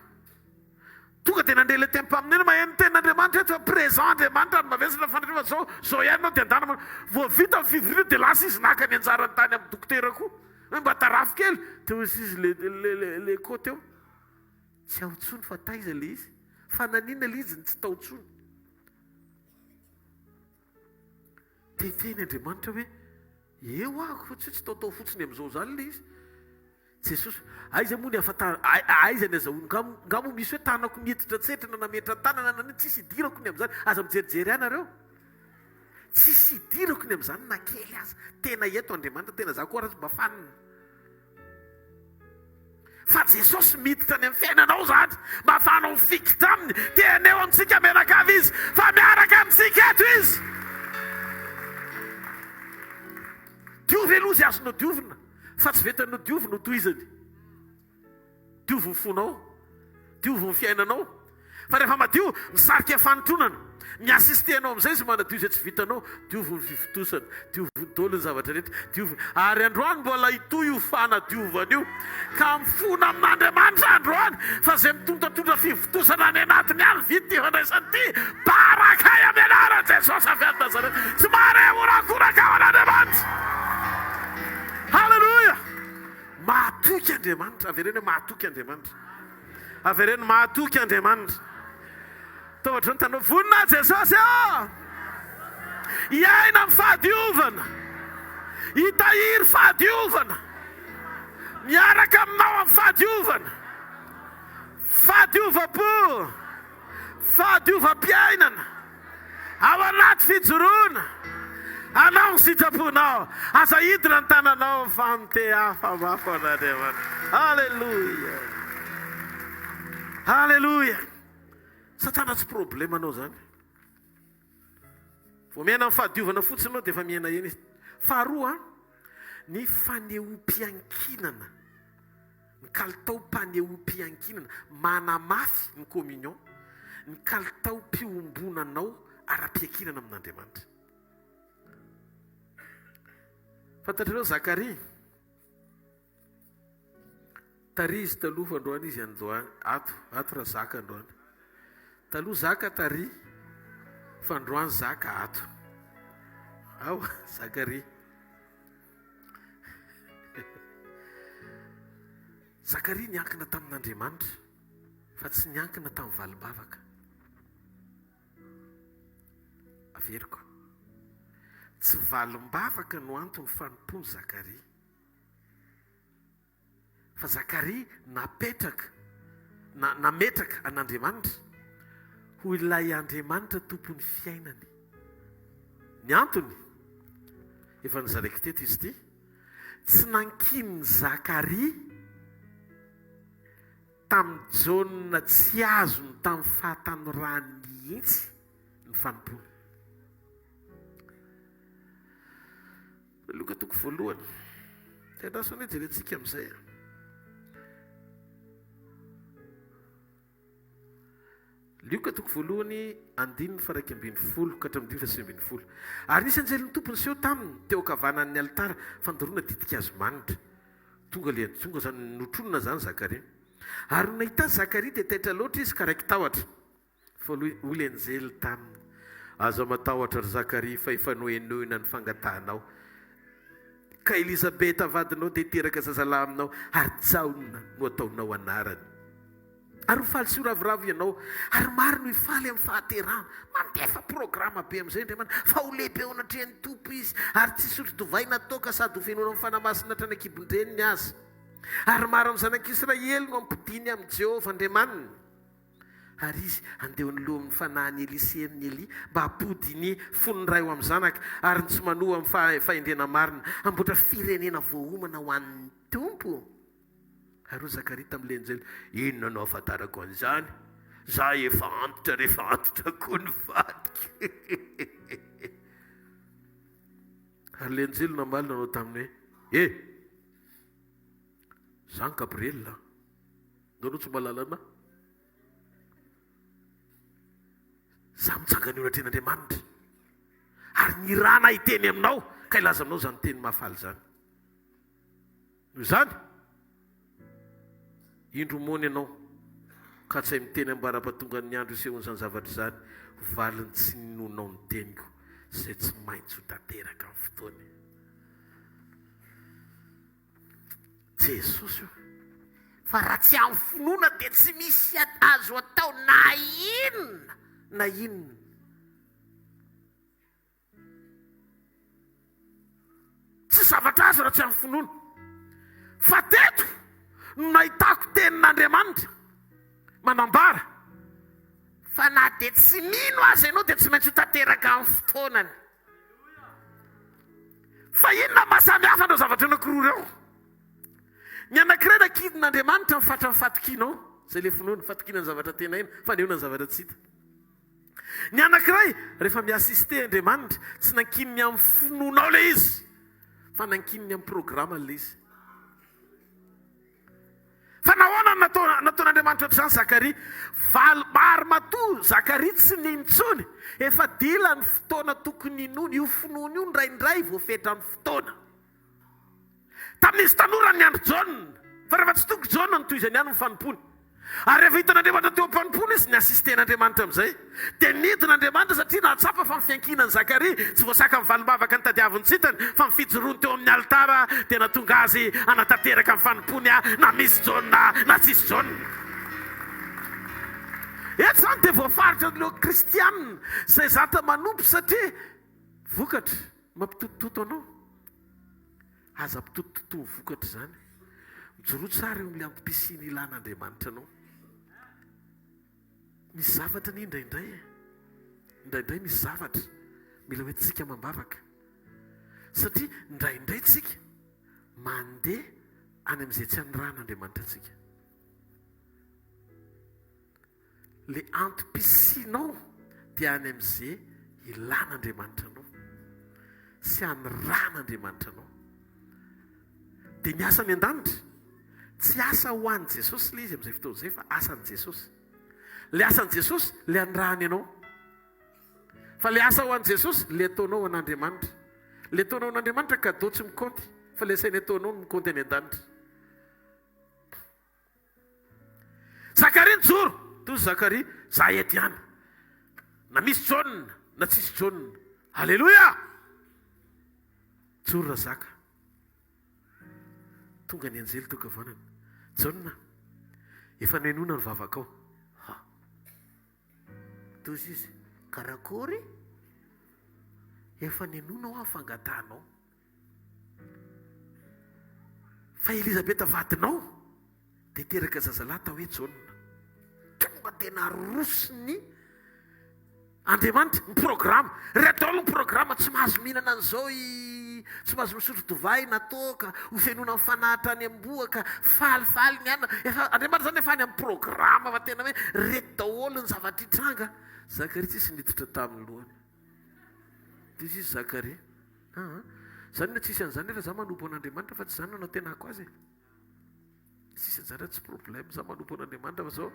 tonga dia nandeha le tempo amin'iny maheno tenin'Andriamanitra eto fa présent Andriamanitra ary mavesana fandraisana zao ihany anao dia andana vao vita ny fivorina dia lasa izy naka ny anjarany tany amin'ny dokotera koa mba tarafo kely teo izy le côte eo tsy ao tsony fa taiza le izy fa nanina le izy ny tsy tao tsony. Dia feny Andriamanitra hoe eo ako tsy taotao fotsiny amin'izao zany le izy jesosy aiza moa ny afata aiza ny azahoany ngamo misy hoe tanako miditra tsetrana nametra tanana nany tsisy idirako ny amin'izany aza mijerijery anareo tsisy idirako ny amin'izany na kely aza tena eto Andriamanitra tena za koa raha mba fanina fa Jesosy miditra ny amin'ny fiainanao zany mba afahanao mifikitra aminy teneo amintsika menakavy izy fa miaraka amintsika eto izy diovy aloha izay azonao diovina fa tsy vetanao diovina ho toizany diovy ny fonao diovy ny fiainanao fa rehefa madio misarika fanotronana miasistenao amin'izay izy manadio izay tsy vitanao diovy ny fivitosana diovy ny dolo ny zavatra rehetra diovy ary androany mbola itoy io fanadiovana io ka mifona amin'Andriamanitra androany fa zay mitondratondrafivitosana any anatiny any vity fandraisany ty barakay amin'ny anaran'i Jesosy avy any Nazareta tsy mare orakoraka ao an'Andriamanitra. Halleluja! Mahatoky Andriamanitra, avereny mahatoky Andriamanitra. Avereny mahatoky Andriamanitra. Tohatra ny tanao vonina Jesosy iaina amin'ny fahadiovana, hitahiry fahadiovana, miaraka aminao amin'ny fahadiovana, fahadiovam-po, fahadiovam-piainana, ao anaty fijoroana. Anao ny sitraponao, aza hidina ny tananao fa mite hafa mafo an'Andriamanitra. Halleluja! Halleluja! Satana tsy problema anao zany. Vao miaina amin'ny fahadiovana fotsiny anao dia efa miaina eny izy. Faharoa, ny fanehoam-piankinana, ny kalitao-panehoam-piankinana, manamafy ny communion, ny kalitao-piombonanao ara-piankinana amin'Andriamanitra. Fantatrareo Zakaria tary izy taloha fa androany izy androany ato raha zaka androany taloha zaka tary fa androany zaka ato ao Zakaria Zakaria niankina tamin'Andriamanitra fa tsy niankina tamin'ny valim-bavaka averiko tsy valim-bavaka no antony fanompony Zakaria fa Zakaria nametraka an'Andriamanitra ho ilay Andriamanitra tompony fiainany. Ny antony efa nizaraiko teto izy ty tsy nankiny Zakaria tamin'ny jauna tsy azony tamin'ny fahatanorany mihitsy ny fanompony. Luka toko voalohany tenaso ny jerentsika amin'izay Luka toko voalohany 9:1 ka hatramin'ny 9:5. Ary nisy anjelin'ny tompony seho taminy teo kavanan'ny alitara fandoroana ditika azy manitra tonga zany notronona zany Zakaria ary nahita Zakaria dia taitra loatra izy ka raiky tahotra fa oly anjely taminy aza matahotra ry Zakaria fa efa noenoina ny fangatahanao ka Elisabeta vadinao dia teraka zazalahy aminao ary jaona no ataonao anarany ary hofaly sy ho ravoravo ianao ary maro no hifaly amin'ny fahaterahana mandefa programa be amin'izay Andriamanitra fa ho lehibe ao anatrehany tompo izy ary tsy sotro dovaina toka sady ho fenoana amin'ny fanamasinatra ny ankibondreniny azy ary maro amin'ny zanak'Israely no ampidiny amin'ny Jehovah Andriamaniny ary izy andeha nyloha amin'ny fanahiny Elisea amin'ny Eli mba hampody ny fonony ray ho amin'ny zanaka ary ny tsy manoha amin'ny fahendrena marina amboatra firenena voahomana ho an'ny tompo. Ary Zakaria tamin'ilay anjely inona no ahafantarako an'izany za efa antitra rehefa antitra koa ny vadika. Ary ilay anjely namaly nanao taminy hoe zany Gabriel nanao tsy malalana za mitsangany eo anatren'Andriamanitra ary ny rana hiteny aminao ka ilaza aminao zany teny mahafaly zany noho zany indro mony ianao ka tsy hay miteny ambara-pahatongan'ny andro isehon'izany zavatra zany valiny tsy ninonao ny teniko izay tsy maintsy ho tanteraka amin'ny fotoany. Jesosy fa raha tsy amin'ny finoana dia tsy misy azo atao na inona tsy tsisy zavatra azy raha tsy amin'ny finoana. Fa teto no nahitako tenin'Andriamanitra manambara fa na dia tsy mino azy ianao dia tsy maintsy ho tanteraka amin'ny fotoanany. Fa inona mahasamihafa andreo zavatra anankiroa ireo? Ny anankiray nakidin'Andriamanitra mifatra mifatokianao, izay le finoana fatokiana ny zavatra tena ina, fanehoana ny zavatra tsy hita. Ny anankiray rehefa miasiste Andriamanitra tsy nankininy amin'ny finoanao le izy, fa nankininy amin'ny programa le izy. Fa nahoana nataon'Andriamanitra ohatr'izany Zakaria? Maro matoa Zakaria tsy nintsony, efa dila ny fotoana tokony inony, io finoana io ndraindray voafetra amin'ny fotoana. Tamin'izy tanora ny andro Jaune, fa rehefa tsy toko Jaune ny toy izay niany ny fanompony. Ary rehefa hitan'Andriamanitra teo am-panompony izy ny asisten'Andriamanitra amin'izay, dia nidin'Andriamanitra satria nahatsapa fa mifiankinan'ny Zakaria tsy voasaka mivalom-bavaka ny tadiaviny tsitany, fa mifijoroany teo amin'ny altara dia natonga azy anatanteraka amin'ny fanompony na misy Jaune na tsisy Jaune. Eto izany dia voafaritra ireo kristianina izay zata manompo satria vokatra mampitotototo anao. Aza mpitototo ny vokatra izany. Mijoro tsara eo amin'ilay ampisiany ilan'Andriamanitra anao. Misy zavatra ny indraindray misy zavatra mila hoe tsika mambavaka. Satria indraindray tsika mandeha any amin'izay tsy aniran'Andriamanitra tsika. Le antopisianao dia any amin'izay ilan'Andriamanitra anao, sy aniran'Andriamanitra anao. Dia ny asa ny an-danitra tsy asa ho an'i Jesosy le izy amin'izay fotoana izay, fa asan'i Jesosy. Le asan'i Jesosy le anirahany ianao. Fa le asa ho an'i Jesosy le ataonao an'Andriamanitra. Le ataonao an'Andriamanitra kadao tsy mikaonty, fa le sainy ataonao no mikaonty any an-danitra. Zakaria nijoro, toy Zakaria, za eto ihany. Na misy Jaune na tsisy Jaune. Alleluia! Joro ra zaka. Tonga ny anjely teo kavanana. Jaune, efa nenoina ny vavakao. Toy izy, karakory? Efa nenoina ho afangatanao. Fa Elizabeta vadinao dia teraka zazalahy tao hoe Jaune. Tonga tena rosiny Andriamanitra ny programa. Reto ny programa tsy mahazo mihinana an'izao tsy mahazo misotro divay natoka ho fenona amin'ny fanahitra any amboaka falifaly ny anina. Efa Andriamanitra zany efa any amin'ny programa fa tena hoe reto daholo ny zavatra hitranga. Zakaria tsisy niditra tamin'ny lohany. Dia izy Zakaria, zany na tsisy an'izany nefa za manompo an'Andriamanitra fa tsy zany nanao tenako azy. Tsisy an'izany tsy problème, za manompo an'Andriamanitra fa zao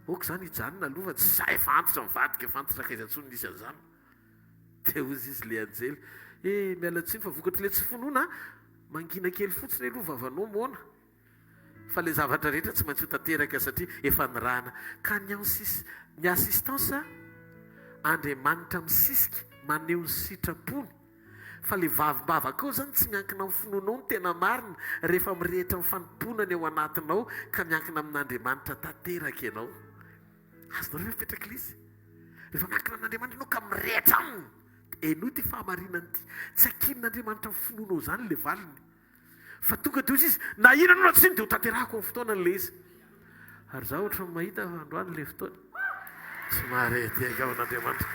oka zany hijanona aloha fa tsy za efa antitra mivadika, efa antitra kaiza intsony nisy an'izany. Dia ozy izy le anjely, miala tsiny fa vokatra le tsy finoana, mangina kely fotsiny aloha vavanao moana. Fa le zavatra rehetra tsy maintsy ho tanteraka satria efa nirahana. Ka ny assistance Andriamanitra misisika maneho ny sitrapony. Fa le vavimbavaka ao zany tsy miankina amin'ny finoanao ny tena marina rehefa mirehitra ny fanomponany ao anatinao ka miankina amin'Andriamanitra tanteraka ianao. Azonareo mipetraka izy. Rehefa miankina amin'Andriamanitra ianao ka mirehitra aminy, eno ty fahamarinany ty. Tsy akin'Andriamanitra amin'ny finoanao zany le valiny. Fa tonga teo izy, na ina anao na tsy iny dia ho tanterahako amin'ny fotoana le izy. Ary za ohatra ny mahita androany le fotoana. Tsy mahareteka ao an'Andriamanitra.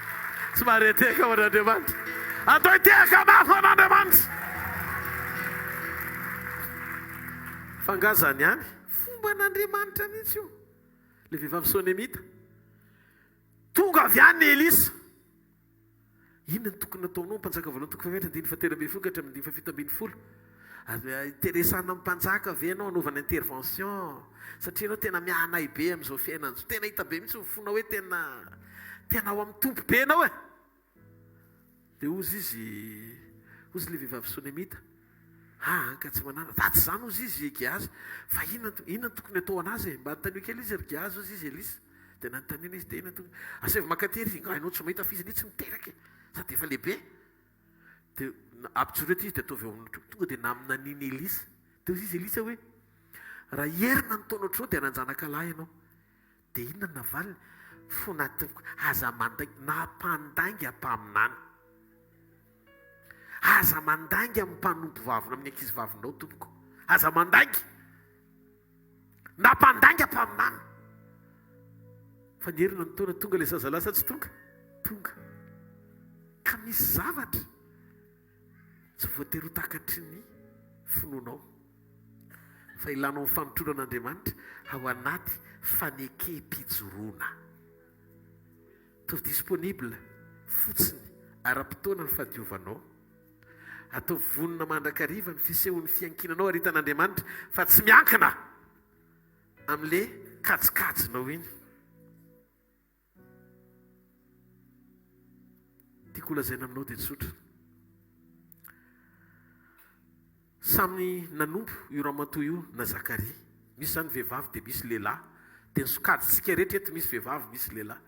Tsy mahareteka ao an'Andriamanitra. Atao hitehaka mafy an'Andriamanitra. Fangazany ihany, fomba an'Andriamanitra mihitsy io. Le vehivavy Sonemita. Tonga avy any Elisa. Inona ny tokony nataonao mpanjaka voalohany toko fahaefatra andiny fahatelo ambin'ny folo ka hatramin'ny andiny fahafito ambin'ny folo. Interesana amin'ny mpanjaka ve ianao anaovana intervention satria ianao tena mianay be amin'izao fiainana izao. Tena hita be mihitsy mifoana hoe tena ao amin'ny tompo be ianao e. Dia ozy le vehivavy Sonemita, ka tsy manana vatsy izany ozy izy Gehazy, fa inona tokony atao anazy mba notaniho kely izy ry Gehazy ozy izy Elisa. Dia nanontaniana izy dia inona tokony asevy makatery izy, ianao tsy mahita fiziny tsy miteraka sady efa lehibe. Dia ampitsorety izy dia ataovy eo amin'ny tonga dia naminaniny Elisa. Dia ozy izy Elisa hoe raha herina ny taona ohatr'izao dia nanjanaka lahy ianao. Dia inona ny navaliny? Fonatoko aza mandainga nampandainga mpaminany. aza mandangy amin'ny mpanompo vavina amin'ny ankizy vavinao tompoko, aza mandangy na mpandangy ampaminana. Fa ny herina ny taona tonga ilay zazalasa tsy tonga tonga, ka misy zavatra tsy voatery ho takatry ny finoanao, fa ilanao amin'ny fanontronan'Andriamanitra ao anaty fanekem-pijoroana. Atao disponible fotsiny ara-potoana ny fahadiovanao, atao vonona mandrakariva ny fisehon'ny fiankinanao aritan'Andriamanitra, fa tsy miankina amin'le kajikajinao iny. Tiako lazaina aminao dia tsotra. Samy nanompo io ramatoa io na Zakaria. Misy zany vehivavy dia misy lehilahy, dia ny sokajitsika rehetra eto misy vehivavy misy lehilahy.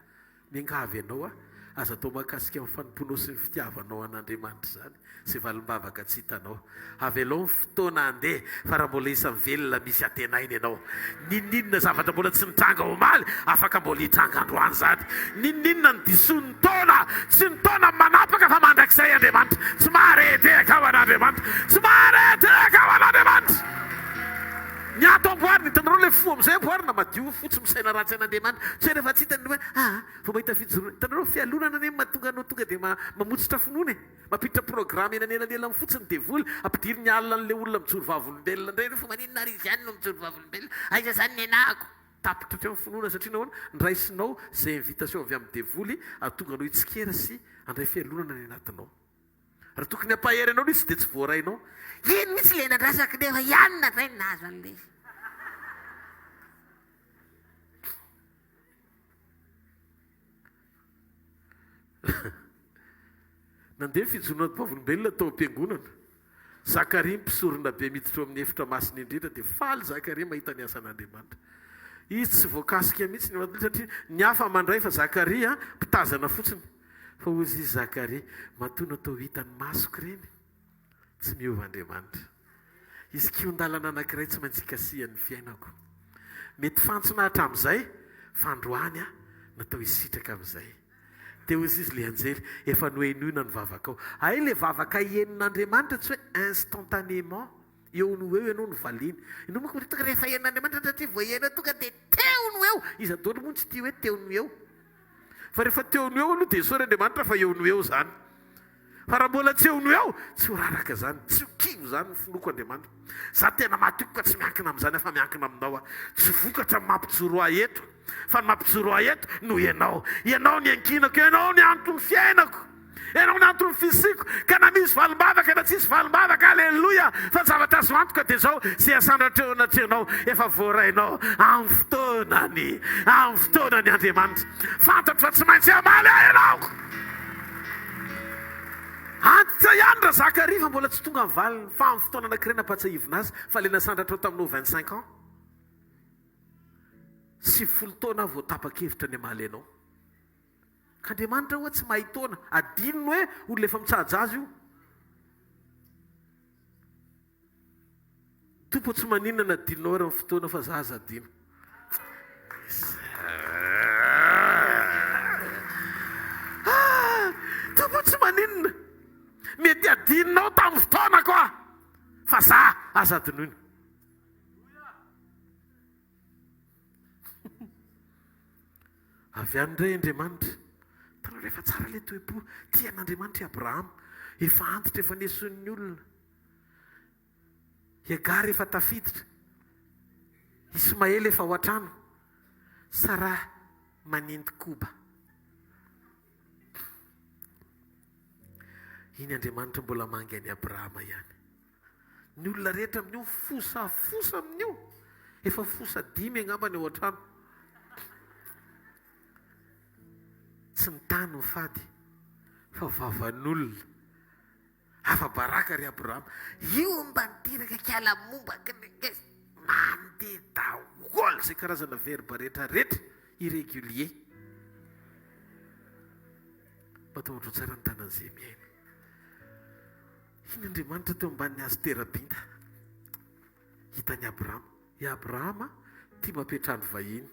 Miangavy ianao aza atao mahakasika amin'ny fanomponao sy ny fitiavanao an'Andriamanitra zany, izay valim-bavaka tsy hitanao. Avelao ny fotoana andeha, fa raha mbola isan'ny velona misy antenainy ianao. Ninninona zavatra mbola tsy nitranga omaly, afaka mbola hitranga androany zany. Ninninona ny diso ny taona, tsy ny taona manapaka fa mandrakizay Andriamanitra. Tsy mahareteka ao an'Andriamanitra, tsy mahareteka ao an'Andriamanitra. Ny ato amboarina, hitanareo ilay fo amin'izay amboarina madio fotsy misaina ratsy an'Andriamanitra. Tsy rehefa tsy hitany hoe vao mahita fijoroana. Hitanareo fialonana ane mahatonga anao tonga dia mamotsitra finoana e. Mampiditra programme enanelanelany fotsiny dia voly ampidiry ny alina an'ilay olona mijoro vavolombelona indray. Rehefa maninona ary izy ihany no mijoro vavolombelona, aiza zany ny anahako. Tapitra hatreo amin'ny finoana satria nahoana niraisinao izay invitation avy amin'ny devoly ahatonga anao hitsikera sy andray fialonana ny anatinao. Raha tokony hampahery anao nisy dia tsy voarainao. Ino mitsy le nadrasaka nefa ihany natray nazo an'le. Nandeha fijoroana vavolombelona tao am-piangonana. Zakaria mpisorona be miditra amin'ny efitra masina indrindra dia faly Zakaria mahita ny asan'Andriamanitra. Izy tsy voakasika mihitsy ny matolo satria ny hafa mandray fa Zakaria mpitazana fotsiny. Fa ozy izy Zakaria matoa natao hitany masoko ireny, tsy miova Andriamanitra. Izy kion-dalana anankiray tsy maintsy ikasihan'ny fiainako. Mety fantsona hatramin'izay, fa androany natao hisitraka amin'izay. Dia ozy izy le anjely, efa noenoina ny vavakao. Ay le vavaka henin'Andriamanitra tsy hoe instantanément, eo no eo ianao no valiny. Ianao moa tonga rehefa henin'Andriamanitra satria voahena tonga dia teo no eo. Izy adolo moa tsy tia hoe teo no eo. Fa rehefa teo no eo aloha dia soran'Andriamanitra fa eo no eo zany. Fa raha mbola tsy eo no eo, tsy ho raraka zany, tsy ho kivo zany ny finoko Andriamanitra. Za tena matoko ka tsy miankina amin'izany fa miankina aminao. Tsy vokatra mampijoro ahy eto, fa ny mampijoro ahy eto no ianao. Ianao ny ankinako, ianao ny antony fiainako, ianao ny antony fisiko. Ka na misy valim-bavaka na tsisy valim-bavaka, aleluia. Fa zavatra azo antoka dia zao, sy asandratreo anatrenao efa voarainao amin'ny fotoanany Andriamanitra. Fantatra fa tsy maintsy hamaly ahy ianao. Antitra ihany raha Zakaria fa mbola tsy tonga amin'ny valiny, fa amin'ny fotoana anankiray nampatsahivina azy, fa le nasandratreo taminao 25 ans. 70 taona vao tapa-kevitra ny hamaly ianao. Ka Andriamanitra hoe tsy mahitaona, adinony hoe olona efa mitsaja azy io. Tompo tsy maninona na adinonao raha ny fotoana fa za aza adino. Tompo tsy maninona. Mety adinonao tamin'ny fotoana koa, fa za aza adinoina. Avy any indray Andriamanitra. Tanao rehefa tsara ilay toe-po tian'Andriamanitra i Abrahama, efa antitra efa neson'ny olona. I Agara efa tafiditra, Ismaely efa ao an-trano, Sara manindy koba. Iny Andriamanitra mbola mangy an'i Abrahama ihany. Ny olona rehetra amin'io fosa amin'io, efa fosa 5 angamba ny ao an-trano. Tsy ny tany ny fady, fa vavan'olona. Hafa baraka ry Abrahama. Io mba nitiraka kiala momba mandeha daholo izay karazana verba rehetrarehetra irrégulier. Matahotra tsara ny tanan'izay miaina. Iny Andriamanitra teo ambanin'ny hazo terabinta. Hitany Abrahama. I Abrahama tia mampetrany vahiny.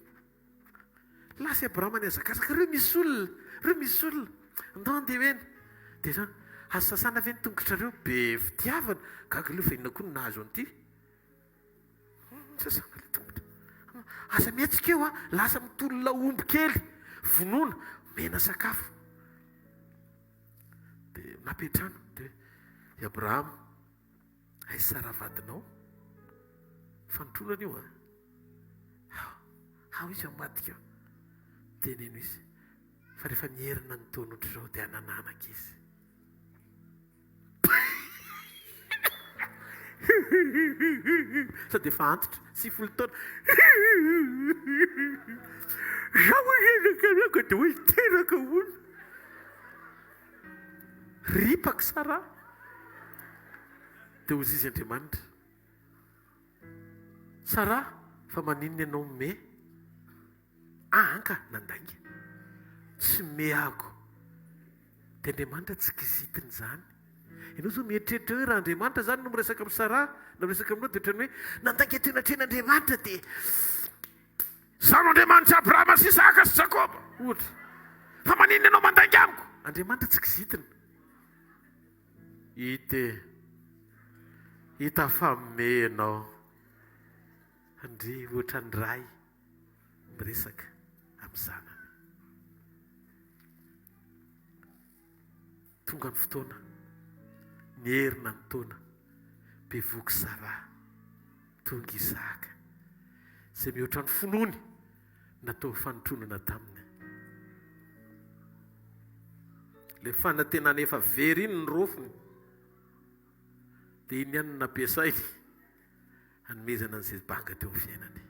Lasa Abrahama ny azakazaka, reo misy olona. Andao andeha eny. Dia zany, azo sasana ve ny tongotrareo be fitiavana gaga leo fa inona koa ny nahazo an'ity sasana le tongotra asa miatsika eo a lasa mitolona omby kely vonoana mena sakafo dia napetrano dia i Abrahama aizy sara vadinao fanotronana io ao izy amadika eo teneno izy fa rehefa mierina ny taona ohatr'izao dia hanananaka izy sady efa antitra sy folo taona zaho enaka dia hoe teraka ono ripaka sara dia ozy izy Andriamanitra sara fa maninona ianao me anka nandainga tsy meako dia Andriamanitra tsy kizitiny zany ianao zao mieritreritra hoe raha Andriamanitra zany no miresaka amin'ny Sara na miresaka aminao dia ohatrany hoe nandainga tenatren'Andriamanitra dia zano Andriamanitra Abrahama sy Isaka sy Jakoba ohatra fa maninona ianao mandainga amiko Andriamanitra tsy kizitiny hita fa me ianao andry ohatrany ray miresaka amin'ny zanany tonga ny fotoana mierina ny taona bevoky Sara tonga Isaka izay mihoatra ny fonony natao fanotronana taminy le fanantenana efa very iny ny rofony dia iny ihany no nampiasainy hanomezana an'izay banga teo amin'ny fiainany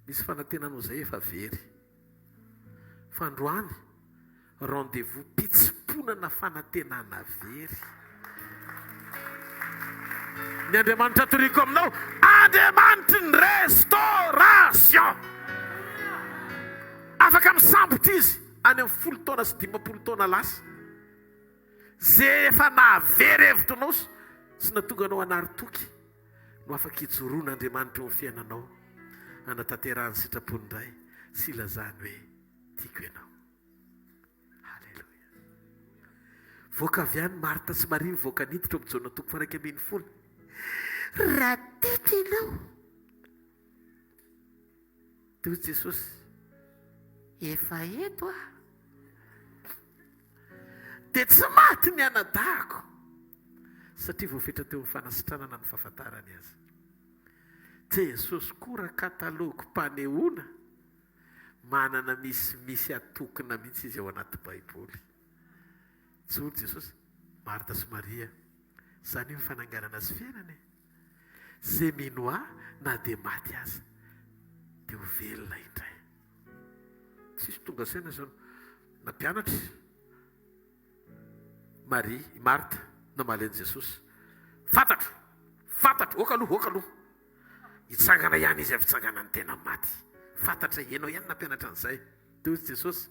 misy fanantenana izay efa very fa androany rendez-vous pitsimponana fanantenana very ny Andriamanitra toriko aminao Andriamanitra ny restauration afaka misambotra izy any amin'ny 10 taona sy 15 taona lasa zay efa nahavery hevitranao sy natonga anao anaritoky no afaka hijoroan'Andriamanitra eo amin'ny fiainanao anatanterahany sitrapony indray sy ilazany hoe tiako ianao. Halleluja. Voaka avy any Marta sy Maria mivoaka niditra amin'ny jaona 1:1. Raha tiako ianao dia hoy Jesosy efa eto a dia tsy maty ny anadahako satria voafetra teo amin'ny fanasitranana ny fahafantarany azy. Jesosy koa katalogo mpanehoana manana misy atokana mihitsy izy ao anaty Baiboly. Tsy Jesosy Marta sy Maria izany io fananganana azy fiainany zay minoa na dia maty azy dia ho velona indray. Tsisy tonga saina zany na mpianatra Maria Marta namaly an'i Jesosy fantatro oka aloha hitsangana ihany izy avy tsangana ny tena maty fantatra ianao ihany nampianatra an'izay. Dia hoy Jesosy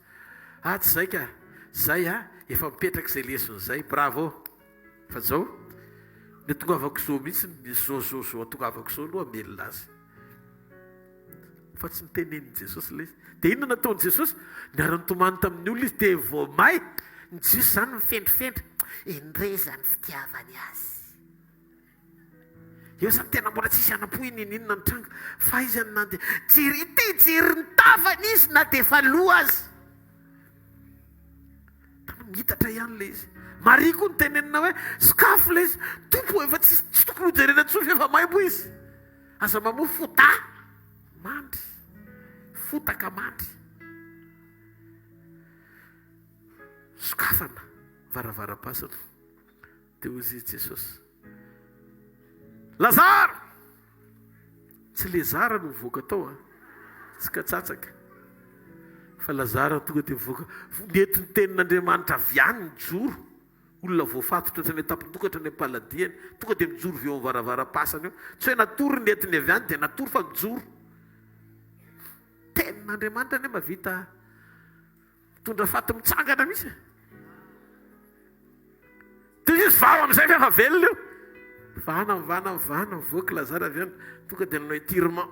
tsy zay ka zay efa mipetraka izay leson'izay bravo fa zao ny tongavako zao mihitsy ny zao atongavako zao aloha melona azy fa tsy nitenen'i Jesosy le dia inona nataon'i Jesosy niara-nitomany tamin'ny olona izy dia vao may ny Jesosy zany mifentrifentra endreza ny fitiavany azy eo zany tena mbola tsisy anam-po inona ny tranga fa izy any nandeha jery ny tafany izy na dia efa loha azy mihitatra ihany le izy. Maria koa ny tenenina hoe sakafo le izy tompo efa tsy tokony hojerena tsotra efa may moa izy aza mamoa fotaka mandry sokafana varavara-pasana dia hoy izy Jesosy Lazara tsy Lazara no mivoaka tao tsy katsatsaka fa Lazara tonga dia mivoaka mety ny tenin'Andriamanitra avy any ny joro olona voafatotra ohatrany tapitokatra ny am-paladiany tonga dia mijoro veo amin'ny varavara-pasana eo tsy hoe natory ny entiny avy any dia natory fa mijoro tenin'Andriamanitra ny mavita mitondra faty mitsangana misy dia izy vao amin'izay fa efa velona eo vana mivoaka Lazara avy any tonga dia nanao étirement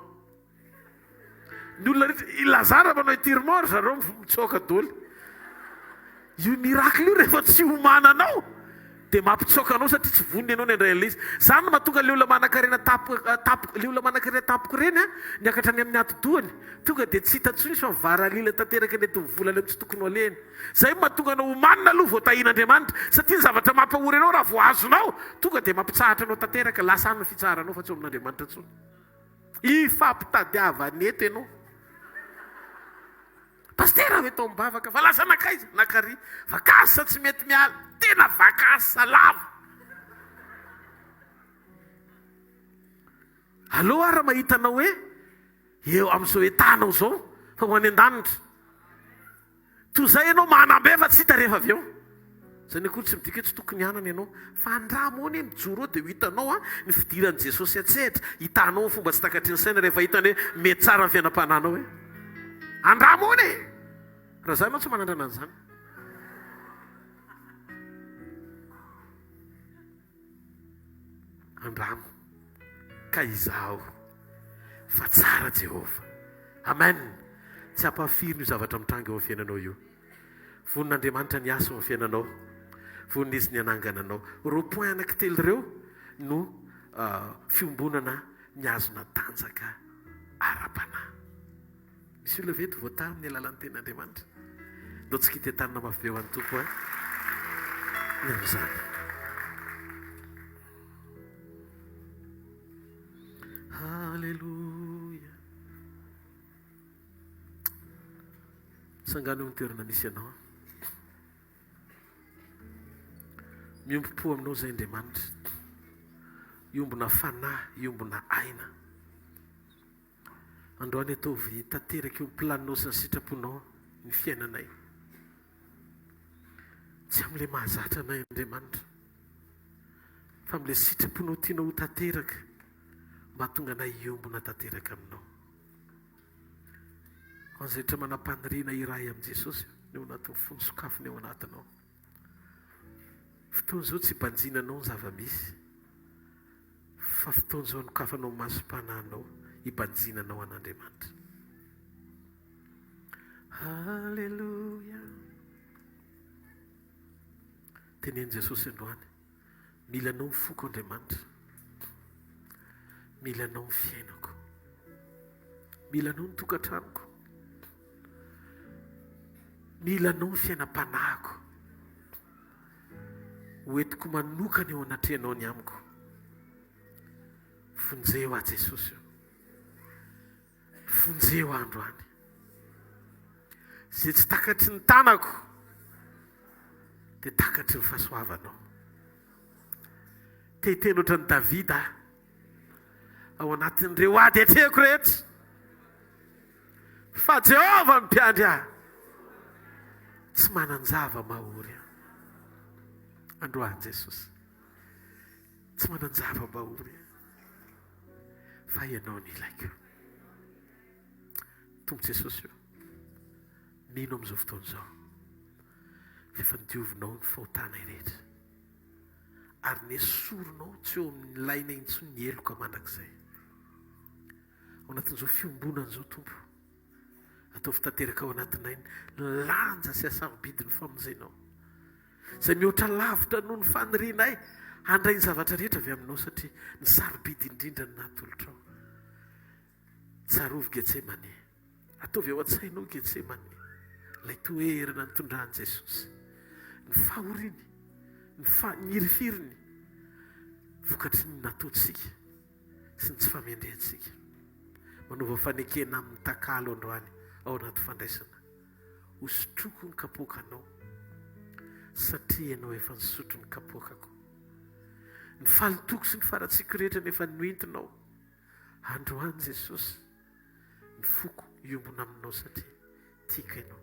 ny olona rehetra Lazara manao étirement ry zareo mitsoaka dôly io miracle io rehefa tsy omananao dia mampitsoka anao satria tsy voniny ianao ny andray izy. Zany no mahatonga le olona manan-karena le olona manan-karena tampoka reny a niakatra any amin'ny atidohany tonga dia tsy hita ntsony fa mivaralila tanteraka ny etovolana tsy tokony ho alehany. Zay mahatonga anao omanina aloha vao tahian'Andriamanitra satria ny zavatra mampahory anao raha voazonao tonga dia mampitsahatra anao tanteraka lasa any fitsaharanao fa tsy amin'Andriamanitra intsony. Ifampitadiavana eto ianao. Pastera hoe tao mibavaka fa lasa nakaiza nakary vakasa tsy mety miala tena vakasa lava. Allo ara mahita anao hoe eo amin'izao etanao zao fa ho any an-danitra toy izay ianao manambe fa tsy hita rehefa avy eo. Zany akory tsy midika hoe tsy tokony hanana ianao fa andramo eny mijory eo dia ho hitanao ny fidiran'i Jesosy atsehatra hitanao fomba tsy takatry ny saina rehefa hitany hoe mety tsara ny fiainam-pananao hoe andramo eny e. Raha zany anao tsy manandrana an'izany. Andramo ka izaho fa tsara Jehova. Amen. Tsy hampafiry ny zavatra mitrangy eo amin'ny fiainanao io. Vonin'Andriamanitra ny asa eo amin'ny fiainanao. Vonina izy ny anangana anao. Reo point anankitelo ireo no fiombonana mihazona tanjaka ara-panahy. Misy olona veto voatary amin'ny alalan'ny tenin'Andriamanitra. Ndao tsy kity tanana mafy be ho an'ny tompo a. Ny amin'izany. Halleluja. Sangano eo ny toerana misy ianao. Miombo-po aminao zay Andriamanitra. Iombona fanahy, iombona aina. Androany ataovy tanteraka eo ny planinao sy ny sitraponao ny fiainanay. Tsy amin'ilay mahazatra anay Andriamanitra fa amin'ilay sitraponao tianao ho tanteraka mahatonga anay iombona tanteraka aminao. Anzaitra manam-paniriana iray amin'i Jesosy ny ao anatin'ny fony sokafony ao anatinao. Fotoana izao tsy hibanjinanao ny zava-misy fa fotoana izao anokafanao masom-panahinao hibanjinanao an'Andriamanitra. Halleluja. Tenen'i Jesosy androany, mila anao ny foko Andriamanitra, mila anao ny fiainako, mila anao ny tokantranoko, mila anao ny fiainam-panahiko. Hoentiko manokana eo anatrehanao ny amiko. Fonjeo a Jesosy. Fonjeo androany. Zay tsy takatry ny tanako dia takatry ny fahasoavanao. Tehiteny ohatry ny Davida ao anatin'ireo ady atrehako rehetra. Fa Jehova mpiandry ahy. Tsy manan-java mahory ahy. Androany Jesosy. Tsy manan-java mahory ahy. Fa ianao ny ilaiko. Tompo Jesosy io. Mino amin'izao fotoana izao. Efa nidiovinao ny fahotanay rehetra. Ary ny esoronao tsy eo amin'ny laina intsony ny heloka mandrakizay. Ao anatin'izao fiombonana izao Tompo. Ataovy tanteraka ao anatinay ny lanja sy asarobidiny famonjenao. Izay mihoatra lavitra noho ny fanirianay handray ny zavatra rehetra avy aminao satria ny sarobidy indrindra ny natolotrao. Tsarovy Getsemane. Ataovy ao an-tsainao Getsemane. Ilay toerana nitondrahan'i Jesosy. Ny fahoriany, ny irifiriny, vokatry ny nataontsika sy ny tsy famendrentsika. Manova fanekena amin'ny takalo androany ao anaty fandraisana. Hosotroko ny kapoakanao satria ianao efa nisotro ny kapoakako. Ny falitoko sy ny faratsiko rehetra nefa noentinao. Androany Jesosy, ny foko iombona aminao satria tiako ianao.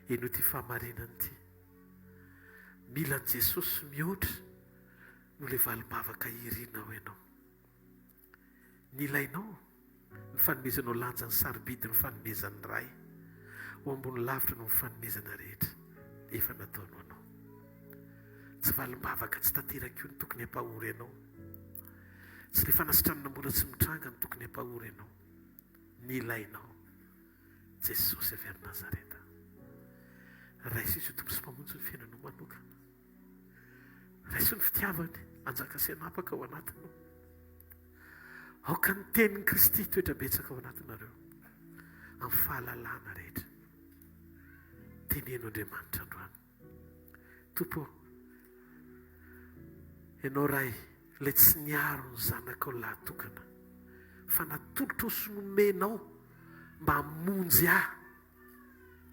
Ianao ty fahamarinana ty. Milan'i Jesosy mihoatra no le valom-bavaka irinao ianao. Ny ilainao ny fanomezanao lanja ny sarobidy ny fanomezan'ny ray. Ho ambony lavitra no ny fanomezana rehetra. Efa nataonao anao. Tsy valom-bavaka tsy tanteraka io ny tokony hampahory ianao. Tsy le fanasitranana mbola tsy mitranga ny tokony hampahory ianao. Ny ilainao Jesosy avy amin'ny Nazareta. raisy izy io tompo sy mpamonjy ny fiainanao manoka. Raisy ny fitiavany anjaka sy anapaka ao anatinao. Aoka ny tenin'ny Kristy toetra betsaka ao anatinareo amin'ny fahalalana rehetra. Teneno Andriamanitra androany. Tompo, ianao ray le tsy niaro ny zanakao lahatokana, fa natolotra sy nomenao mba hamonjy ahy.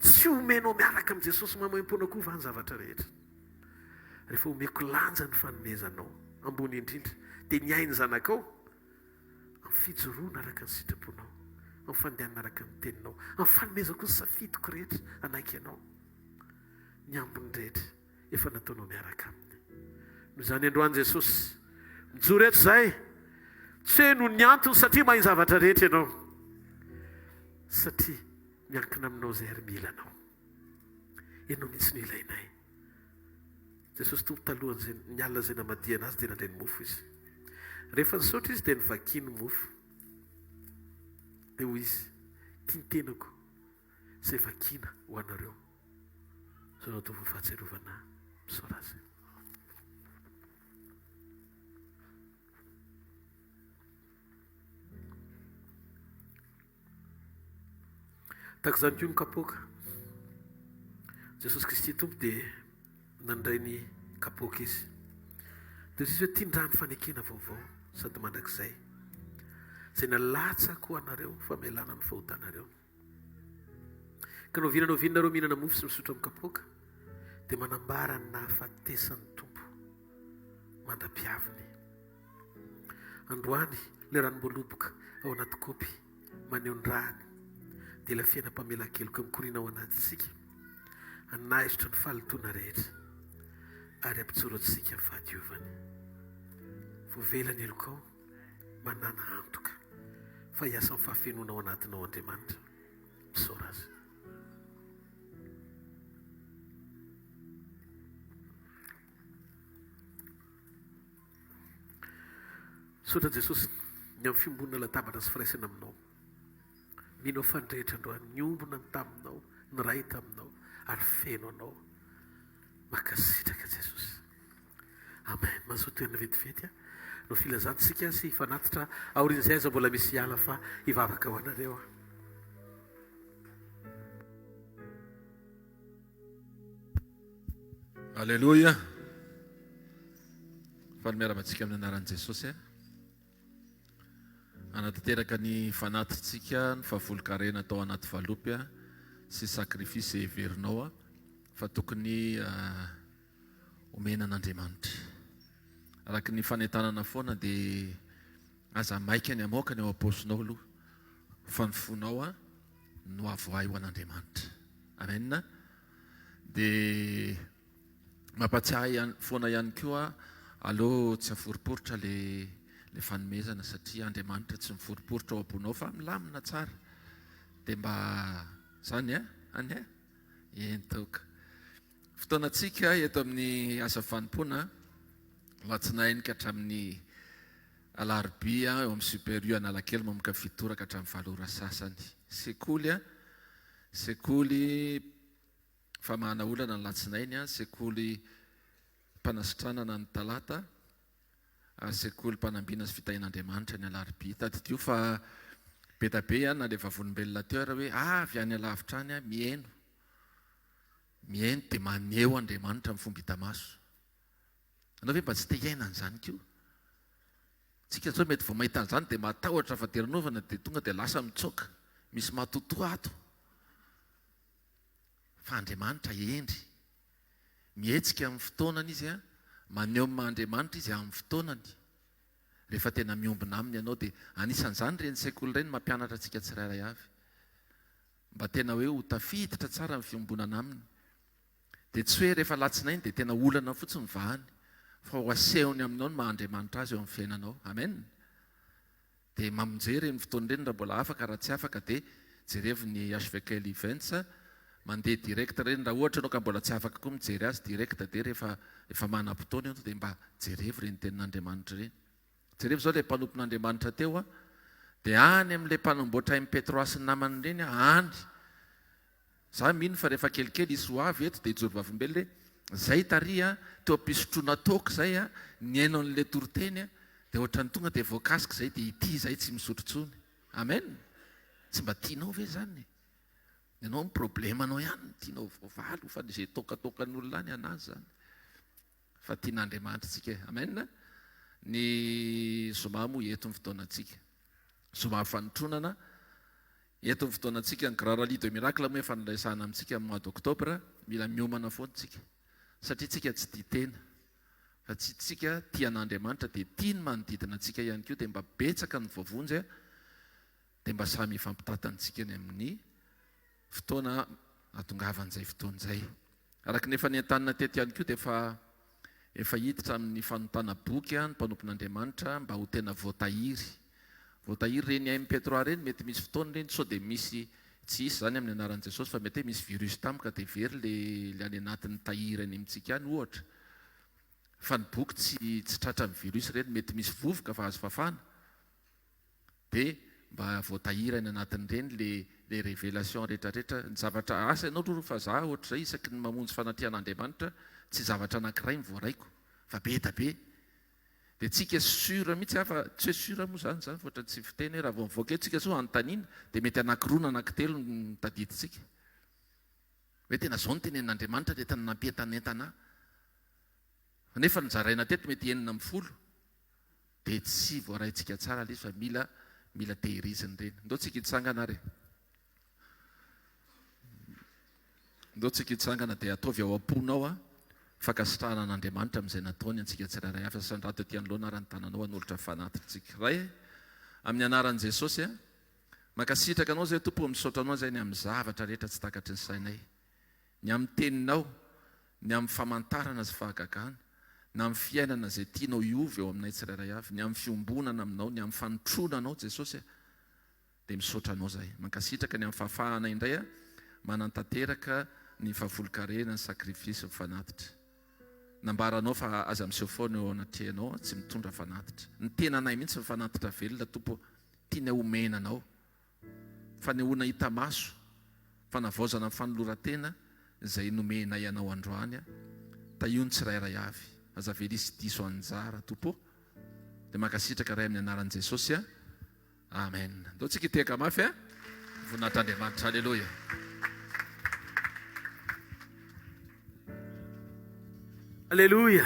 Tsy omenao miaraka amin'ny Jesosy mamaim-pona koa va ny zavatra rehetra. Rehefa omeko lanja ny fanomezanao ambony indrindra, dia niainy zanakao amin'ny fijoroana araka ny sitraponao, amin'ny fandehanana araka ny teninao, amin'ny fanomezako ny safidiko rehetra anaiky ianao. Ny ambony rehetra efa nataonao miaraka aminy. Noho izany androany Jesosy, mijoro eto izay, tsy hoe no ny antony satria mahay zavatra rehetra ianao, satria miankina aminao izay ary milanao. Ianao mihitsy no ilainay. Jesosy tompo talohany izay ny alina izay namadiana azy dia nandray ny mofo izy. Rehefa nisaotra izy dia nivakiany ny mofo. Dia hoy izy, tia ny tenako izay vakiana ho anareo. Zao no atao fahatsiarovana misaora azy. Tahaka izany koa ny kapoaka. Jesosy Kristy tompo dia nandray ny kapoaka izy. Dia izy hoe tindra ny fanekena vaovao sady mandrakizay, izay nalatsako anareo famelana ny fahotanareo. Ka no vinanareo mihinana mofo sy misotro amin'ny kapoaka, dia manambara ny nahafatesan'ny tompo mandra-piaviny. Androany ilay ranom-boaloboka ao anaty kopy maneho ny rahany, dia ilay fiainam-pamelan-keloka mikorina ao anatintsika, anaisitra ny fahalitoana rehetra ary ampitsoro antsika ny fahadiovany. Voavelany elokao manana antoka fa hiasa amin'ny fahafenoana ao anatinao Andriamanitra. Misaora azy. Saotra Jesosy ny amin'ny fiombonana latabatra sy firaisana aminao. Mino fandrehitra androany, ny ombona ny taminao, ny ray taminao, ary feno anao. Makasitraka Jesosy. Amen. Mazoto toerana vetivety no filazantsika sy fanatitra aorian'izay aza mbola misy ala fa hivavaka ho anareo. Alleluia. Fa miara-mantsika amin'ny anaran'i Jesosy. Anatanteraka ny fanatritsika ny fahavolon-karena atao anaty valopy sy sakrifisy heverinao fa tokony omena an'Andriamanitra. Araka ny fanentanana foana dia aza maika ny amoaka ny ao am-paosinao aloha fa ny fonao no avoay ho an'Andriamanitra. Amen. Dia mampatsiahy foana ihany koa aloha tsy aforiporitra le fanomezana satria Andriamanitra tsy miforiporitra ao am-ponao fa milamina tsara. Dia mba zany entoka. Fotoanantsika eto amin'ny asa fanompoana latsinainy ka hatramin'ny alarobia eo amin'ny supérieur Analakely mamoaka fitoraka hatramin'ny valora sasany. Sekoly famahana olana ny latsinainy, sekoly mpanasitranana ny talata, sekoly mpanambina sy fitahin'Andriamanitra ny alarobia. Tadidio fa betabe na le vavolombelona teo hoe avy any alavitra any mihaino dia maneho Andriamanitra amin'ny fomba hita maso. Anao hoe mba tsy te hiaina an'izany koa. Tsika zao mety vao mahita an'izany dia matahotra fa terenovana dia tonga dia lasa mitsoaka. Misy matotoa ato. Fa Andriamanitra endry. Mihetsika amin'ny fotoanany izy maneho amin'ny Andriamanitra izy amin'ny fotoanany. Rehefa tena miombina aminy ianao dia anisan'izany ireny sekoly ireny mampianatra antsika tsirairay avy. Mba tena hoe ho tafiditra tsara amin'ny fiombonana aminy. Dia tsy hoe rehefa latsinainy dia tena olana fotsiny vahany, fa ho asehony aminao ny maha-Andriamanitra azy eo amin'ny fiainanao. Amen. Dia mamonjery ny fotoana ireny raha mbola afaka, raha tsy afaka dia jerevy ny hvkl-mission mandeha direct ireny. Raha ohatra ianao ka mbola tsy afaka koa mijery azy direct dia rehefa manam-potoana ianao dia mba jerevy ireny tenin'Andriamanitra ireny. Jerevy zao ilay mpanompon'Andriamanitra teo dia any amin'ilay mpanamboatra ain'i Petro sy ny namany ireny any za mino fa rehefa kelikely isy ho avy eto dia ijorovavimbely le zay taria teo ampisotroana toka zay a ny aino an'le toroteny a dia ohatrany tonga dia voakasika zay dia ity zay tsy misotrotsony. Amen. Tsy mba tianao ve zany? Ianao ny problemanao ihany tianao valo fa zay tokatokan'olona any anazy zany. Fa tian'Andriamanitra tsika. Amen. Ny zoma moa eto ny fotoanantsika. Zoma fanotronana eto ny fotoanantsika ny Grarali de Miracle moa efa nilaisana amintsika amin'ny mois d'octobre, mila miomana foana tsika. Satria tsika tsy tia tena. Fa tsika tia an'Andriamanitra dia tia ny manodidina antsika ihany koa dia mba betsaka ny voavonjy dia mba samy ifampitantantsika ny amin'ny fotoana atongavan'izay fotoan'izay. Araka nefa ny entanina teto ihany koa dia efa hiditra amin'ny fanotana boky ny mpanompon'Andriamanitra mba ho tena voatahiry. Voatahiry reny MP3 reny mety misy fotoana reny sao dia misy tsy isy zany amin'ny anaran'i Jesosy fa mety misy virus tampoka dia very le any anatin'ny tahiry any amintsika any ohatra. Fa ny boky tsy tratra amin'ny virus reny mety misy vovoka fa azo fafana. Dia mba voatahiry any anatin'ireny le révélation rehetrarehetra ny zavatra asa ianao ro fa za ohatra izay isaky ny mamonjy fanatrehan'Andriamanitra tsy zavatra anankiray mivoaraiko fa be da be. Dia tsika sura mihitsy fa tsy hoe sura moa zany ohatra tsy fiteny raha vao mivoaka tsika so anontaniana dia mety anankiroa na anankitelo ny tadiditsika. Hoe tena zao ny tenen'Andriamanitra dia tena nampientanentana. Nefa ny zaraina teto mety 9 dia tsy voaraintsika tsara ilay izy fa mila tehiriziny reny. Ndao tsika hitsangana re. Ndao tsika hitsangana dia ataovy ao am-ponao fakasitrahana an'Andriamanitra amin'izay nataony antsika tsirairay avy sandrato ety anoloana raha ny tananao hanolotra fanatitsika. Ray amin'ny anaran'i Jesosy makasitraka anao zay tompo misaotra anao zay ny amin'ny zavatra rehetra tsy takatry ny sainay. Ny amin'ny teninao, ny amin'ny famantarana sy fahagagana, ny amin'ny fiainana zay tianao iovy eo aminay tsirairay avy, ny amin'ny fiombonana aminao, ny amin'ny fanotronanao Jesosy dia misaotra anao zay. Mankasitraka ny amin'ny fahafahana indray manantanteraka ny fahavolon-karena ny sakrifisy mifanatitra. Nambaranao fa aza miseho foana eo anatrehanao tsy mitondra fanatitra. Ny tenanay mihitsy mifanatitra velona tompo tiana omenanao. Fanehoana hita maso, fanavaozana amin'ny fanoloran-tena izay nomenay anao androany tahiony tsirairay avy. Aza velisy diso anjara tompo. Dia mankasitraka ray amin'ny anaran'i Jesosy. Amen. Ndao tsika hiteka mafy voninahitr'Andriamanitra. Alleluia. Alleluia.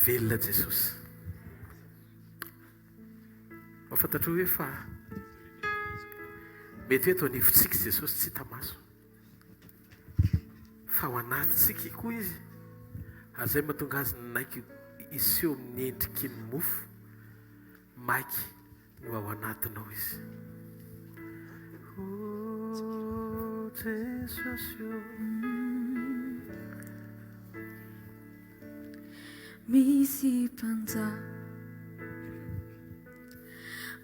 Velona Jesosy. Mahafantatra hoe fa mety hoe atao anivontsika Jesosy tsy hita maso fa ao anatintsika koa izy ary zay mahatonga azy naiky iseho amin'ny endriky ny mofo maiky no ao anatinao izy. Oh Jesosy, misy panja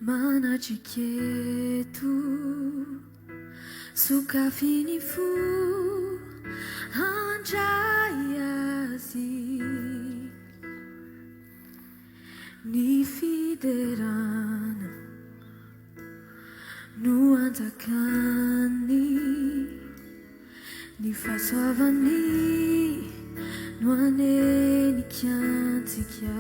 manatriketo sokafiny fo handray azy ny fiderana no anjakany ny fahasoavany no anenikantsika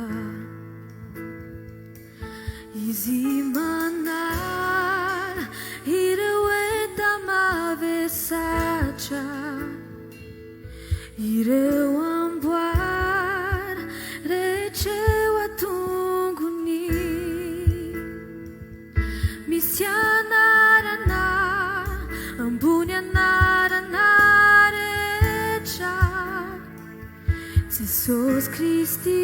izy manara ireo enta mavesatra ireo amboara rehetreo atongony misy anarana ambony anarana rehetra Jesosy Kristy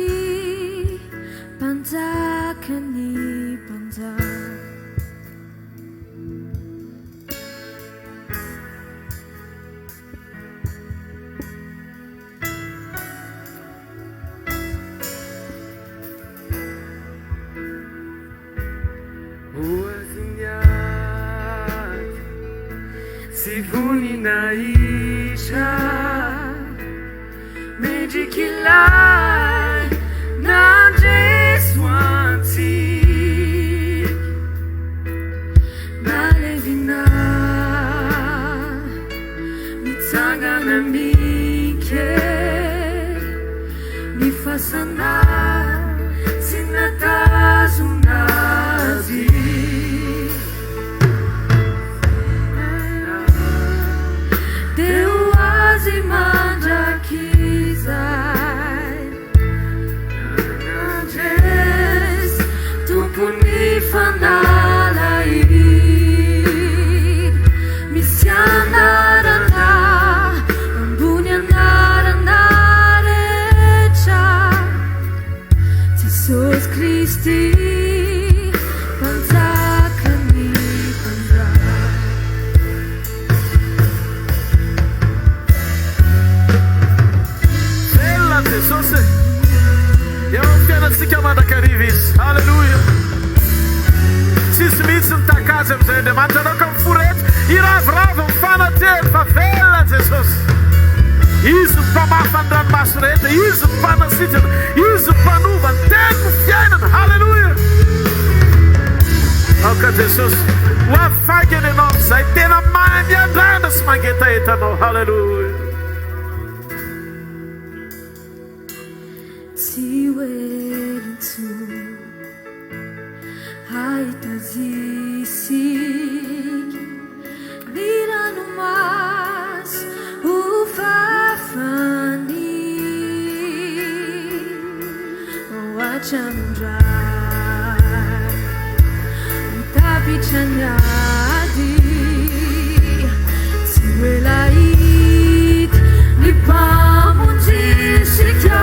mpanjakany mpanjaka. Oazinyaky sy voninahitra medikilay nandreso antsika nalevina fanahy sy natazona azy deo azy mandrakizay andres tompony fanalahy misy anarana ambony anarana rehetra Jesosy Kristy mpanjakany mpanjaka Velona Jesosy eo amin'ny fiainantsika mandrakariva izy. Halleluja. Tsisy mihitsy nitakazy amin'izay Andriamanitra anao ka miforehitra iravoravo mifanateny fa velona Jesosy. Izy ny mpamafy ny ranomaso rehetra, izy ny mpanasitrana, izy ny mpanova ny teny ny fiainana. Halleluja. Aoka Jesosy ho afakany ianao amin'izay tena mahay miandrandra sy mangetaentanao. Halleluja. tsy oeritso haitazisika ny ranomaso ho fafany ohatranondray mitapitrany ady tsy oelahity ny mpamonjisika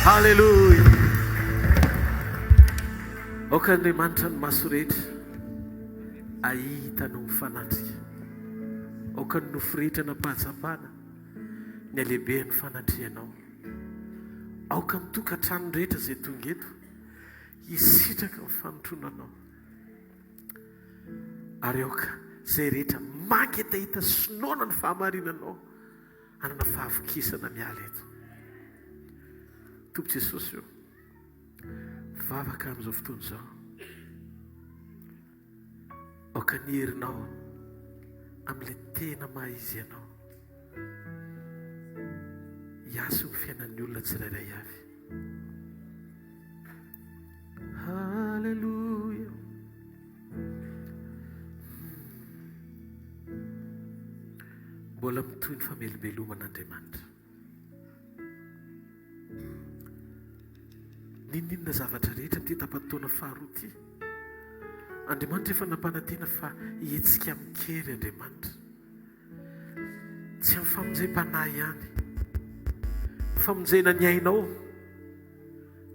Halleluja. Oka Andriamanitra ny maso rehetra ahitanao mifanatrika. Oka ny nofirehitra nampahatsapana ny alehibe ny fanatrianao. Aoka mitokantrano rehetra izay tonga eto hisitraka ny fanotronanao. Ary aoka izay rehetra mangedahita sinoana ny fahamarinanao hanana fahavokisana miala eto. Tompo Jesosy io vavaka amin'izao fotoana izao. Aoka ny herinao amin'ilay tena maha izy ianao hiaso ny fiainan'ny olona tsirairay avy. Halleluja. Mbola mitohy ny famelobelomanaNdriamanitra. Ninninona zavatra rehetra amin'ity tapataona faharoa ity, Andriamanitra efa nampanadina fa hihetsika mikery Andriamanitra. Tsy amin'ny famonjem-panahy ihany, ny famonjena ny ainao,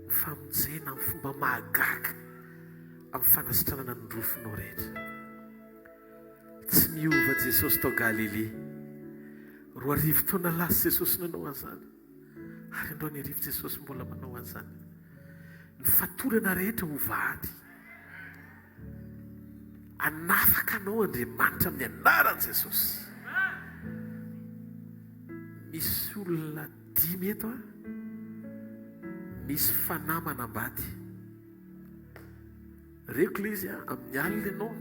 ny famonjena amin'ny fomba mahagaga amin'ny fanasitranana ny rofinao rehetra. Tsy miova Jesosy tao Galilea. 2 taona lasa Jesosy nanao an'izany, ary andao ny arivo Jesosy mbola manao an'izany. Ny fatorana rehetra ho vady. Anafaka anao Andriamanitra amin'ny anaran'i Jesosy. Misy olona 5 eto a, misy fanahy manambady. Reko ilay izy a, amin'ny alina ianao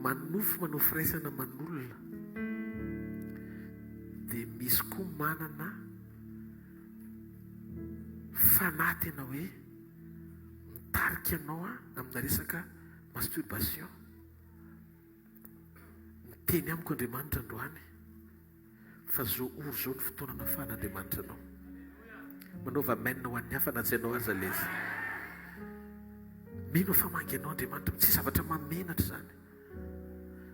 manofo raisana manolona dia misy koa manana fanahy tena hoe mitarika anao amina resaka masturbation. Miteny amiko Andriamanitra androany fa zao oro zao ny fotoana nafahan'Andriamanitra anao. Manaova amen ho an'ny hafa na tsy ianao aza lezy. Mino fa mangy anao Andriamanitra, tsy zavatra mamenatra zany.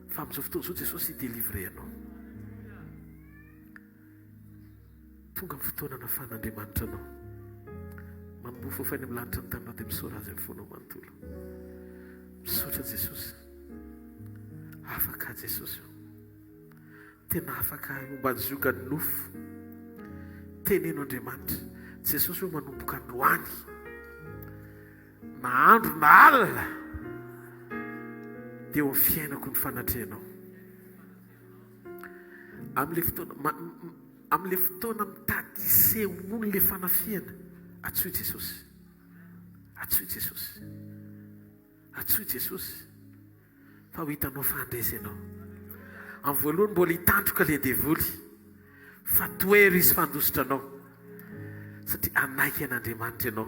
Fa amin'izao fotoana izao Jesosy hidelivre anao. Tonga amin'ny fotoana nafahan'Andriamanitra anao. Mamofo fa any amin'ny lanitra ny tanao dia misaora azy amin'ny fonao manontolo. Misaotra Jesosy. Afaka Jesosy. Tena afaka momba zioka ny nofo. Teneno Andriamanitra. Jesosy hoe manomboka androany. Na andro na alina dia eo amin'ny fiainako ny fanatrehanao. Amin'ilay fotoana mitady sehoany ilay fanafiana. Atsoy Jesosy. Atsoy Jesosy. Atsoy Jesosy. Fa ho hitanao fandresy ianao. Amin'ny voalohany mbola hitandroka ilay devoly. Fa toery izy fandositra anao. Satria anaiky an'Andriamanitra ianao.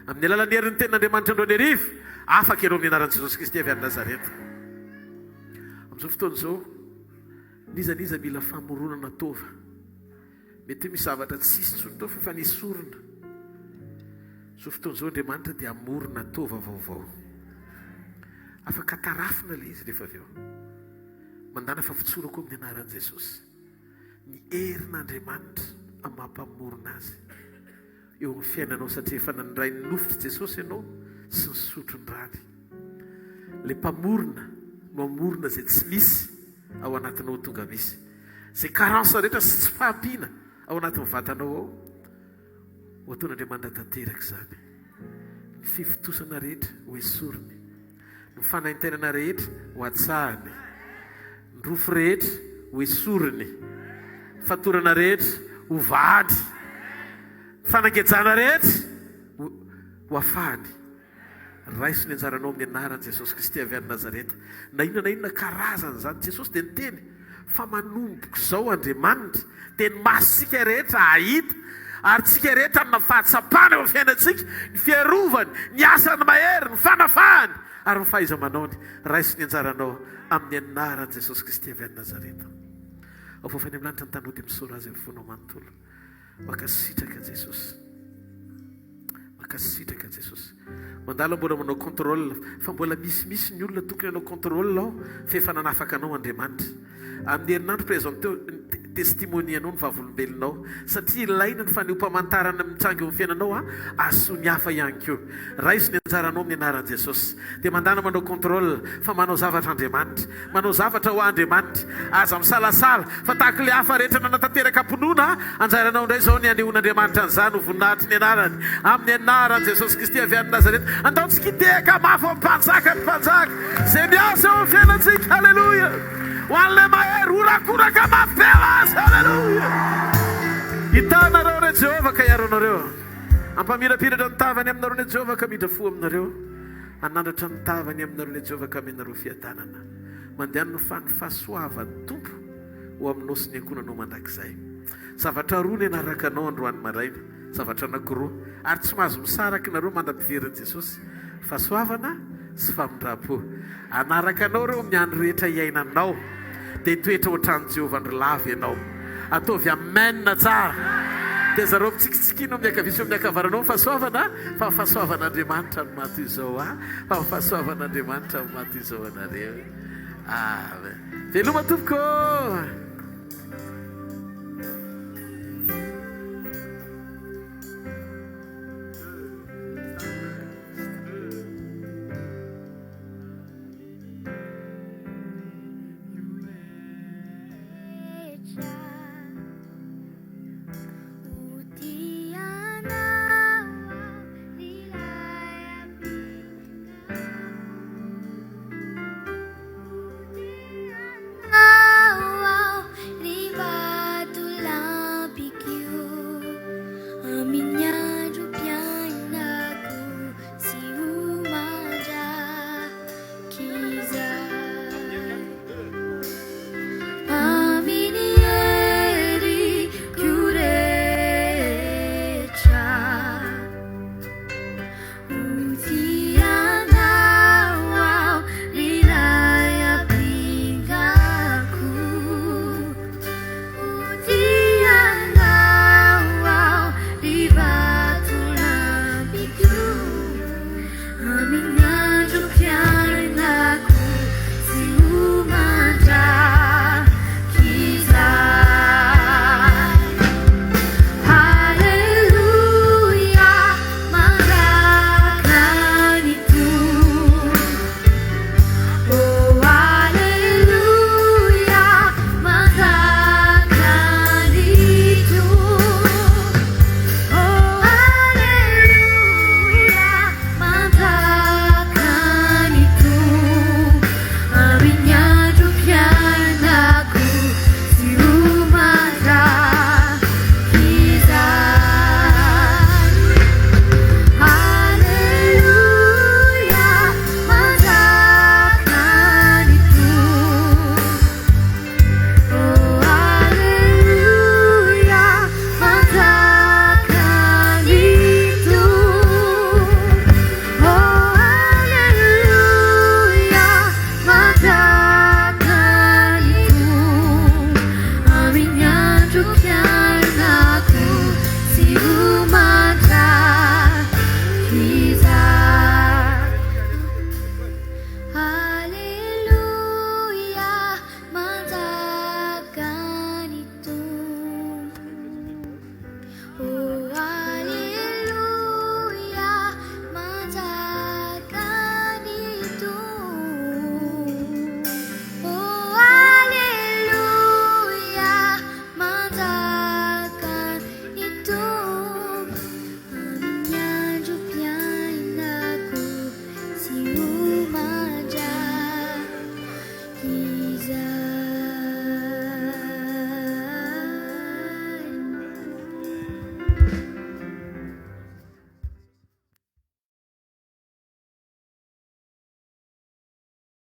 Amin'ny alalan'ny herin'ny tenin'Andriamanitra andro any arivo, afaka ianao amin'ny anaran'i Jesosy Kristy avy any Nazareta. Amin'izao fotoana izao, niza mila famoronana tova. Mety misy zavatra tsisy tsony tao fa nisy orona. Zao fotoana izao Andriamanitra dia amorona tova vaovao. Afaka tarafina ilay izy rehefa avy eo. Mandana fafotsorako amin'ny anaran'i Jesosy. Ny herin'Andriamanitra amampamorona azy eo amin'ny fiainanao satria efa nandray ny nofotry Jesosy ianao sy ny sotro ny rany. Ilay mpamorona no amorona izay tsy misy ao anatinao tonga misy. Izay karansa rehetra sy tsy fahampiana ao anatin'ny vatanao ao. Ho ataon'Andriamanitra tanteraka izany. Ny fivotosana rehetra ho esoriny. Ny fanaintenana rehetra ho atsahany. Ny rofo rehetra ho esoriny. Fatorana rehetra ho vady. Fanangejana rehetra ho afahany. Raiso ny anjaranao amin'ny anaran'i Jesosy Kristy avy any Nazareta. Na inona karazana zany Jesosy dia niteny fa manomboko izao Andriamanitra dia ny masitsika rehetra ahita ary tsika rehetra ny fahatsapana eo amin'ny fiainantsika, ny fiarovany, ny asany mahery, ny fanafahany ary ny fahaiza-manaony. Raiso ny anjaranao amin'ny anaran'i Jesosy Kristy avy any Nazareta. Ao fofany amin'ny lanitra ny tanao dia misaora azy amin'ny fonao manontolo. Makasitraka Jesosy. Makasitraka Jesosy. Mandala mbola manao contrôle fa mbola misy ny olona tokony hanao contrôle ao fa efa nanafaka anao Andriamanitra. Amin'ny herinandro présente testimony anao ny vavolombelonao satria ilaina ny fanehompamantarana mitsangy eo amin'ny fiainanao aso ny hafa ihany koa. Raiso ny anjaranao amin'ny anaran'i Jesosy. Dia mandana manao contrôle fa manao zavatra Andriamanitra. Manao zavatra ho Andriamanitra. Aza misalasala fa tahaka ilay hafa rehetra nanatanteraka amponoana anjaranao indray izao ny anehoan'Andriamanitra an'izany ho voninahitry ny anarany amin'ny anaran'i Jesosy Kristy avy any Nazareta. Andaontsika hiteka mafy amin'ny mpanjaka ny mpanjaka izay miasa eo amin'ny fiainantsika. Halleluja. Ho an'ilay mahery horakoraka mafy azy. Halleluja. Hitanareo re Jehovah ka hiaro anareo. Ampamirapiratra ny tavany aminareo le Jehovah ka midra fo aminareo. Anandratra ny tavany aminareo le Jehovah ka menareo fiadanana. Mandehana ny fahasoavan'ny tompo ho aminao sy ny ankonanao mandrakizay. Zavatra roa ny anaraka anao androany maraina. Zavatra anankiroa ary tsy mahazo misaraka nareo mandam-piverin'i Jesosy. Fahasoavana sy famindram-po. Anaraka anao reo amin'ny andro rehetra iainanao dia toetra ohatran'ny Jehovah andro lava ianao. Ataovy amenna tsara. Dia zareo tsikitsikinao miakavisy eo amin'ny akavananao fahasoavana fa fahasoavan'Andriamanitra no maty izao fa fahasoavan'Andriamanitra no maty izao anareo. Amen. Veloma tompoko.